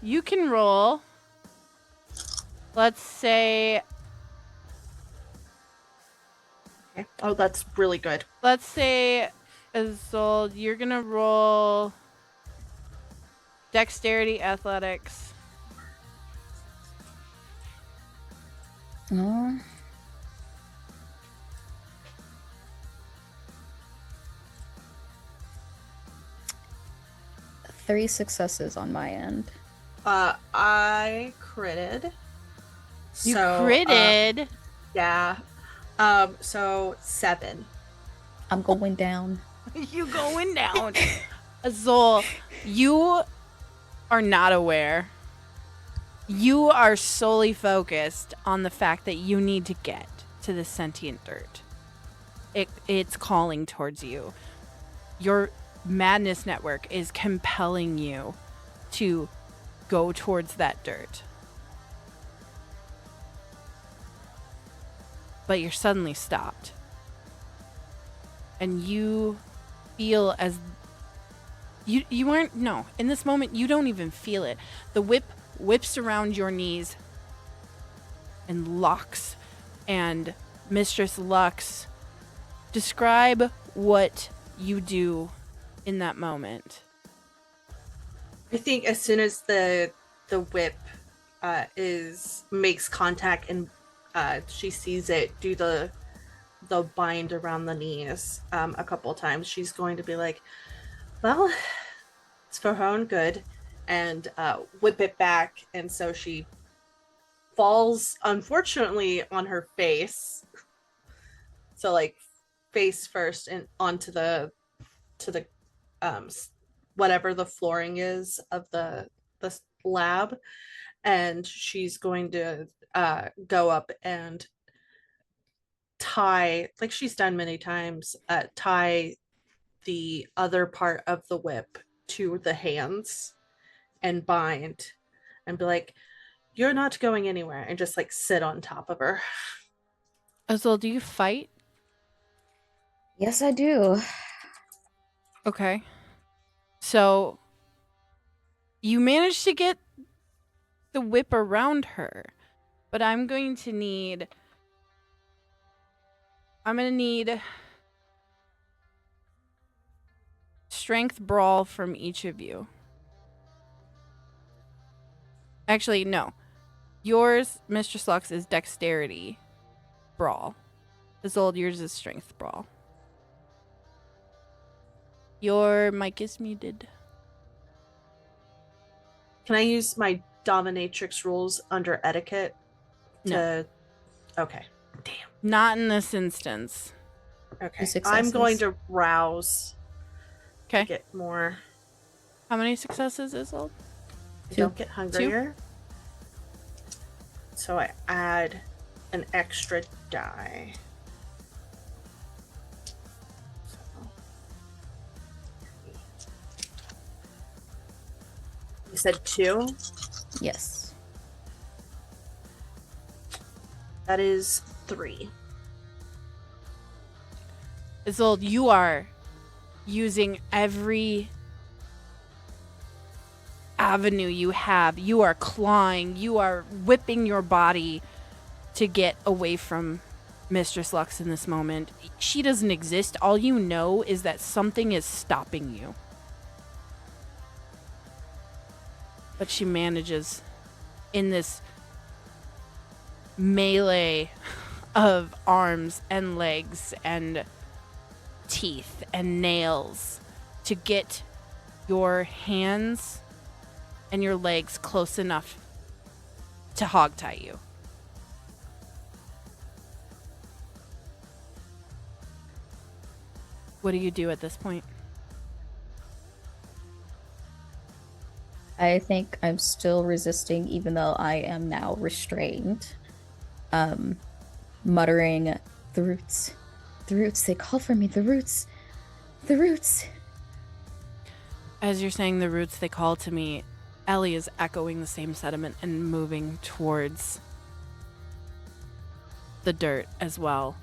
Speaker 2: You can roll. Let's say.
Speaker 5: Okay. Oh, that's really good.
Speaker 2: Let's say, Isolde, you're gonna roll dexterity, athletics.
Speaker 3: No. Three successes on my end.
Speaker 5: I critted.
Speaker 2: You
Speaker 5: So,
Speaker 2: critted.
Speaker 5: yeah. So 7.
Speaker 3: I'm going down.
Speaker 2: You going down. Azul, you are not aware. You are solely focused on the fact that you need to get to the sentient dirt. It's calling towards you. Your madness network is compelling you to go towards that dirt. But you're suddenly stopped. And you feel as you aren't, no, in this moment you don't even feel it. The whip whips around your knees and locks. And Mistress Lux, describe what you do in that moment.
Speaker 5: I think as soon as the whip makes contact and she sees it do the bind around the knees a couple of times, she's going to be like, well, it's for her own good, and whip it back. And so she falls, unfortunately, on her face. So like face first and onto the whatever the flooring is of the lab, and she's going to go up and tie, like she's done many times, tie the other part of the whip to the hands and bind, and be like, you're not going anywhere, and just like sit on top of her.
Speaker 2: Azul, do you fight?
Speaker 3: Yes, I do.
Speaker 2: Okay. So you managed to get the whip around her, but I'm going to need strength brawl from each of you. Actually, no. Yours, Mistress Lux, is dexterity brawl. Isolde, yours is strength brawl. Your mic is muted.
Speaker 5: Can I use my dominatrix rules under etiquette to
Speaker 2: No.
Speaker 5: Okay. Damn.
Speaker 2: Not in this instance.
Speaker 5: Okay.
Speaker 3: Two
Speaker 5: I'm going
Speaker 3: successes.
Speaker 5: to rouse to
Speaker 2: Okay.
Speaker 5: get more.
Speaker 2: How many successes, Isolde?
Speaker 5: I don't get hungrier. So I add an extra die. So. You said 2?
Speaker 3: Yes.
Speaker 5: That is 3.
Speaker 2: Isolde, you are using every avenue you have. You are clawing. You are whipping your body to get away from Mistress Lux in this moment. She doesn't exist. All you know is that something is stopping you. But she manages, in this melee of arms and legs and teeth and nails, to get your hands and your legs close enough to hogtie you. What do you do at this point?
Speaker 3: I think I'm still resisting, even though I am now restrained. Muttering, the roots, they call for me, the roots.
Speaker 2: As you're saying the roots, they call to me, Ellie is echoing the same sediment and moving towards the dirt as well.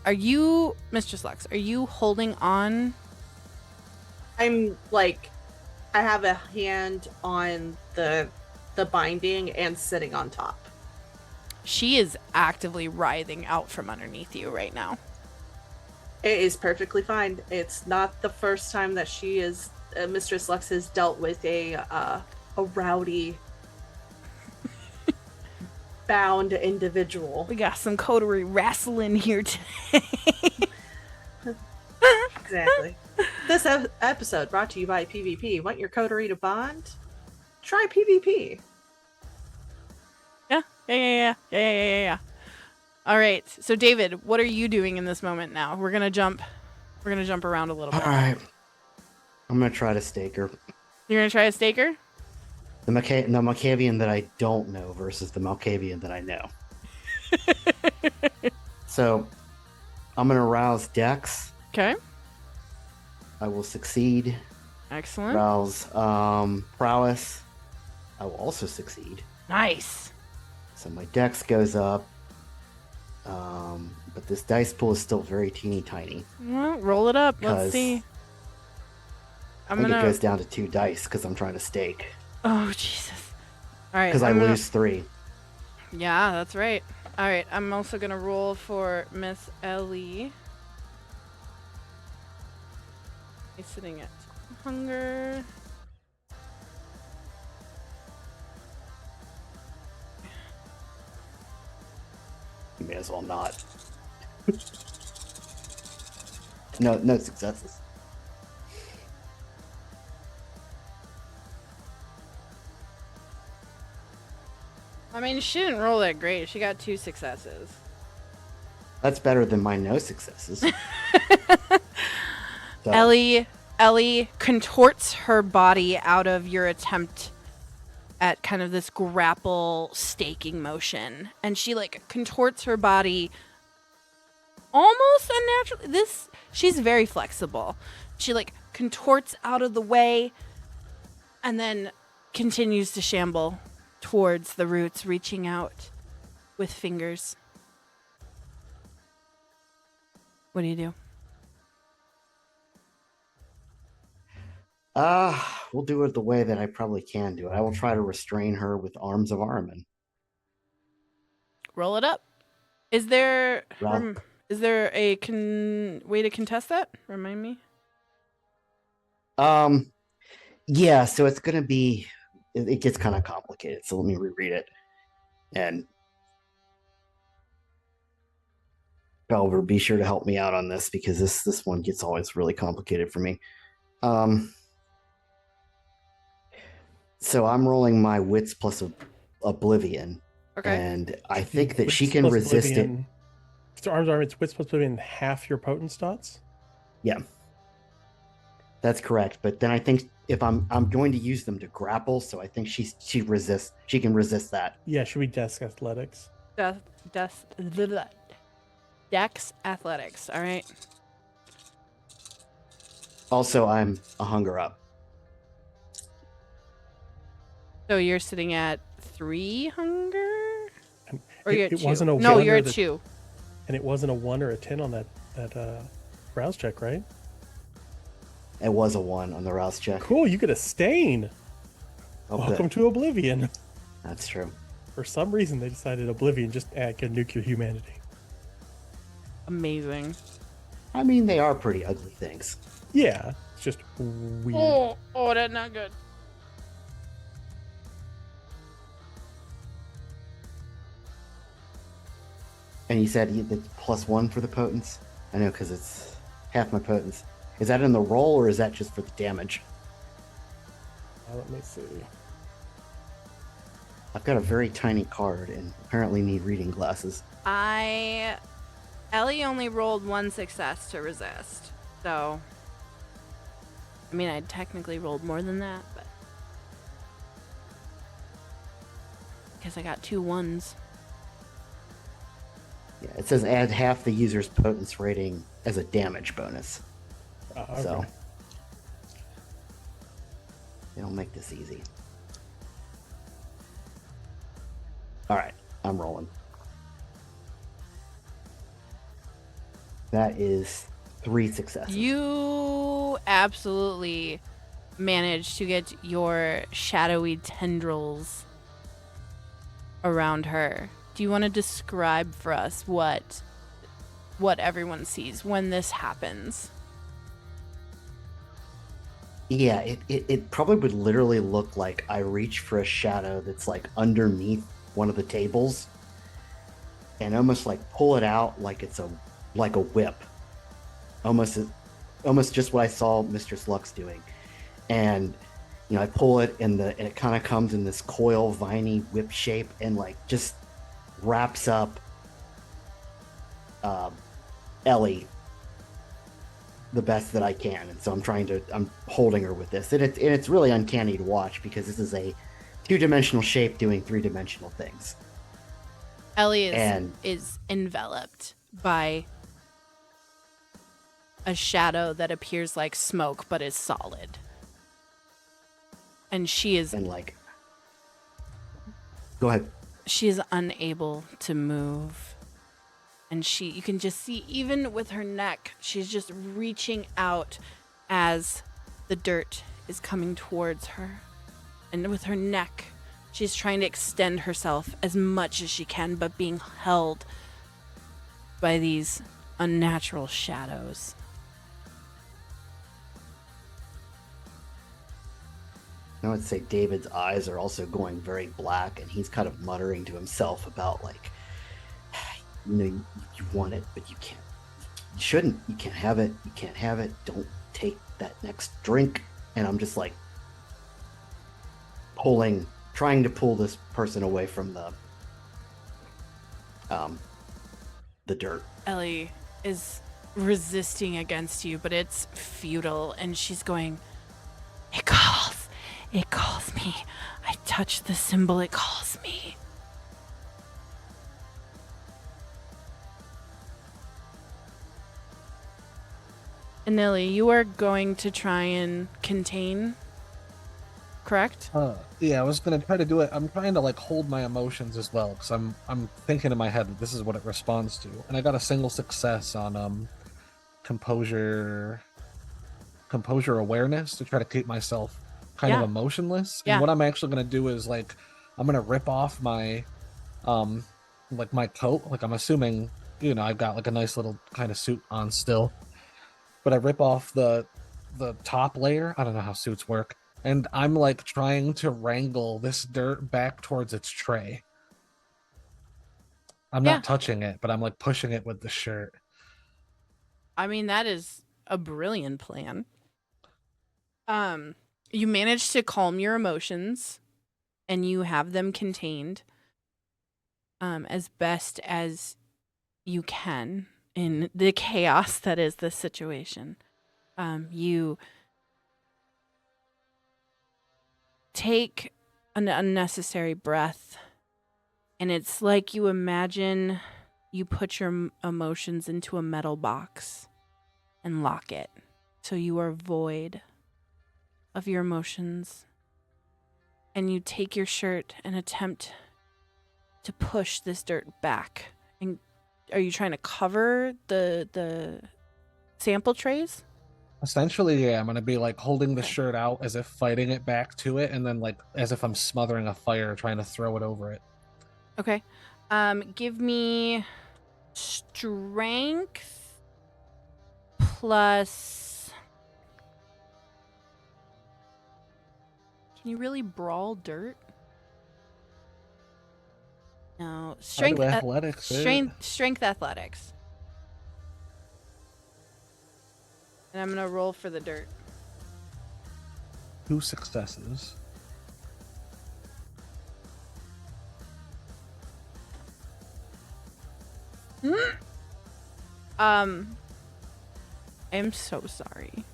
Speaker 2: Are you, Mistress Lux, are you holding on?
Speaker 5: I'm like, I have a hand on the binding and sitting on top.
Speaker 2: She is actively writhing out from underneath you right now.
Speaker 5: It is perfectly fine. It's not the first time that she is Mistress Lux has dealt with a rowdy, bound individual.
Speaker 2: We got some coterie wrestling here today.
Speaker 5: Exactly. This episode brought to you by PvP. Want your coterie to bond? Try PvP.
Speaker 2: Yeah. All right. So David, what are you doing in this moment now? We're gonna jump around a little bit.
Speaker 7: All right. I'm gonna try to stake her.
Speaker 2: You're gonna try to stake her?
Speaker 7: The Malkavian that I don't know versus the Malkavian that I know. So, I'm gonna rouse Dex.
Speaker 2: Okay.
Speaker 7: I will succeed.
Speaker 2: Excellent.
Speaker 7: Rouse Prowess. I will also succeed.
Speaker 2: Nice.
Speaker 7: So my Dex goes up. But this dice pool is still very teeny tiny.
Speaker 2: Well, roll it up. Let's see.
Speaker 7: I think it goes down to 2 dice because I'm trying to stake.
Speaker 2: Oh, Jesus. All right.
Speaker 7: Because I lose 3.
Speaker 2: Yeah, that's right. All right. I'm also going to roll for Miss Ellie. He's sitting at hunger.
Speaker 7: You may as well not. No successes.
Speaker 2: I mean, she didn't roll that great. She got 2 successes.
Speaker 7: That's better than my no successes. So,
Speaker 2: Ellie contorts her body out of your attempt at kind of this grapple staking motion, and she contorts her body almost unnaturally. She's very flexible. She contorts out of the way and then continues to shamble towards the roots, reaching out with fingers. What do you do?
Speaker 7: we'll do it the way that I probably can do it. I will try to restrain her with arms of Armin.
Speaker 2: Roll it up. Is there
Speaker 7: Roll.
Speaker 2: is there a way to contest that? Remind me.
Speaker 7: Yeah, so it's gonna be it gets kind of complicated, so let me reread it. And Belver, be sure to help me out on this because this one gets always really complicated for me. So I'm rolling my wits plus oblivion.
Speaker 2: Okay.
Speaker 7: And I think that she
Speaker 4: Wits
Speaker 7: can
Speaker 4: plus
Speaker 7: resist
Speaker 4: oblivion. So arms are it's wits plus oblivion half your potent stats?
Speaker 7: Yeah. That's correct. But then I think if I'm going to use them to grapple, so I think she can resist that.
Speaker 4: Yeah, should be desk athletics.
Speaker 2: Dex athletics. All right.
Speaker 7: Also, I'm a hunger up.
Speaker 2: So you're sitting at 3 hunger,
Speaker 4: And
Speaker 2: or you're at
Speaker 4: it
Speaker 2: 2?
Speaker 4: wasn't a
Speaker 2: No,
Speaker 4: one
Speaker 2: you're
Speaker 4: or
Speaker 2: at
Speaker 4: the-
Speaker 2: 2.
Speaker 4: And it wasn't a 1 or a 10 on that rouse check, right?
Speaker 7: It was a 1 on the rouse check.
Speaker 4: Cool, you get a stain.
Speaker 7: Oh,
Speaker 4: Welcome
Speaker 7: good.
Speaker 4: to Oblivion.
Speaker 7: That's true.
Speaker 4: For some reason, they decided Oblivion just could nuke your humanity.
Speaker 2: Amazing.
Speaker 7: I mean, they are pretty ugly things.
Speaker 4: Yeah, it's just weird.
Speaker 2: Oh, that's not good.
Speaker 7: And you said it's +1 for the potence? I know, because it's half my potence. Is that in the roll, or is that just for the damage?
Speaker 4: Let me see.
Speaker 7: I've got a very tiny card and apparently need reading glasses.
Speaker 2: Ellie only rolled 1 success to resist. So, I mean, I technically rolled more than that, but because I got 2 1s.
Speaker 7: Yeah, it says add half the user's potence rating as a damage bonus.
Speaker 4: Okay.
Speaker 7: So, they don't make this easy. All right, I'm rolling. That is 3 successes.
Speaker 2: You absolutely managed to get your shadowy tendrils around her. Do you want to describe for us what everyone sees when this happens?
Speaker 7: Yeah, it probably would literally look like I reach for a shadow that's like underneath one of the tables and almost like pull it out like it's a whip. Almost just what I saw Mistress Lux doing. And I pull it and it kind of comes in this coil viney whip shape and like just wraps up Ellie the best that I can. And so I'm holding her with this. And it's really uncanny to watch because this is a 2-dimensional shape doing 3-dimensional things.
Speaker 2: Ellie is enveloped by a shadow that appears like smoke but is solid. And she is...
Speaker 7: And like... Go ahead.
Speaker 2: She is unable to move. And you can just see, even with her neck, she's just reaching out as the dirt is coming towards her. And with her neck, she's trying to extend herself as much as she can, but being held by these unnatural shadows.
Speaker 7: I would say David's eyes are also going very black, and he's kind of muttering to himself about like, you want it, but you can't. You shouldn't. You can't have it. You can't have it. Don't take that next drink. And I'm just like trying to pull this person away from the dirt.
Speaker 2: Ellie is resisting against you, but it's futile, and she's going, It calls me. I touch the symbol, it calls me. And Ellie, you are going to try and contain, correct?
Speaker 6: Yeah, I was gonna try to do it. I'm trying to like hold my emotions as well, because I'm thinking in my head that this is what it responds to, and I got a single success on composure awareness to try to keep myself kind of emotionless. And what I'm actually gonna do is like I'm gonna rip off my like my coat. Like I'm assuming I've got like a nice little kind of suit on still, but I rip off the top layer. I don't know how suits work. And I'm like trying to wrangle this dirt back towards its tray. I'm not touching it, but I'm like pushing it with the shirt.
Speaker 2: I mean, that is a brilliant plan. You manage to calm your emotions and you have them contained as best as you can in the chaos that is this situation. You take an unnecessary breath, and it's like you imagine you put your emotions into a metal box and lock it, so you are void of your emotions. And you take your shirt and attempt to push this dirt back. And are you trying to cover the sample trays?
Speaker 6: Essentially, yeah, I'm gonna be like holding the shirt out as if fighting it back to it, and then like as if I'm smothering a fire trying to throw it over it.
Speaker 2: Okay. Give me strength plus. Can you really brawl dirt? No. Strength.
Speaker 6: athletics.
Speaker 2: Strength athletics. And I'm gonna roll for the dirt.
Speaker 6: 2 successes.
Speaker 2: I am so sorry.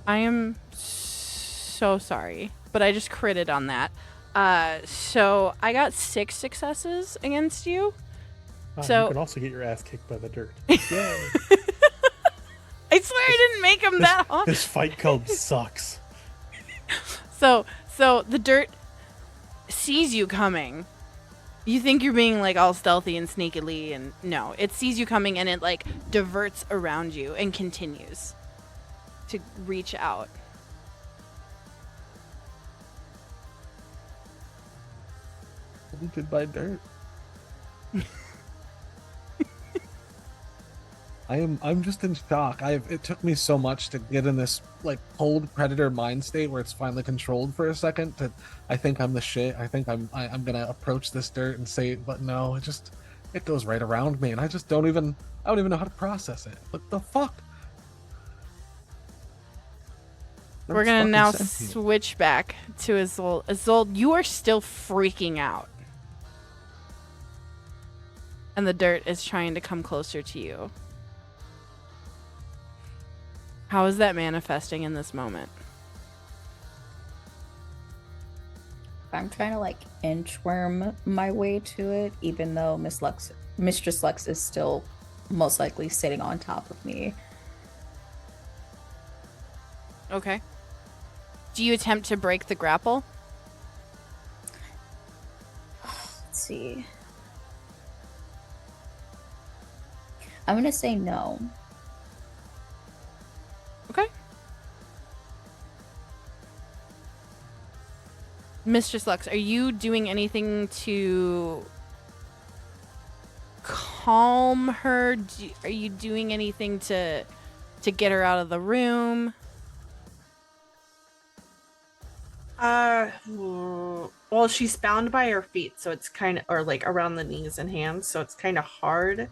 Speaker 2: I am so sorry, but I just critted on that. So I got 6 successes against you. So
Speaker 4: you can also get your ass kicked by the dirt.
Speaker 2: I swear I didn't make him that hard.
Speaker 4: This Fight Club sucks.
Speaker 2: So the dirt sees you coming. You think you're being like all stealthy and sneakily, and no, it sees you coming and it like diverts around you and continues to reach out.
Speaker 6: Polluted by dirt. I'm just in shock. It took me so much to get in this like cold predator mind state where it's finally controlled for a second. That I think I'm the shit. I think I'm gonna approach this dirt and say it, but no, it goes right around me, and I don't even know how to process it. What the fuck?
Speaker 2: We're gonna now switch back to Isolde. Isolde, you are still freaking out, and the dirt is trying to come closer to you. How is that manifesting in this moment?
Speaker 3: I'm trying to like inchworm my way to it, even though Mistress Lux is still most likely sitting on top of me.
Speaker 2: Okay. Do you attempt to break the grapple?
Speaker 3: Let's see. I'm gonna say no.
Speaker 2: Okay. Mistress Lux, are you doing anything to calm her? Are you doing anything to get her out of the room?
Speaker 5: Well, she's bound by her feet, so it's kind of, or like around the knees and hands, so it's kind of hard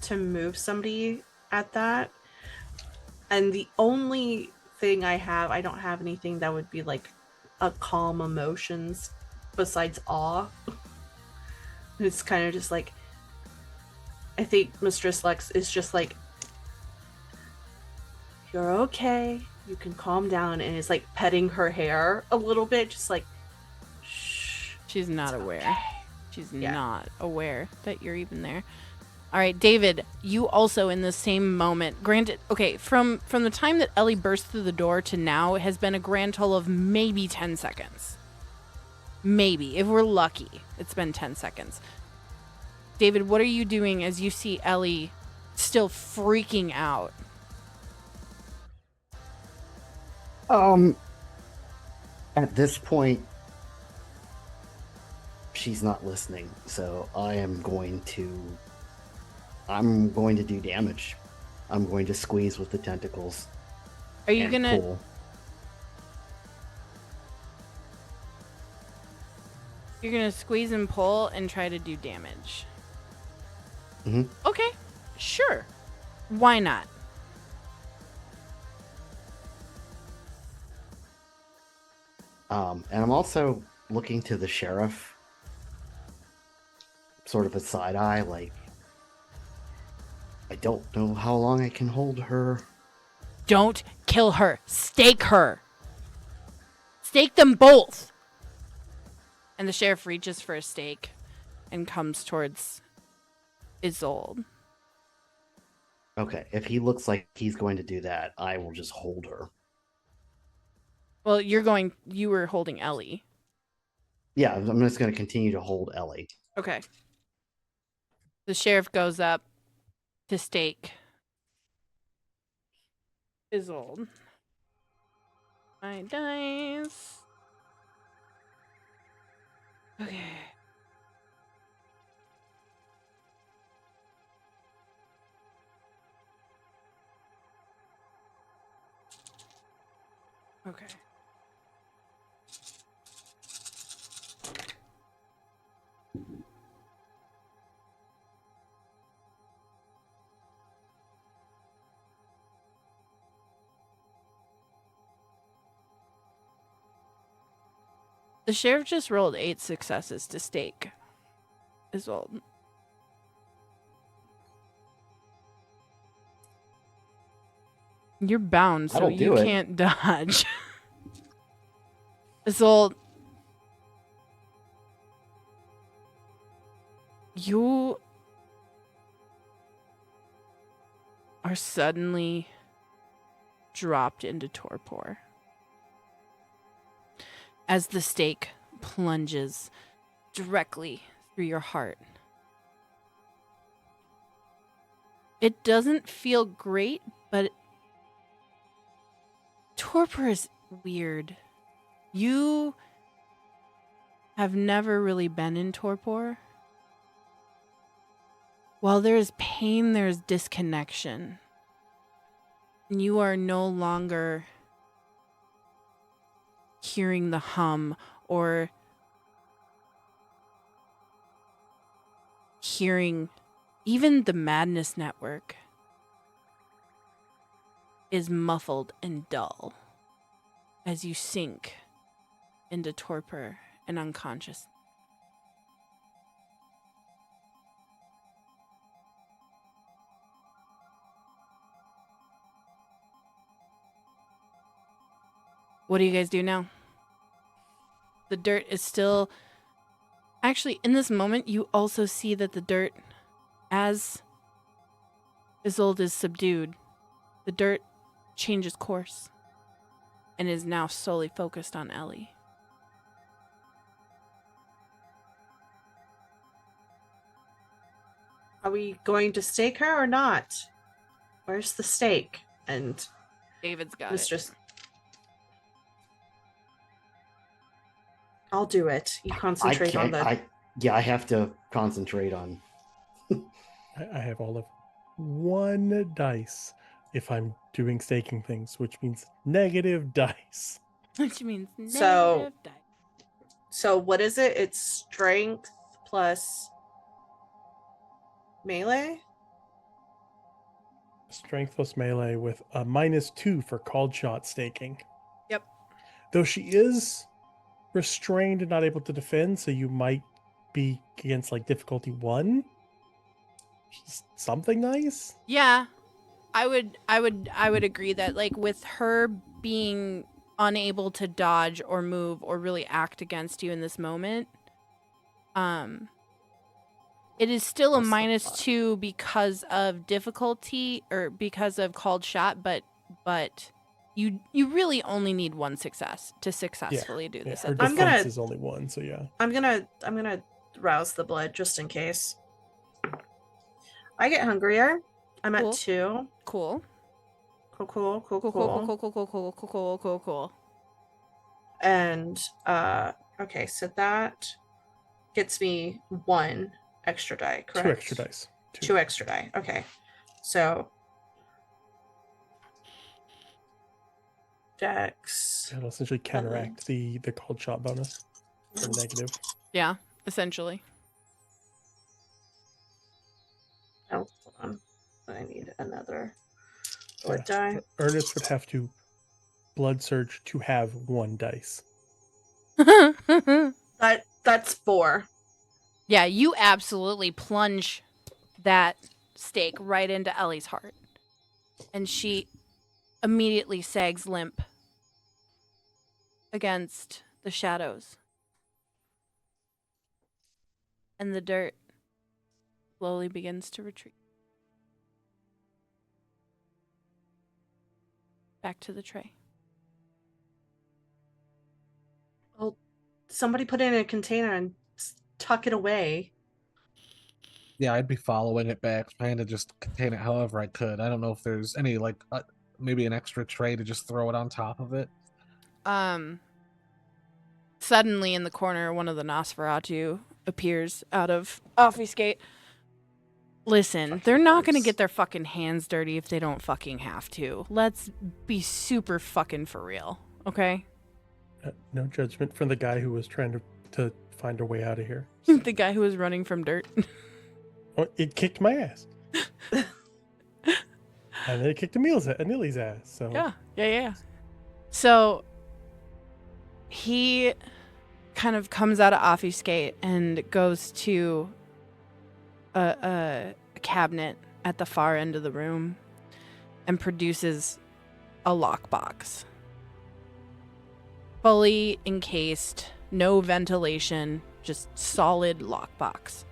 Speaker 5: to move somebody at that. And the only thing I don't have anything that would be like a calm emotions besides awe. It's kind of just like, I think Mistress Lux is just like, you're okay, you can calm down, and is like petting her hair a little bit, just like, shh.
Speaker 2: She's not aware.
Speaker 5: Okay.
Speaker 2: She's not aware that you're even there. All right, David, you also in the same moment. Granted, okay, from the time that Ellie burst through the door to now has been a grand total of maybe 10 seconds. Maybe. If we're lucky, it's been 10 seconds. David, what are you doing as you see Ellie still freaking out?
Speaker 7: At this point, she's not listening, so I'm going to do damage. I'm going to squeeze with the tentacles.
Speaker 2: Are you gonna
Speaker 7: pull.
Speaker 2: You're gonna squeeze and pull and try to do damage?
Speaker 7: Mm-hmm.
Speaker 2: Okay, sure. Why not?
Speaker 7: And I'm also looking to the sheriff, sort of a side eye, like, I don't know how long I can hold her.
Speaker 2: Don't kill her. Stake her. Stake them both. And the sheriff reaches for a stake and comes towards Isolde.
Speaker 7: Okay, if he looks like he's going to do that, I will just hold her.
Speaker 2: Well, you were holding Ellie.
Speaker 7: Yeah, I'm just going to continue to hold Ellie.
Speaker 2: Okay. The sheriff goes up to stake Isolde. My dice. Okay. Okay. The sheriff just rolled 8 successes to stake Isolde. You're bound, so
Speaker 7: That'll
Speaker 2: you
Speaker 7: do it.
Speaker 2: can't dodge. Isolde, you are suddenly dropped into torpor as the stake plunges directly through your heart. It doesn't feel great, but torpor is weird. You have never really been in torpor. While there is pain, there is disconnection. You are no longer hearing the hum or hearing even the Madness Network is muffled and dull as you sink into torpor and unconscious. What do you guys do now? The dirt is still... Actually, in this moment, you also see that the dirt, as Isolde is subdued, the dirt changes course and is now solely focused on Ellie.
Speaker 5: Are we going to stake her or not? Where's the stake? And
Speaker 2: David's got
Speaker 5: Mistress.
Speaker 2: it.
Speaker 5: I'll do it. You concentrate on the.
Speaker 7: I have to concentrate on.
Speaker 4: I have all of 1 dice if I'm doing staking things, which means negative dice.
Speaker 2: Which means
Speaker 5: So-
Speaker 2: negative dice.
Speaker 5: So what is it? It's strength plus melee?
Speaker 4: Strength plus melee with a -2 for called shot staking.
Speaker 2: Yep.
Speaker 4: Though she is restrained and not able to defend, so you might be against like difficulty 1. Just something nice.
Speaker 2: Yeah, I would agree that like with her being unable to dodge or move or really act against you in this moment, it is still a -2 because of difficulty or because of called shot, but you really only need 1 success to successfully do this.
Speaker 4: Her
Speaker 5: I'm
Speaker 4: defense
Speaker 5: gonna-
Speaker 4: is only 1, so yeah.
Speaker 5: I'm gonna rouse the blood just in case. I get hungrier. I'm
Speaker 2: Cool.
Speaker 5: at 2.
Speaker 2: Cool.
Speaker 5: Cool.
Speaker 2: Cool, cool, cool, cool, cool, cool, cool, cool, cool, cool.
Speaker 5: And okay, so that gets me 1 extra die, correct?
Speaker 4: 2 extra dice.
Speaker 5: 2 extra die. Okay. So Dex.
Speaker 4: It'll essentially counteract the called shot bonus or negative.
Speaker 2: Yeah, essentially.
Speaker 5: Oh, hold on. I need another
Speaker 4: Yeah.
Speaker 5: blood die.
Speaker 4: Ernest would have to blood surge to have 1 dice.
Speaker 5: That's 4.
Speaker 2: Yeah, you absolutely plunge that stake right into Ellie's heart. And she immediately sags limp against the shadows. And the dirt slowly begins to retreat. Back to the tray.
Speaker 5: Well, somebody put it in a container and tuck it away.
Speaker 6: Yeah, I'd be following it back, trying to just contain it however I could. I don't know if there's any like maybe an extra tray to just throw it on top of it.
Speaker 2: Suddenly in the corner, one of the Nosferatu appears out of obfuscate. Listen,
Speaker 6: Fucking
Speaker 2: they're not gonna
Speaker 6: gross.
Speaker 2: get their fucking hands dirty if they don't fucking have to. Let's be super fucking for real. okay?
Speaker 4: No judgment from the guy who was trying to find a way out of here.
Speaker 2: The guy who was running from dirt.
Speaker 4: Oh, it kicked my ass. And then it kicked Anili's ass. So
Speaker 2: Yeah. So he kind of comes out of obfuscate and goes to a cabinet at the far end of the room and produces a lockbox. Fully encased, no ventilation, just solid lockbox.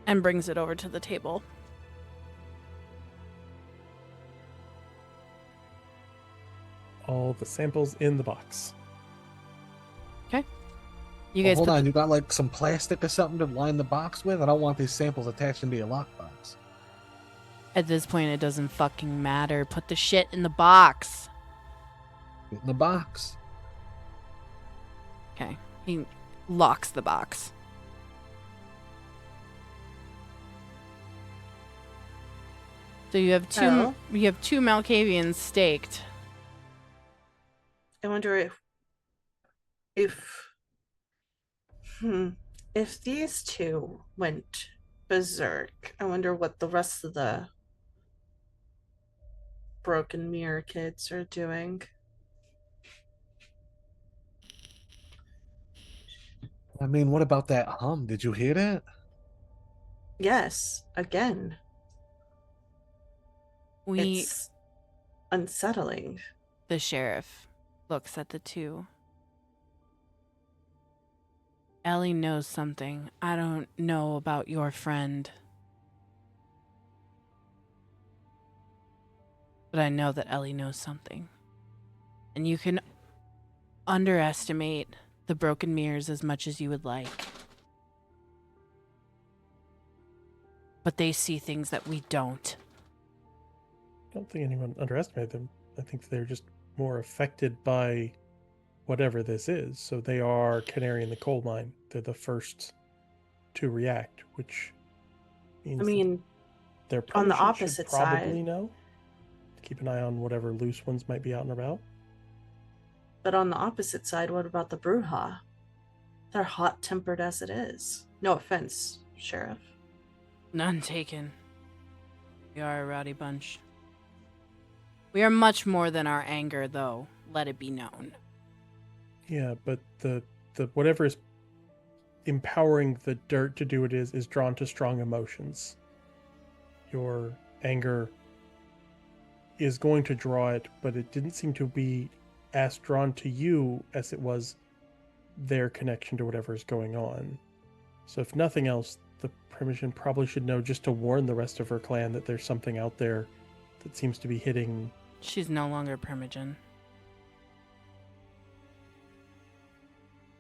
Speaker 2: And brings it over to the table.
Speaker 4: all the samples in the box.
Speaker 2: You guys
Speaker 6: Hold
Speaker 2: put
Speaker 6: on, you got like some plastic or something to line the box with? I don't want these samples attached into your lockbox.
Speaker 2: At this point, it doesn't fucking matter. Put the shit in the box.
Speaker 6: Get in the box.
Speaker 2: Okay. He locks the box. So you have two Malkavians staked.
Speaker 5: I wonder if these two went berserk, I wonder what the rest of the broken mirror kids are doing.
Speaker 6: I mean, what about that hum? Did you hear that?
Speaker 5: Yes, again.
Speaker 2: We,
Speaker 5: It's unsettling.
Speaker 2: the sheriff, looks at the two. Ellie knows something I don't know about your friend. But I know that Ellie knows something. And you can underestimate the broken mirrors as much as you would like. But they see things that we don't.
Speaker 4: I don't think anyone underestimated them. I think they're just more affected by whatever this is. So they are canary in the coal mine. They're the first to react, which means
Speaker 5: I mean,
Speaker 4: their
Speaker 5: on the
Speaker 4: protege
Speaker 5: opposite
Speaker 4: should probably
Speaker 5: side.
Speaker 4: know. Keep an eye on whatever loose ones might be out and about.
Speaker 5: But on the opposite side, what about the Bruja? They're hot-tempered as it is. No offense, Sheriff.
Speaker 2: None taken. We are a rowdy bunch. We are much more than our anger, though. Let it be known.
Speaker 4: Yeah, but the whatever is empowering the dirt to do it is drawn to strong emotions. Your anger is going to draw it, but it didn't seem to be as drawn to you as it was their connection to whatever is going on. So if nothing else, the Primogen probably should know just to warn the rest of her clan that there's something out there that seems to be hitting.
Speaker 2: She's no longer Primogen.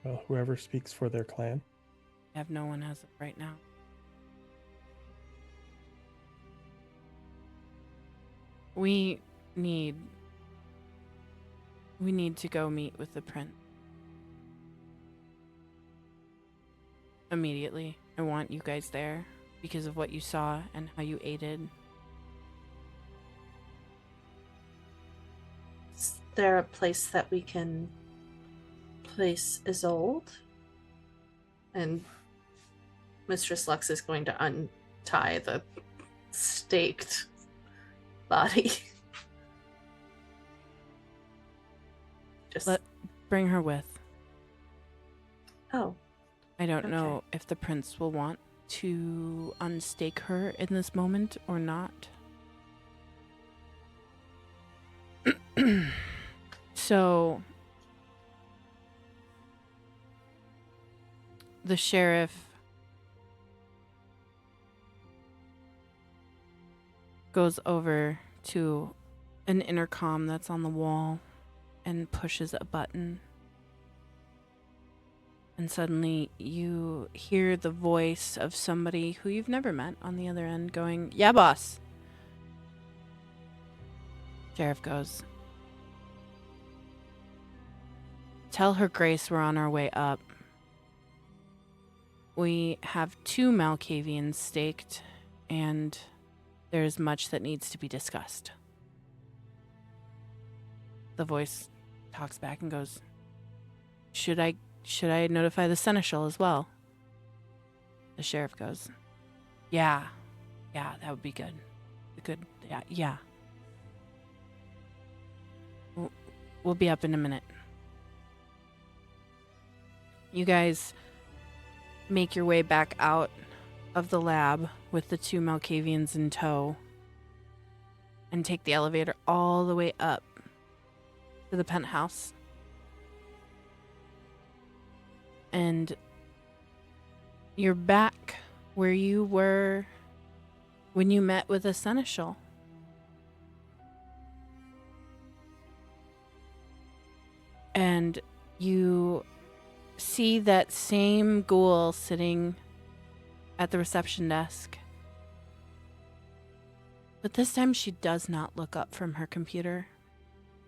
Speaker 4: Well, whoever speaks for their clan.
Speaker 2: I have no one as of right now. We need to go meet with the prince. Immediately. I want you guys there because of what you saw and how you aided.
Speaker 5: Is there a place that we can place Isolde? And Mistress Lux is going to untie the staked body. Just
Speaker 2: Bring her with.
Speaker 5: oh,
Speaker 2: I don't
Speaker 5: Okay.
Speaker 2: know if the prince will want to unstake her in this moment or not. So, the sheriff goes over to an intercom that's on the wall and pushes a button. And suddenly you hear the voice of somebody who you've never met on the other end going, "Yeah, boss." Sheriff goes, "Tell her grace we're on our way up. We have 2 Malkavians staked, and there's much that needs to be discussed." The voice talks back and goes, Should I notify the seneschal as well? The sheriff goes, Yeah, that would be good. Yeah. We'll be up in a minute. You guys make your way back out of the lab with the 2 Malkavians in tow and take the elevator all the way up to the penthouse. And you're back where you were when you met with the seneschal. And you see that same ghoul sitting at the reception desk. But this time she does not look up from her computer.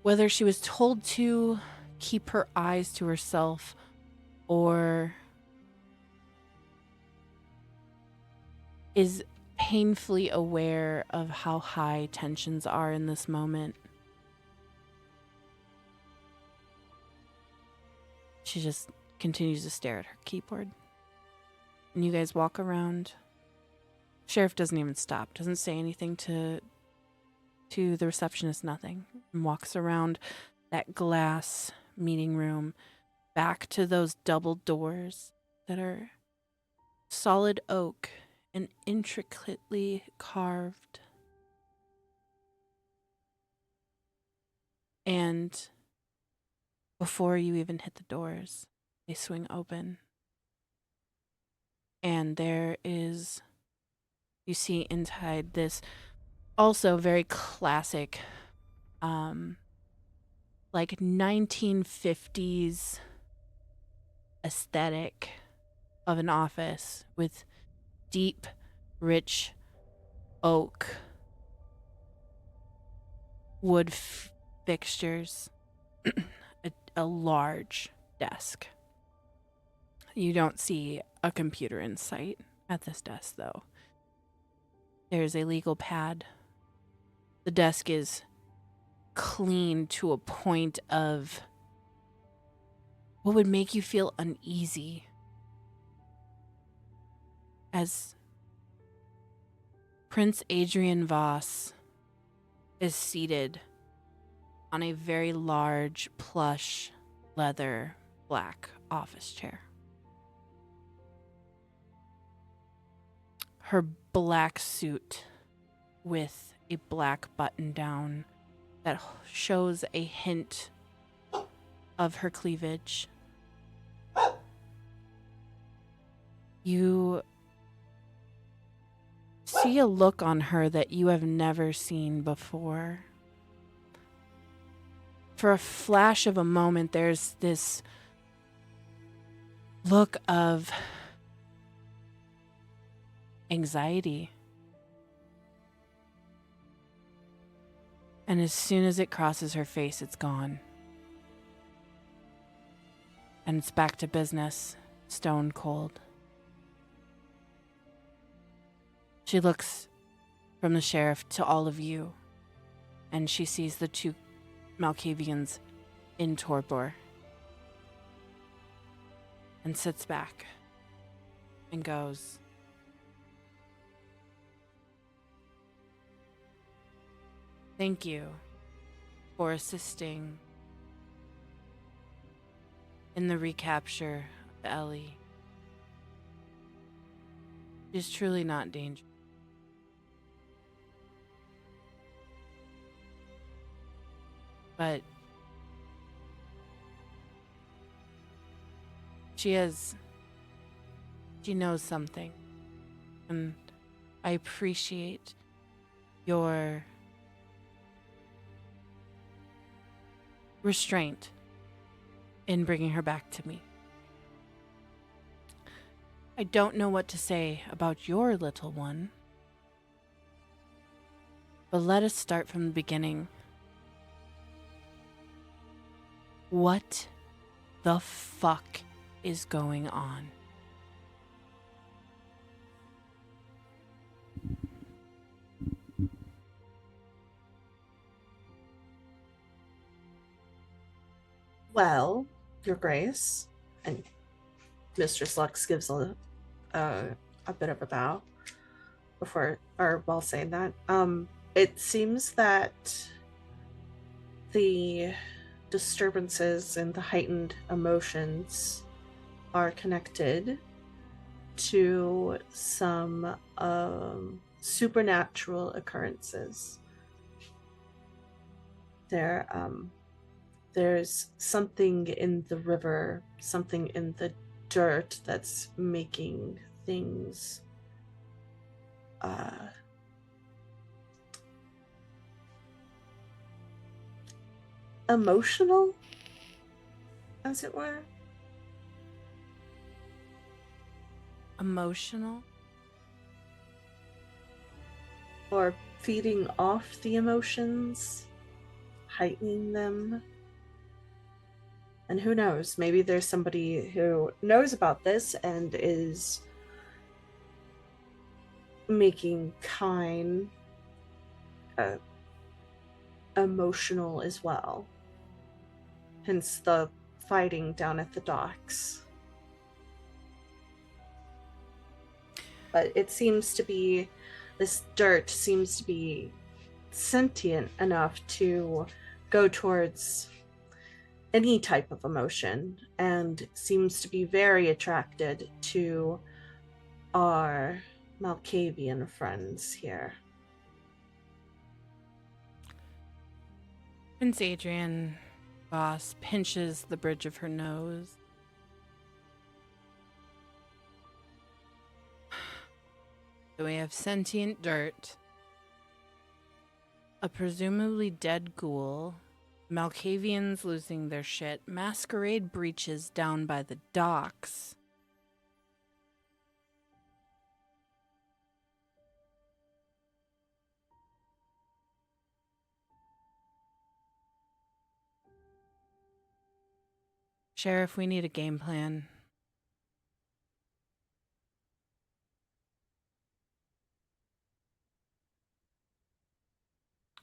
Speaker 2: Whether she was told to keep her eyes to herself or is painfully aware of how high tensions are in this moment. She just continues to stare at her keyboard. And you guys walk around. Sheriff doesn't even stop, doesn't say anything to the receptionist, nothing. And walks around that glass meeting room back to those double doors that are solid oak and intricately carved. And before you even hit the doors, they swing open. And there is, you see inside this also very classic, like 1950s aesthetic of an office with deep, rich oak wood fixtures, a large desk. You don't see a computer in sight at this desk, though. There's a legal pad. The desk is clean to a point of what would make you feel uneasy, as Prince Adrian Voss is seated on a very large, plush, leather, black office chair. Her black suit with a black button down that shows a hint of her cleavage. You see a look on her that you have never seen before. For a flash of a moment, there's this look of anxiety. And as soon as it crosses her face, it's gone. And it's back to business, stone cold. She looks from the sheriff to all of you, and she sees the 2 Malkavians in torpor, and sits back and goes, "Thank you for assisting in the recapture of Ellie. She's truly not dangerous. But she knows something. And I appreciate your restraint in bringing her back to me. I don't know what to say about your little one, but let us start from the beginning. What the fuck is going on?"
Speaker 5: Well, Your Grace, and Mistress Lux gives a bit of a bow before, or while saying that. It seems that the disturbances and the heightened emotions are connected to some supernatural occurrences. There's something in the river, something in the dirt that's making things emotional, as it were.
Speaker 2: Emotional?
Speaker 5: Or feeding off the emotions, heightening them. And who knows, maybe there's somebody who knows about this and is making Kine emotional as well. Hence the fighting down at the docks. But it seems to be, this dirt seems to be sentient enough to go towards any type of emotion, and seems to be very attracted to our Malkavian friends here.
Speaker 2: Prince Adrian Boss pinches the bridge of her nose. So we have sentient dirt, a presumably dead ghoul, Malkavians losing their shit, Masquerade breaches down by the docks. Sheriff, we need a game plan.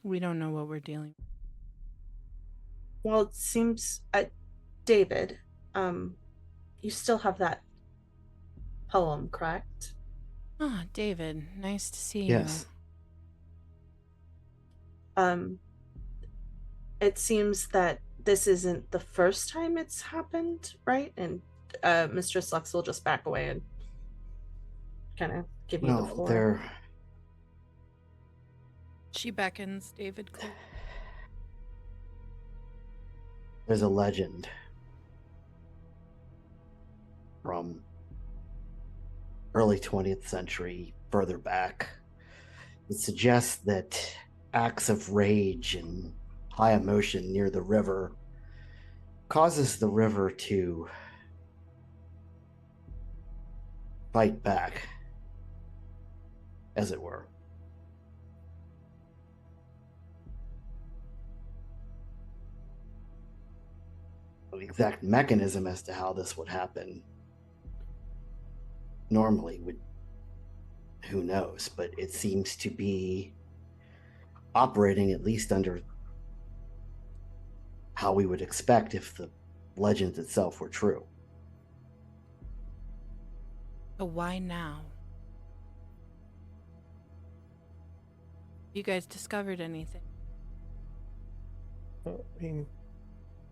Speaker 2: We don't know what we're dealing with.
Speaker 5: Well, it seems, David, you still have that poem, correct?
Speaker 2: Ah, David, nice to see
Speaker 7: Yes.
Speaker 5: It seems that this isn't the first time it's happened, right? And Mistress Lux will just back away and kind of give you the
Speaker 7: Well,
Speaker 5: floor.
Speaker 7: there.
Speaker 2: you. She beckons David close.
Speaker 7: There's a legend from early 20th century, further back, that suggests that acts of rage and high emotion near the river causes the river to fight back, as it were. The exact mechanism as to how this would happen normally would, who knows, but it seems to be operating at least under how we would expect if the legend itself were true.
Speaker 2: But why now? You guys discovered anything?
Speaker 4: I mean,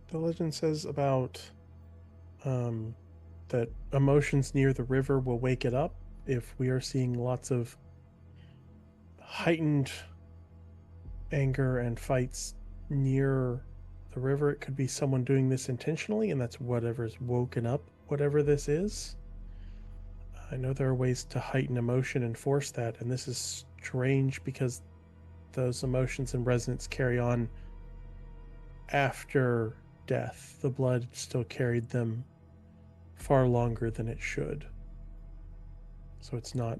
Speaker 4: the legend says about that emotions near the river will wake it up. If we are seeing lots of heightened anger and fights near the river, it could be someone doing this intentionally, and that's whatever's woken up whatever this is. I know there are ways to heighten emotion and force that, and this is strange because those emotions and resonance carry on after death. The blood still carried them far longer than it should. So it's not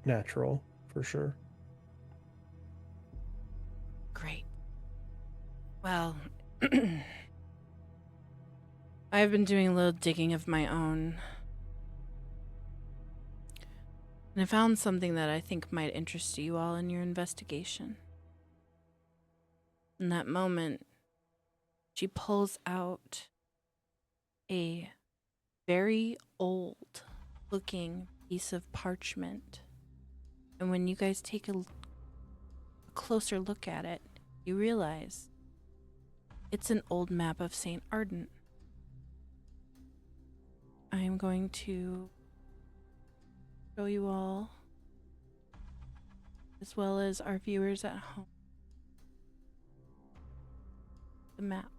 Speaker 4: natural, for sure.
Speaker 2: Great. Well, I've been doing a little digging of my own. And I found something that I think might interest you all in your investigation. In that moment, she pulls out a very old looking piece of parchment. And when you guys take a closer look at it, you realize it's an old map of Saint Ardent. I am going to show you all, as well as our viewers at home, the map.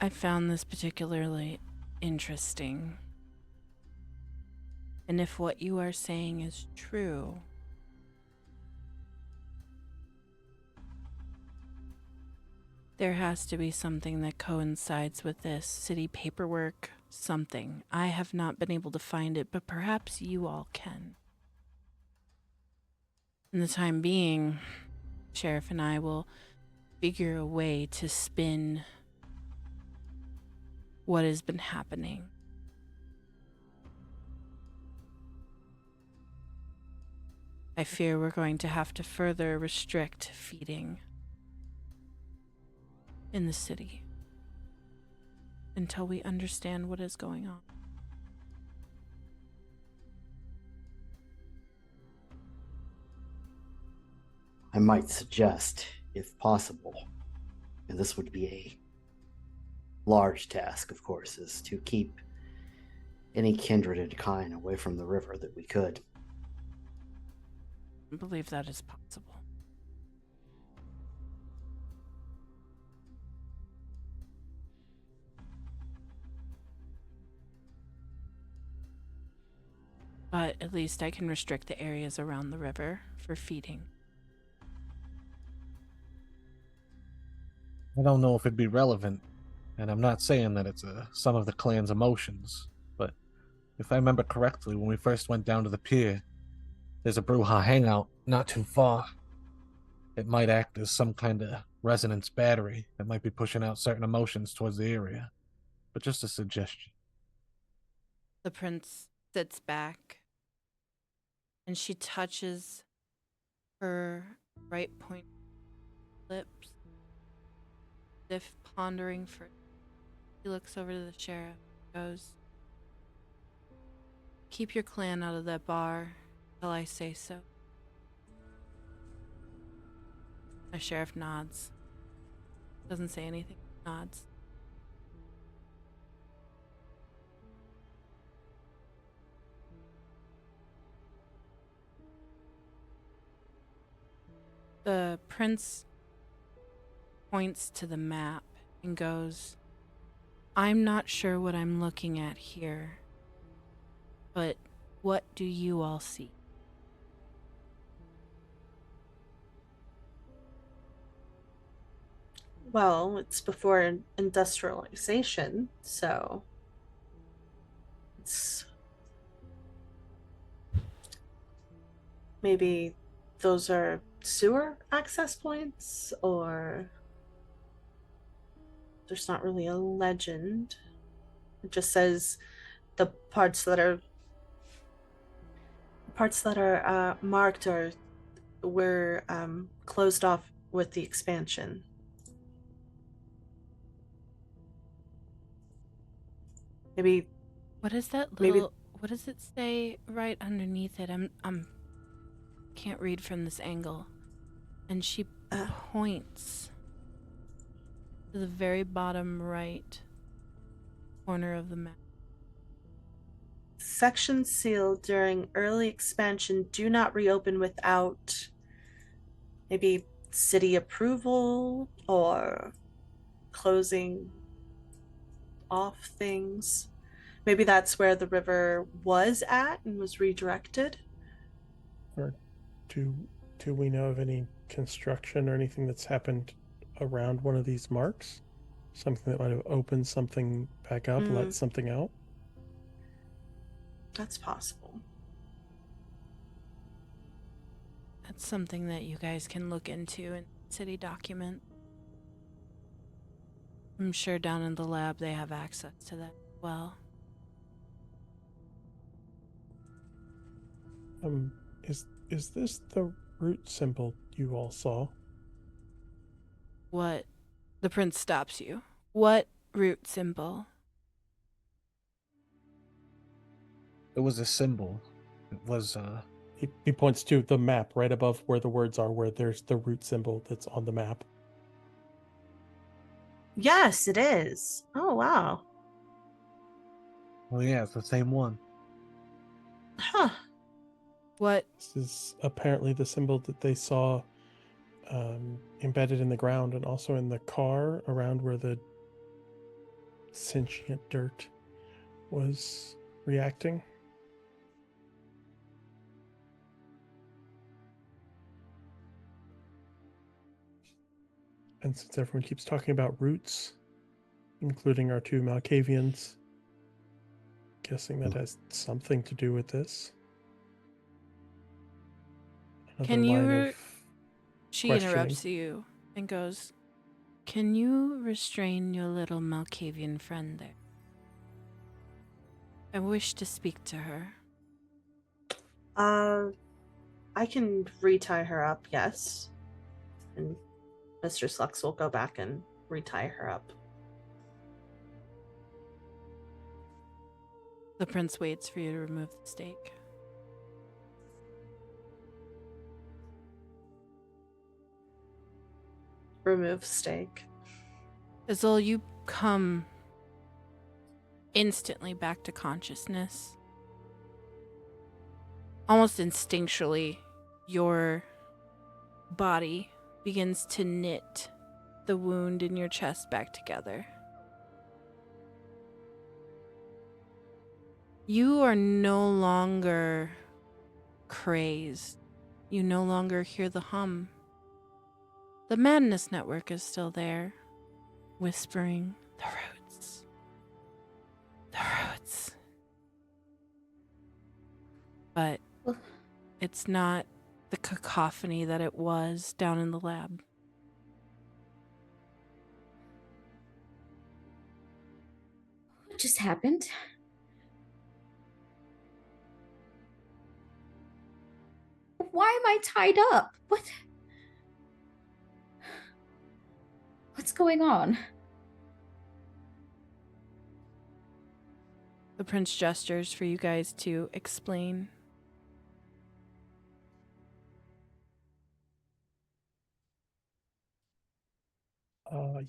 Speaker 2: I found this particularly interesting. And if what you are saying is true, there has to be something that coincides with this city paperwork, something. I have not been able to find it, but perhaps you all can. In the time being, Sheriff and I will figure a way to spin what has been happening. I fear we're going to have to further restrict feeding in the city until we understand what is going on.
Speaker 7: I might suggest, if possible, and this would be a large task, of course, is to keep any kindred and kind away from the river that we could.
Speaker 2: I believe that is possible. But at least I can restrict the areas around the river for feeding.
Speaker 6: I don't know if it'd be relevant, and I'm not saying that it's some of the clan's emotions, but if I remember correctly, when we first went down to the pier, there's a Bruja hangout not too far. It might act as some kind of resonance battery that might be pushing out certain emotions towards the area. But just a suggestion.
Speaker 2: The prince sits back and she touches her right point lips, as if pondering for. He looks over to the sheriff, goes, "Keep your clan out of that bar till I say so." The sheriff nods. Doesn't say anything, nods. The prince points to the map and goes, "I'm not sure what I'm looking at here, but what do you all see?"
Speaker 5: Well, it's before industrialization, so it's maybe those are sewer access points, or there's not really a legend. It just says the parts that are marked or were closed off with the expansion. Maybe
Speaker 2: What is that
Speaker 5: Maybe-
Speaker 2: little, what does it say right underneath it? I'm can't read from this angle. And she points to the very bottom right corner of the map.
Speaker 5: sections sealed during early expansion do not reopen without maybe city approval or closing off things. Maybe that's where the river was at and was redirected.
Speaker 4: Or do we know of any construction or anything that's happened around one of these marks? Something that might have opened something back up, let something out?
Speaker 5: That's possible.
Speaker 2: That's something that you guys can look into in city document. I'm sure down in the lab they have access to that as well.
Speaker 4: Is this the root symbol you all saw?
Speaker 2: What? The prince stops you. What root symbol?
Speaker 6: It was a symbol. It was
Speaker 4: He points to the map right above where the words are, where there's the root symbol that's on the map.
Speaker 5: Yes, it is. Oh, wow.
Speaker 6: oh yeah, it's the same one.
Speaker 5: Huh.
Speaker 2: What?
Speaker 4: This is apparently the symbol that they saw embedded in the ground and also in the car around where the sentient dirt was reacting. And since everyone keeps talking about roots, including our two Malkavians, guessing that has something to do with this.
Speaker 2: Can you She
Speaker 4: questioning.
Speaker 2: interrupts you and goes, "Can you restrain your little Malkavian friend there? I wish to speak to her."
Speaker 5: I can retie her up, yes. And Mr. Slux will go back and retie her up.
Speaker 2: The prince waits for you to remove the stake.
Speaker 5: Remove stake.
Speaker 2: Azul, you come instantly back to consciousness. Almost instinctually, your body begins to knit the wound in your chest back together. You are no longer crazed. You no longer hear the hum. The Madness Network is still there, whispering, "The roots. The roots." But it's not the cacophony that it was down in the lab.
Speaker 3: What just happened? Why am I tied up? What's going on?
Speaker 2: The prince gestures for you guys to explain.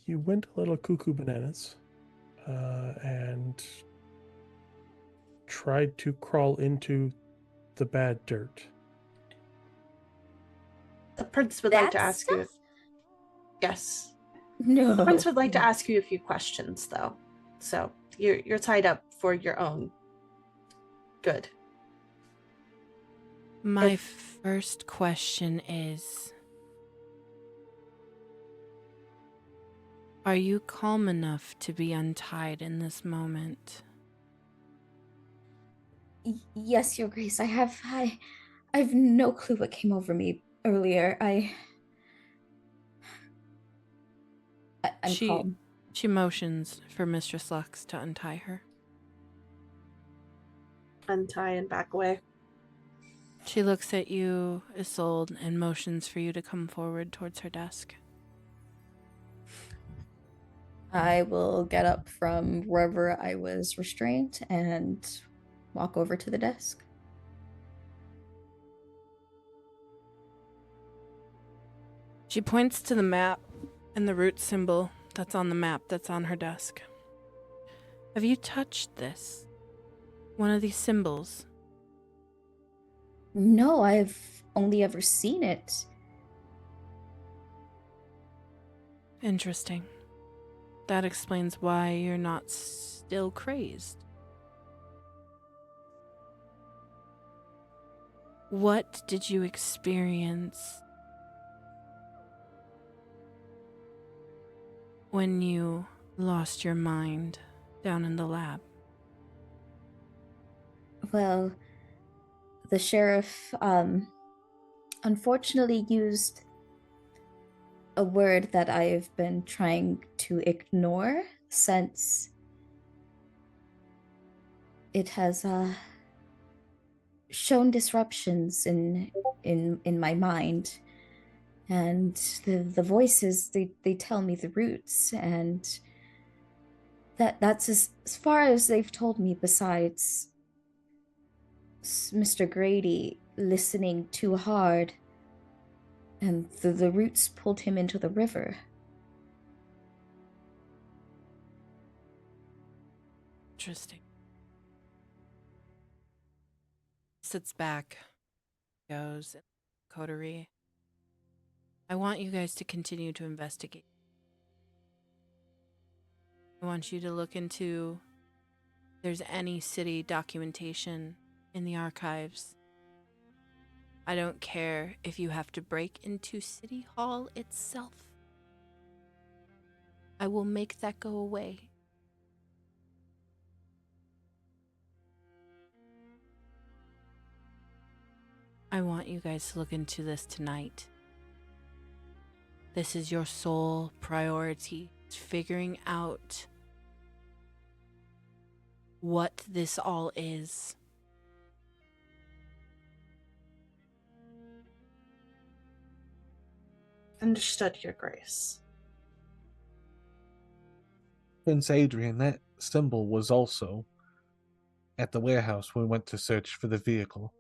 Speaker 4: You went a little cuckoo bananas and tried to crawl into the bad dirt.
Speaker 5: The prince would like to
Speaker 3: That
Speaker 5: ask you.
Speaker 3: stuff?
Speaker 5: Yes.
Speaker 3: No.
Speaker 5: The prince would like to ask you a few questions, though. So you're tied up for your own good.
Speaker 2: My first question is, are you calm enough to be untied in this moment?
Speaker 3: Yes, Your Grace. I have no clue what came over me earlier. I'm calm.
Speaker 2: She motions for Mistress Lux to untie her.
Speaker 5: Untie and back away.
Speaker 2: She looks at you, Isolde, and motions for you to come forward towards her desk.
Speaker 3: I will get up from wherever I was restrained and walk over to the desk.
Speaker 2: She points to the map and the root symbol that's on the map that's on her desk. Have you touched this? One of these symbols?
Speaker 3: No, I've only ever seen it.
Speaker 2: Interesting. That explains why you're not still crazed. What did you experience when you lost your mind down in the lab?
Speaker 3: Well, the sheriff unfortunately used a word that I've been trying to ignore since it has shown disruptions in my mind. And the voices, they tell me the roots, and that's as far as they've told me, besides Mr. Grady listening too hard, and the roots pulled him into the river.
Speaker 2: Interesting. Sits back, goes, coterie. I want you guys to continue to investigate. I want you to look into if there's any city documentation in the archives. I don't care if you have to break into City Hall itself. I will make that go away. I want you guys to look into this tonight. This is your sole priority. It's figuring out what this all is.
Speaker 5: Understood, Your Grace.
Speaker 6: Prince Adrian, that symbol was also at the warehouse when we went to search for the vehicle.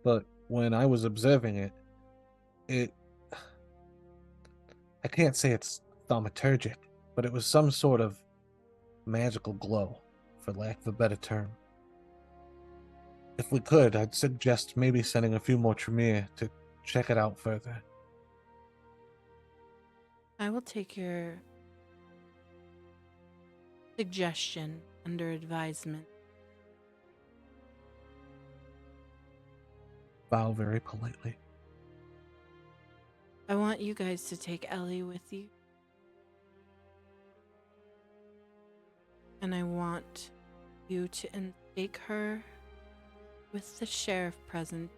Speaker 6: But when I was observing it, I can't say it's thaumaturgic, but it was some sort of magical glow, for lack of a better term. If we could, I'd suggest maybe sending a few more Tremere to check it out further.
Speaker 2: I will take your suggestion under advisement.
Speaker 6: Bow very politely.
Speaker 2: I want you guys to take Ellie with you. And I want you to take her with the sheriff present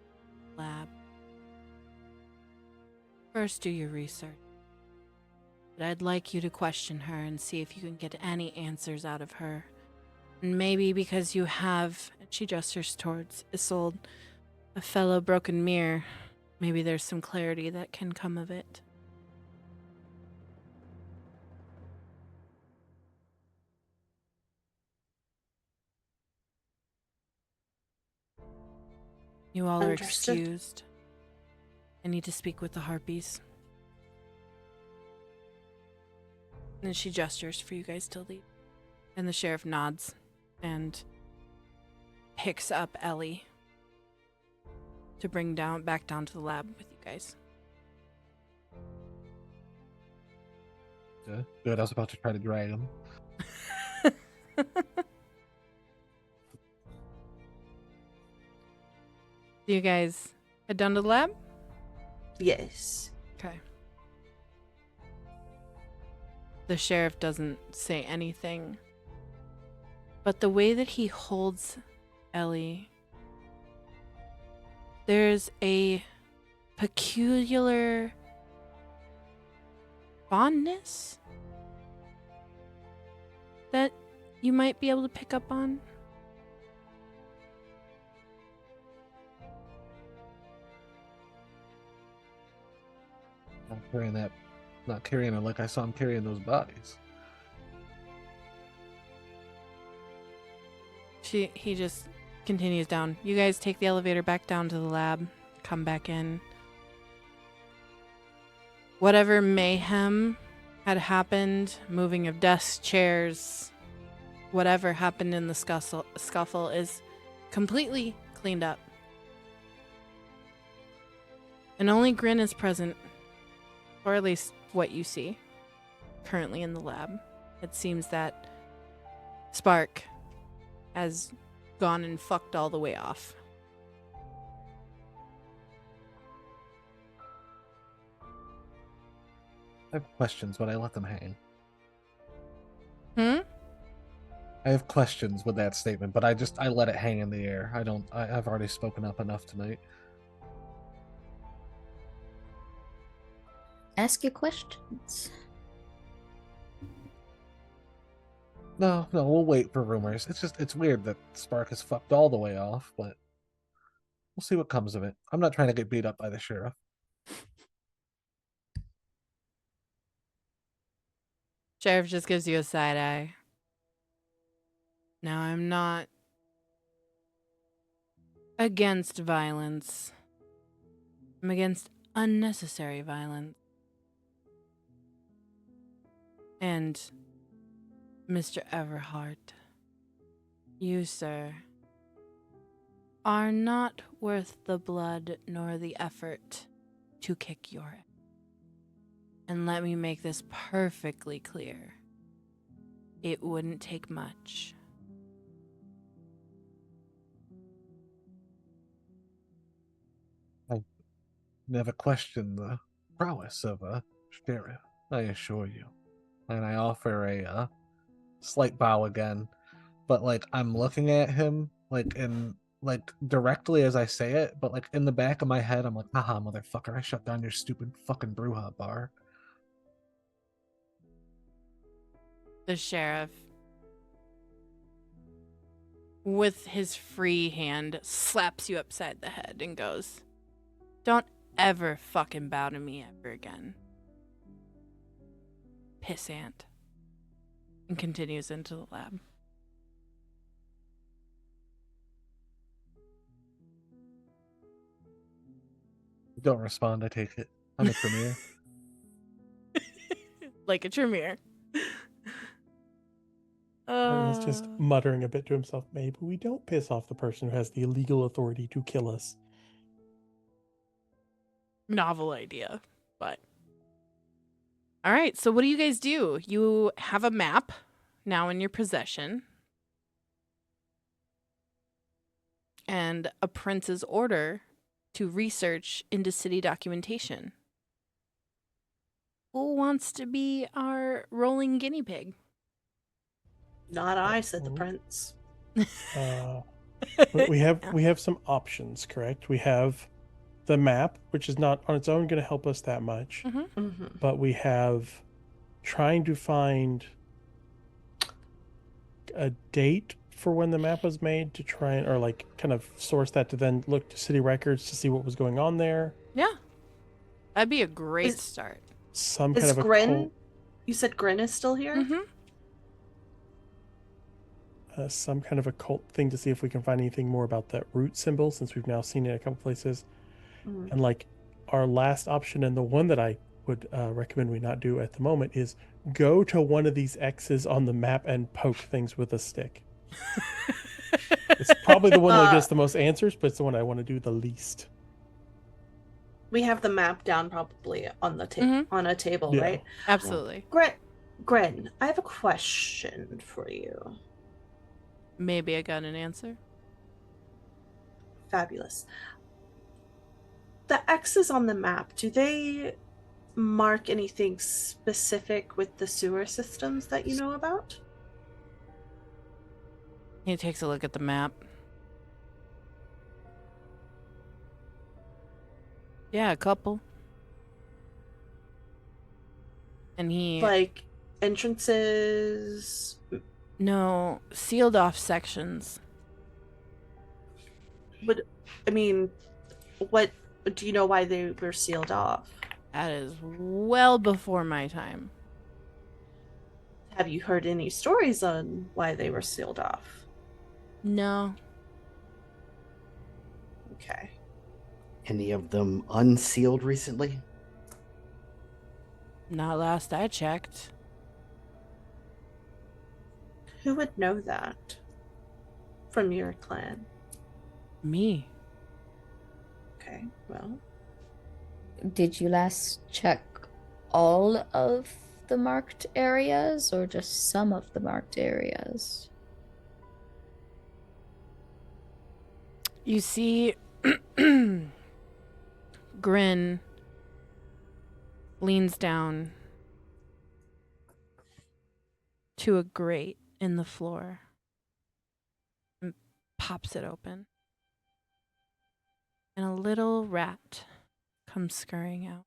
Speaker 2: lab. First, do your research. But I'd like you to question her and see if you can get any answers out of her. And maybe because you have, and she gestures towards Isolde, a fellow broken mirror, maybe there's some clarity that can come of it. You all are
Speaker 5: Understood.
Speaker 2: excused. I need to speak with the Harpies. And she gestures for you guys to leave. And the sheriff nods and picks up Ellie to bring back down to the lab with you guys.
Speaker 6: Good, I was about to try to drag him.
Speaker 2: Do you guys head down to the lab?
Speaker 5: Yes.
Speaker 2: Okay. The sheriff doesn't say anything, but the way that he holds Ellie, there's a peculiar fondness that you might be able to pick up on.
Speaker 6: Not carrying her like I saw him carrying those bodies.
Speaker 2: He just continues down. You guys take the elevator back down to the lab, come back in. Whatever mayhem had happened, moving of desks, chairs, whatever happened in the scuffle is completely cleaned up. And only Grin is present, or at least what you see currently in the lab. It seems that Spark has gone and fucked all the way off.
Speaker 6: I have questions, but I let them hang.
Speaker 2: Hmm?
Speaker 6: I have questions with that statement, but I let it hang in the air. I've already spoken up enough tonight.
Speaker 3: ask your questions.
Speaker 6: No, we'll wait for rumors. It's weird that Spark is fucked all the way off, but we'll see what comes of it. I'm not trying to get beat up by the sheriff.
Speaker 2: Sheriff just gives you a side eye. Now, I'm not against violence. I'm against unnecessary violence. And, Mr. Everhart, you, sir, are not worth the blood nor the effort to kick your ass. And let me make this perfectly clear. It wouldn't take much.
Speaker 6: I never questioned the prowess of a sheriff, I assure you. And I offer a slight bow again, but like I'm looking at him like directly as I say it, but like in the back of my head, I'm like, haha, motherfucker, I shut down your stupid fucking Brewha bar.
Speaker 2: The sheriff, with his free hand, slaps you upside the head and goes, "Don't ever fucking bow to me ever again, pissant," and continues into the lab.
Speaker 6: Don't respond, I take it. I'm a premier.
Speaker 2: Like a Tremere.
Speaker 4: Ernest just muttering a bit to himself, maybe we don't piss off the person who has the illegal authority to kill us.
Speaker 2: Novel idea, but all right, so what do you guys do? You have a map now in your possession and a prince's order to research into city documentation. Who wants to be our rolling guinea pig?
Speaker 5: Not I, said the prince.
Speaker 4: We have some options, correct? We have the map, which is not on its own going to help us that much, but we have trying to find a date for when the map was made to try and, or like kind of source that to then look to city records to see what was going on there.
Speaker 2: Yeah, that'd be a great start.
Speaker 4: Some
Speaker 5: Is
Speaker 4: kind of a
Speaker 5: Grin? You said Grin is still here?
Speaker 4: some kind of occult thing to see if we can find anything more about that root symbol, since we've now seen it in a couple places. And like our last option, and the one that I would recommend we not do at the moment, is go to one of these X's on the map and poke things with a stick. It's probably the one that gets the most answers, but it's the one I want to do the least.
Speaker 5: We have the map down probably on the on a table,
Speaker 4: Yeah.
Speaker 5: right?
Speaker 2: Absolutely.
Speaker 5: Grin, I have a question for you.
Speaker 2: Maybe I got an answer.
Speaker 5: Fabulous. The X's on the map, do they mark anything specific with the sewer systems that you know about?
Speaker 2: He takes a look at the map. Yeah, a couple. And he...
Speaker 5: Like entrances?
Speaker 2: No, sealed off sections.
Speaker 5: But, I mean, what do you know why they were sealed off?
Speaker 2: That is well before my time.
Speaker 5: Have you heard any stories on why they were sealed off?
Speaker 2: No.
Speaker 5: Okay.
Speaker 7: Any of them unsealed recently?
Speaker 2: Not last I checked.
Speaker 5: Who would know that from your clan?
Speaker 2: Me.
Speaker 5: Okay, well.
Speaker 3: Did you last check all of the marked areas or just some of the marked areas?
Speaker 2: You see, Grin leans down to a grate in the floor and pops it open. And a little rat comes scurrying out.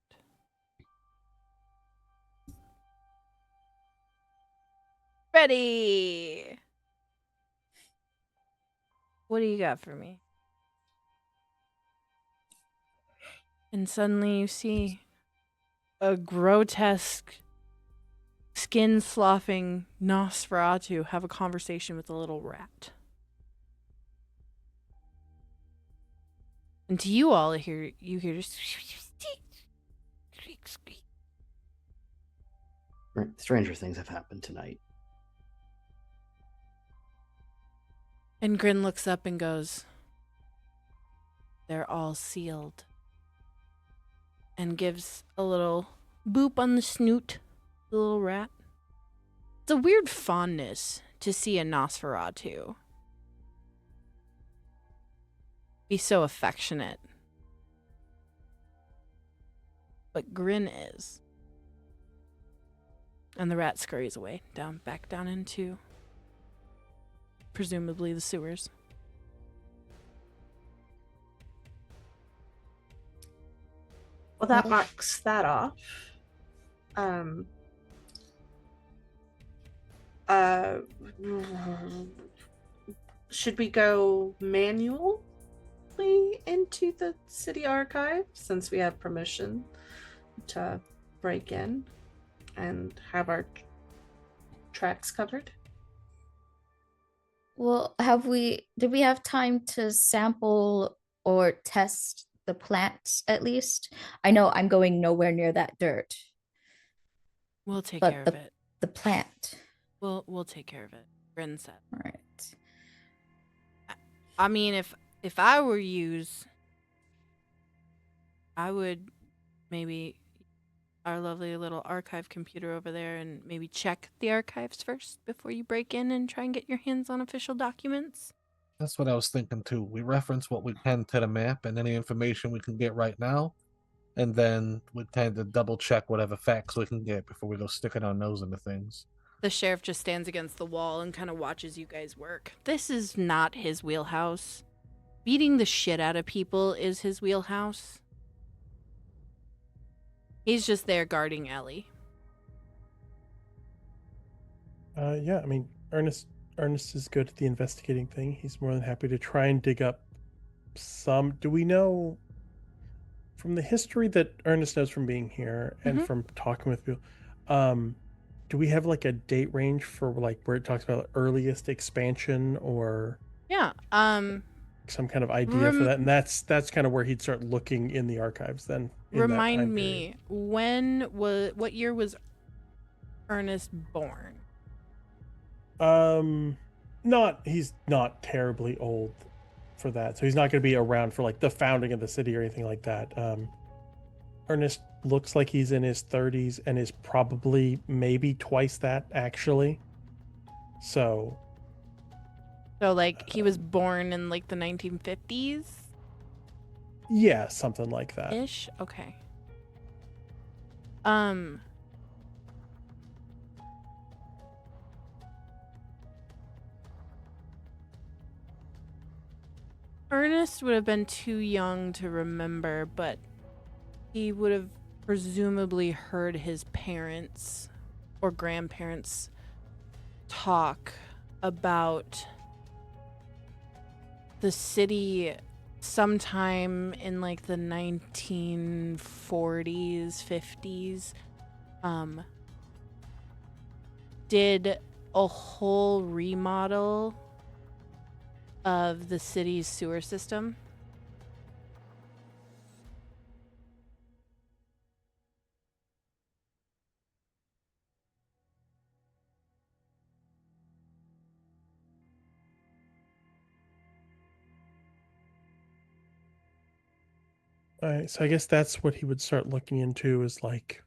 Speaker 2: Ready. What do you got for me? And suddenly you see a grotesque, skin-sloughing Nosferatu have a conversation with a little rat. And to you all, you hear just
Speaker 7: Stranger things have happened tonight.
Speaker 2: And Grin looks up and goes, "They're all sealed." And gives a little boop on the snoot, the little rat. It's a weird fondness to see a Nosferatu be so affectionate. But Grin is. And the rat scurries away, back down into presumably the sewers.
Speaker 5: Well, that marks that off. Should we go manually into the city archive since we have permission to break in and have our tracks covered?
Speaker 3: Well, did we have time to sample or test the plants at least? I know I'm going nowhere near that dirt,
Speaker 2: We'll take
Speaker 3: but
Speaker 2: care of it.
Speaker 3: the plant.
Speaker 2: We'll take care of it. Grin said.
Speaker 3: All right.
Speaker 2: I mean, if I were yous, I would maybe our lovely little archive computer over there and maybe check the archives first before you break in and try and get your hands on official documents.
Speaker 6: That's what I was thinking too. We reference what we can to the map and any information we can get right now, and then we tend to double check whatever facts we can get before we go sticking our nose into things.
Speaker 2: The sheriff just stands against the wall and kind of watches you guys work. This is not his wheelhouse. Beating the shit out of people is his wheelhouse. He's just there guarding Ellie.
Speaker 4: Yeah, I mean, Ernest is good at the investigating thing. He's more than happy to try and dig up some. Do we know from the history that Ernest knows from being here and from talking with people, do we have like a date range for like where it talks about earliest expansion or
Speaker 2: Yeah.
Speaker 4: some kind of idea for that? And that's kind of where he'd start looking in the archives then.
Speaker 2: Remind me, what year was Ernest born?
Speaker 4: He's not terribly old for that, so he's not going to be around for like the founding of the city or anything like that. Ernest looks like he's in his 30s and is probably maybe twice that actually. So
Speaker 2: like he was born in like the 1950s?
Speaker 4: Yeah, something like that.
Speaker 2: Ish? Okay. Ernest would have been too young to remember, but he would have presumably heard his parents or grandparents talk about the city sometime in like the 1940s, 50s, did a whole remodel of the city's sewer system.
Speaker 4: All right, so I guess that's what he would start looking into is like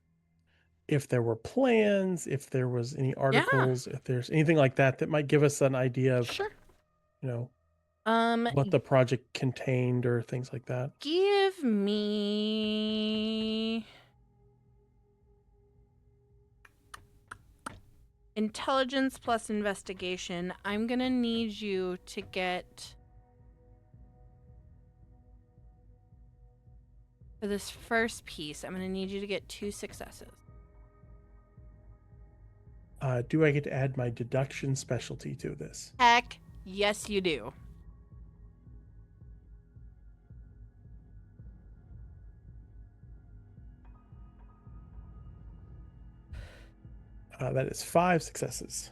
Speaker 4: if there were plans, if there was any articles, if there's anything like that that might give us an idea of,
Speaker 2: Sure.
Speaker 4: you know, what the project contained or things like that.
Speaker 2: Give me intelligence plus investigation. I'm gonna need you to get, for this first piece, I'm gonna need you to get 2 successes.
Speaker 4: Do I get to add my deduction specialty to this?
Speaker 2: Heck, yes, you do.
Speaker 4: That is 5 successes.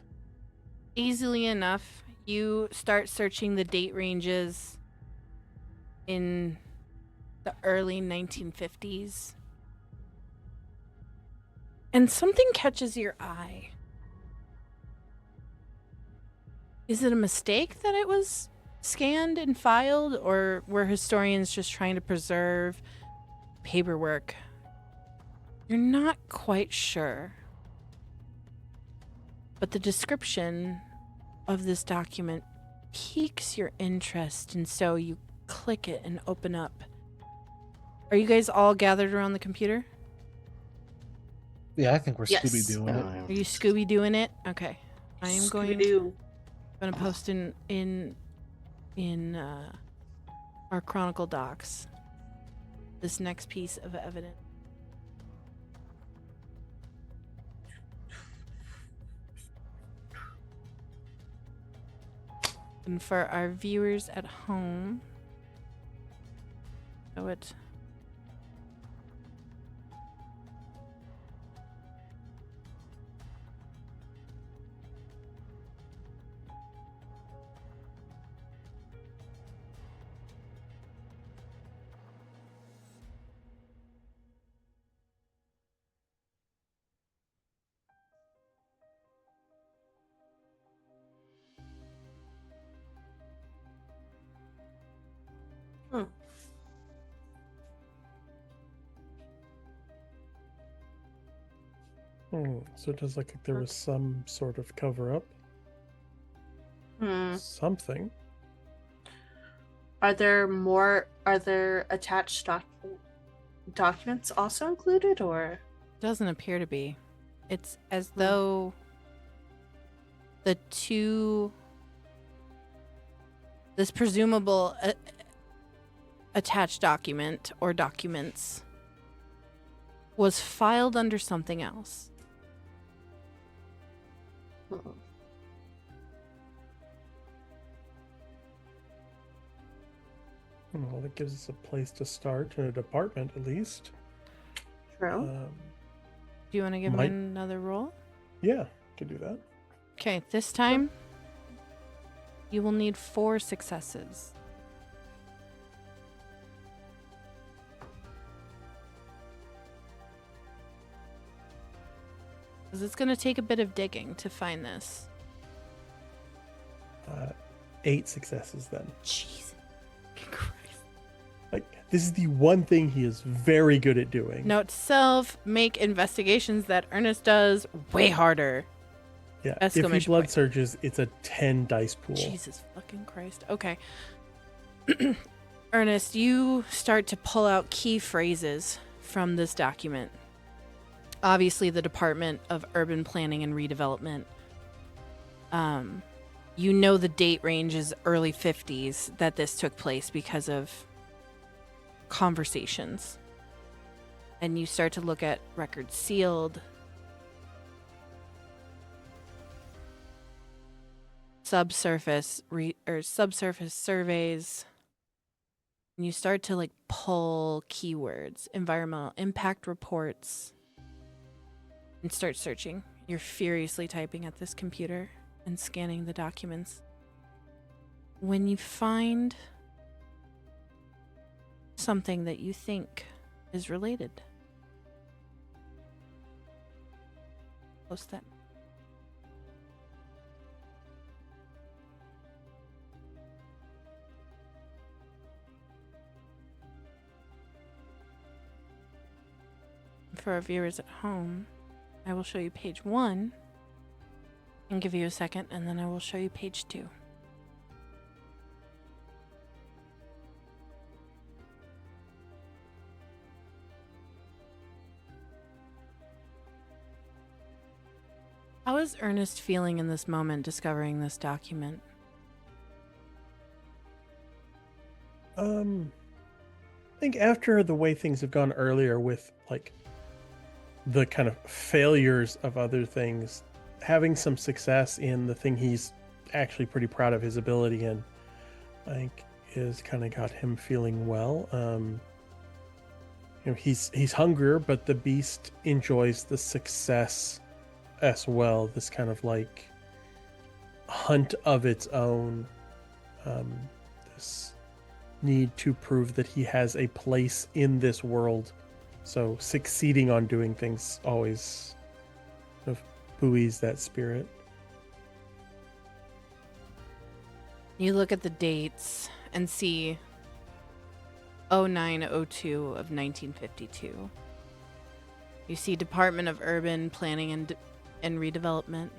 Speaker 2: Easily enough, you start searching the date ranges in the early 1950s. And something catches your eye. Is it a mistake that it was scanned and filed, or were historians just trying to preserve paperwork? You're not quite sure. But the description of this document piques your interest, and so you click it and open up. Are you guys all gathered around the computer?
Speaker 6: Yeah, I think we're
Speaker 5: Yes.
Speaker 6: Scooby-Dooing it.
Speaker 2: Are you Scooby doing it? Okay. I am going
Speaker 5: Scooby-Doo.
Speaker 2: to post in our Chronicle docs this next piece of evidence. And for our viewers at home, show it.
Speaker 4: So it does look like there was some sort of cover-up. Something.
Speaker 5: Are there attached documents also included, or?
Speaker 2: Doesn't appear to be. It's as though this presumable attached document or documents was filed under something else.
Speaker 4: Well, that gives us a place to start, and a department at least.
Speaker 5: True.
Speaker 2: Do you want to give me
Speaker 4: Might-
Speaker 2: another roll?
Speaker 4: Yeah, could do that.
Speaker 2: Okay, this time you will need 4 successes. Because it's going to take a bit of digging to find this.
Speaker 4: 8 successes then.
Speaker 2: Jesus Christ.
Speaker 4: Like, this is the one thing he is very good at doing.
Speaker 2: Note to self, make investigations that Ernest does way harder.
Speaker 4: Yeah, if he
Speaker 2: Exclamation
Speaker 4: blood
Speaker 2: point.
Speaker 4: surges, it's a 10 dice pool.
Speaker 2: Jesus fucking Christ. Okay. Ernest, you start to pull out key phrases from this document. Obviously, the Department of Urban Planning and Redevelopment. You know the date range is early 50s that this took place because of conversations. And you start to look at records sealed, subsurface surveys, and you start to like pull keywords, environmental impact reports, and start searching. You're furiously typing at this computer and scanning the documents. When you find something that you think is related, post that. For our viewers at home, I will show you page 1 and give you a second, and then I will show you page 2. How is Ernest feeling in this moment discovering this document?
Speaker 4: I think after the way things have gone earlier with like the kind of failures of other things having some success in the thing he's actually pretty proud of his ability in, I think, is kind of got him feeling well. He's hungrier, but the beast enjoys the success as well. This kind of like hunt of its own. This need to prove that he has a place in this world. So succeeding on doing things always kind of buoys that spirit.
Speaker 2: You look at the dates and see 0902 of 1952. You see Department of Urban Planning and Redevelopment.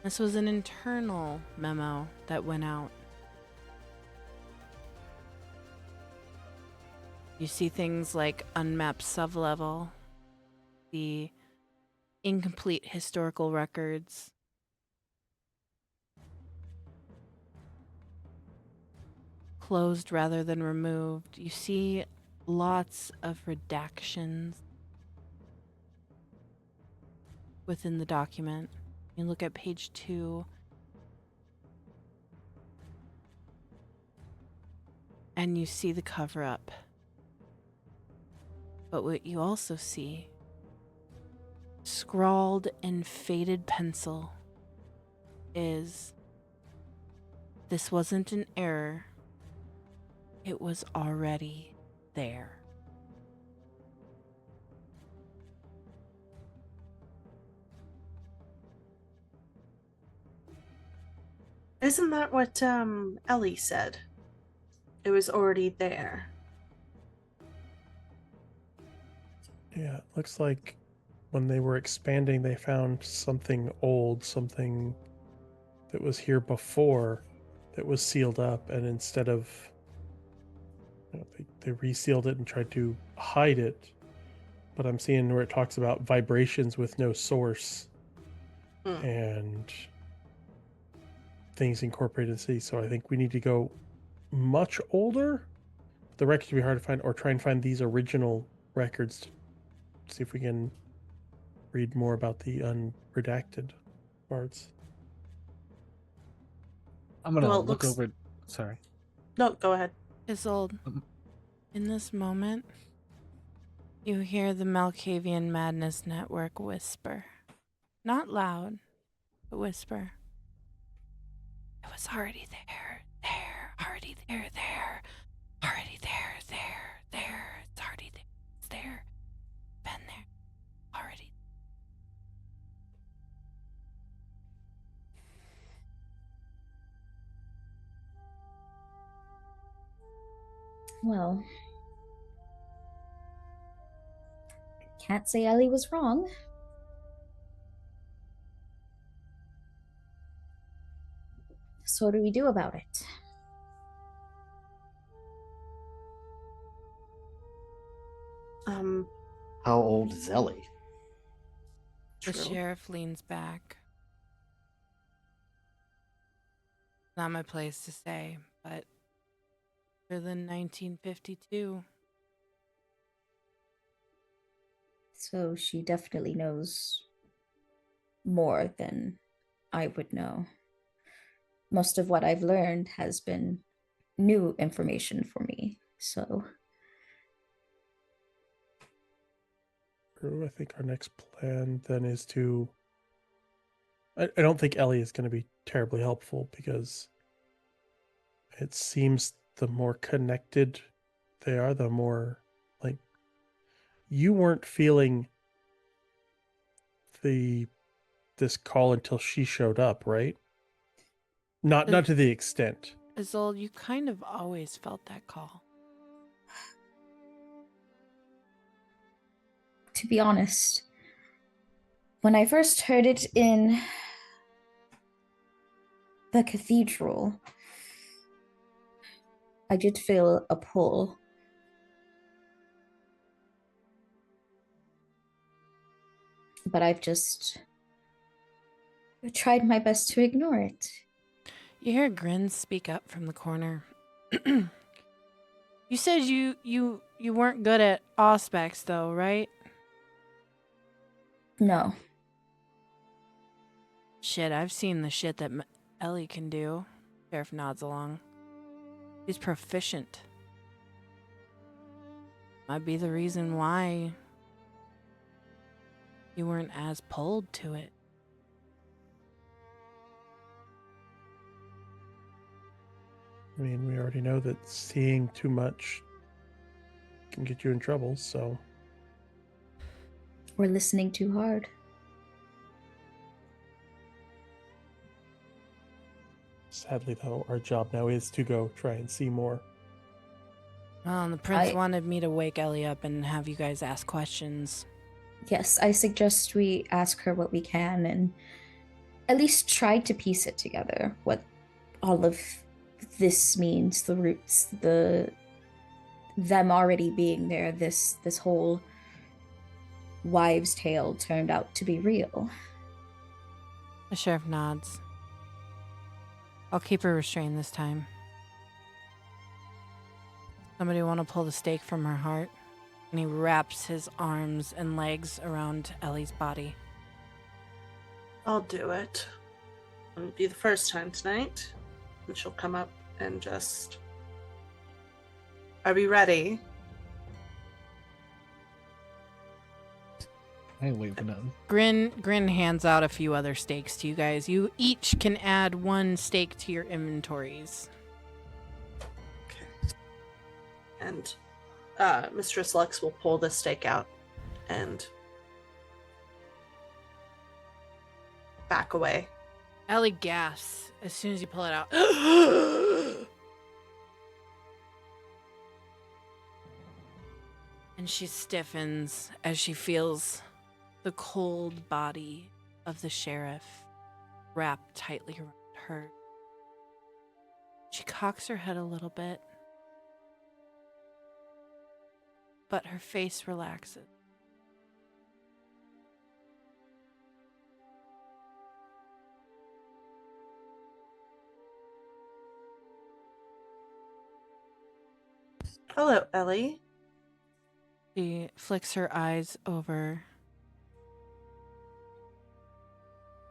Speaker 2: This was an internal memo that went out. You see things like unmapped sublevel, the incomplete historical records, closed rather than removed. You see lots of redactions within the document. You look at page 2, and you see the cover-up. But what you also see, scrawled in faded pencil, is this wasn't an error. It was already there.
Speaker 5: Isn't that what Ellie said? It was already there.
Speaker 4: Yeah, it looks like when they were expanding, they found something old, something that was here before that was sealed up, and instead of they resealed it and tried to hide it. But I'm seeing where it talks about vibrations with no source and things incorporated in the city. So I think we need to go much older. The records would be hard to find, or try and find these original records to see if we can read more about the unredacted parts.
Speaker 6: I'm gonna
Speaker 5: Well, it
Speaker 6: look
Speaker 5: looks-
Speaker 6: over. Sorry.
Speaker 5: No, go ahead.
Speaker 2: Isolde, in this moment, you hear the Malkavian Madness Network whisper. Not loud, but whisper. It was already there, already there, already there, it's already there, it's there, been there, already.
Speaker 3: Well, can't say Ellie was wrong. So what do we do about it?
Speaker 7: How old is Ellie?
Speaker 2: The
Speaker 5: True.
Speaker 2: sheriff leans back. Not my place to say, but older than 1952.
Speaker 3: So she definitely knows more than I would know. Most of what I've learned has been new information for me. So
Speaker 4: I think our next plan then is to... I don't think Ellie is going to be terribly helpful, because it seems the more connected they are, the more, like, you weren't feeling this call until she showed up, right? Not to the extent.
Speaker 2: Isolde, you kind of always felt that call.
Speaker 3: to be honest, when I first heard it in the cathedral, I did feel a pull. But I've just tried my best to ignore it.
Speaker 2: You hear grins speak up from the corner. You said you weren't good at auspex though, right?
Speaker 3: No.
Speaker 2: Shit, I've seen the shit that Ellie can do. Sheriff nods along. She's proficient. Might be the reason why you weren't as pulled to it.
Speaker 4: I mean, we already know that seeing too much can get you in trouble, so
Speaker 3: We're listening too hard.
Speaker 4: sadly, though, our job now is to go try and see more.
Speaker 2: Well, and the prince wanted me to wake Ellie up and have you guys ask questions.
Speaker 3: Yes, I suggest we ask her what we can and at least try to piece it together. What all of this means, the roots, them already being there, this whole wives' tale turned out to be real.
Speaker 2: The sheriff nods. I'll keep her restrained this time. Somebody want to pull the stake from her heart? And he wraps his arms and legs around Ellie's body.
Speaker 5: I'll do it. It'll be the first time tonight. And she'll come up and just... Are we ready?
Speaker 6: I ain't waiting for nothing.
Speaker 2: Grin hands out a few other stakes to you guys. You each can add 1 stake to your inventories.
Speaker 5: Okay. And Mistress Lux will pull the stake out and back away.
Speaker 2: Ellie gasps as soon as you pull it out. And she stiffens as she feels the cold body of the sheriff wrapped tightly around her. She cocks her head a little bit, but her face relaxes.
Speaker 5: Hello, Ellie.
Speaker 2: She flicks her eyes over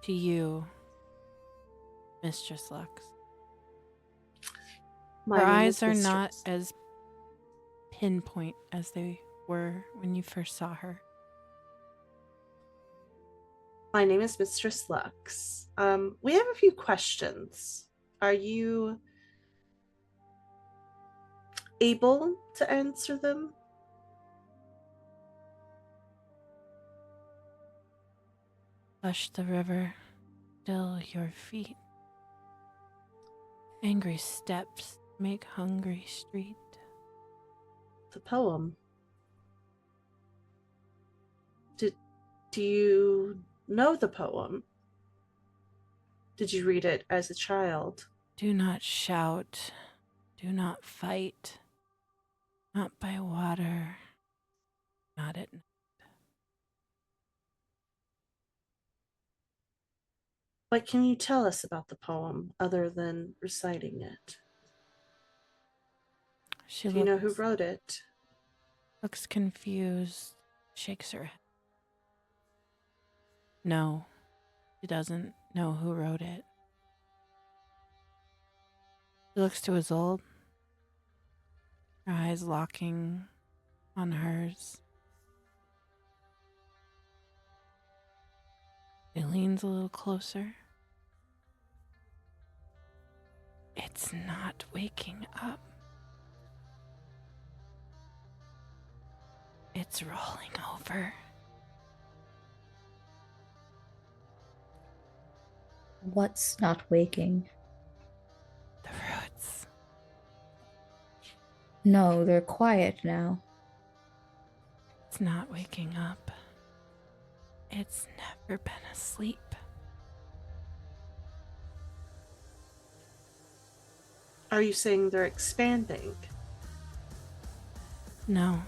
Speaker 2: to you, Mistress Lux.
Speaker 5: My
Speaker 2: Her
Speaker 5: name
Speaker 2: eyes
Speaker 5: is
Speaker 2: are
Speaker 5: Mistress.
Speaker 2: not as pinpoint as they were when you first saw her.
Speaker 5: My name is Mistress Lux. We have a few questions. Are you able to answer them?
Speaker 2: Hush the river, still your feet. Angry steps make hungry street.
Speaker 5: The poem. Do you know the poem? Did you read it as a child?
Speaker 2: Do not shout, do not fight, not by water, not at night.
Speaker 5: What can you tell us about the poem other than reciting it?
Speaker 2: She
Speaker 5: Do you know who wrote it?
Speaker 2: looks confused, shakes her head. No, she doesn't know who wrote it. He looks to Isolde, her eyes locking on hers. He leans a little closer. It's not waking up. It's rolling over.
Speaker 3: What's not waking?
Speaker 2: The roots.
Speaker 3: No, they're quiet now.
Speaker 2: It's not waking up. It's never been asleep.
Speaker 5: Are you saying they're expanding?
Speaker 2: No.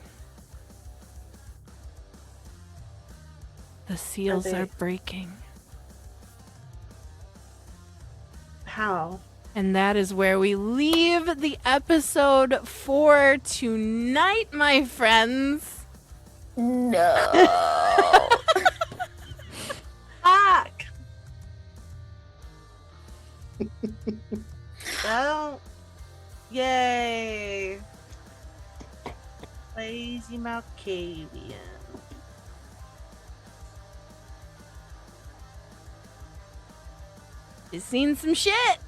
Speaker 2: The seals
Speaker 5: they-
Speaker 2: are breaking.
Speaker 5: How?
Speaker 2: And that is where we leave the episode for tonight, my friends.
Speaker 3: No.
Speaker 5: Fuck! Well, yay. Lazy Malkavian.
Speaker 2: You've seen some shit.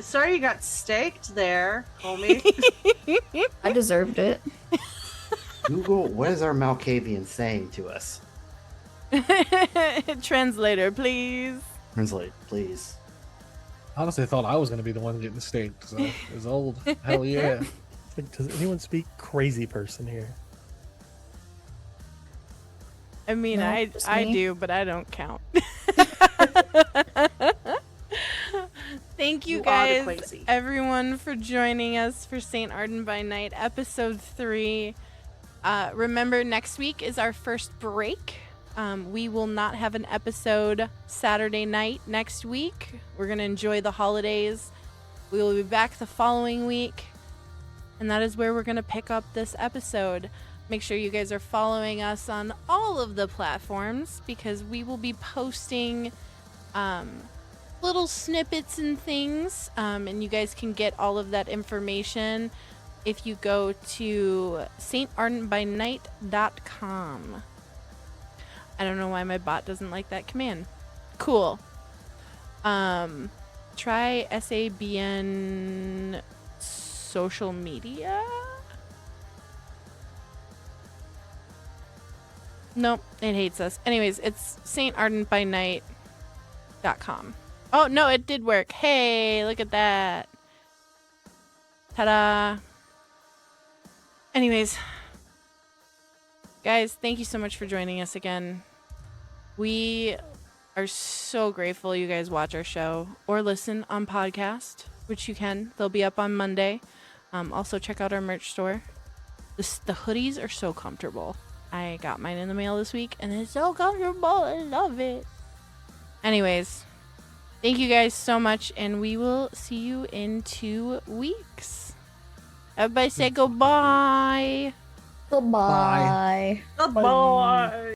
Speaker 5: Sorry you got staked there, homie.
Speaker 3: I deserved it.
Speaker 7: Google, what is our Malkavian saying to us?
Speaker 2: Translator, please.
Speaker 7: Translate, please.
Speaker 6: Honestly, I thought I was going to be the one getting staked. So it was old. Hell yeah.
Speaker 4: It's like, does anyone speak crazy person here?
Speaker 2: I mean,
Speaker 3: No,
Speaker 2: I
Speaker 3: just
Speaker 2: I
Speaker 3: me.
Speaker 2: do, but I don't count. Thank you
Speaker 5: You are the
Speaker 2: guys,
Speaker 5: crazy.
Speaker 2: everyone, for joining us for Saint Ardent by Night, episode 3. Remember, next week is our first break. We will not have an episode Saturday night next week. We're going to enjoy the holidays. We will be back the following week. And that is where we're going to pick up this episode. Make sure you guys are following us on all of the platforms because we will be posting little snippets and things. And you guys can get all of that information if you go to saintardentbynight.com. I don't know why my bot doesn't like that command. Cool. Try SABN social media. Nope, it hates us. Anyways, it's saintardentbynight.com. Oh, no, it did work. Hey, look at that. Ta-da. Anyways, guys, thank you so much for joining us again. We are so grateful you guys watch our show or listen on podcast, which you can. They'll be up on Monday. Also, check out our merch store. The hoodies are so comfortable. I got mine in the mail this week, and it's so comfortable. I love it. Anyways, thank you guys so much, and we will see you in 2 weeks. Everybody say goodbye.
Speaker 3: Goodbye.
Speaker 5: Goodbye.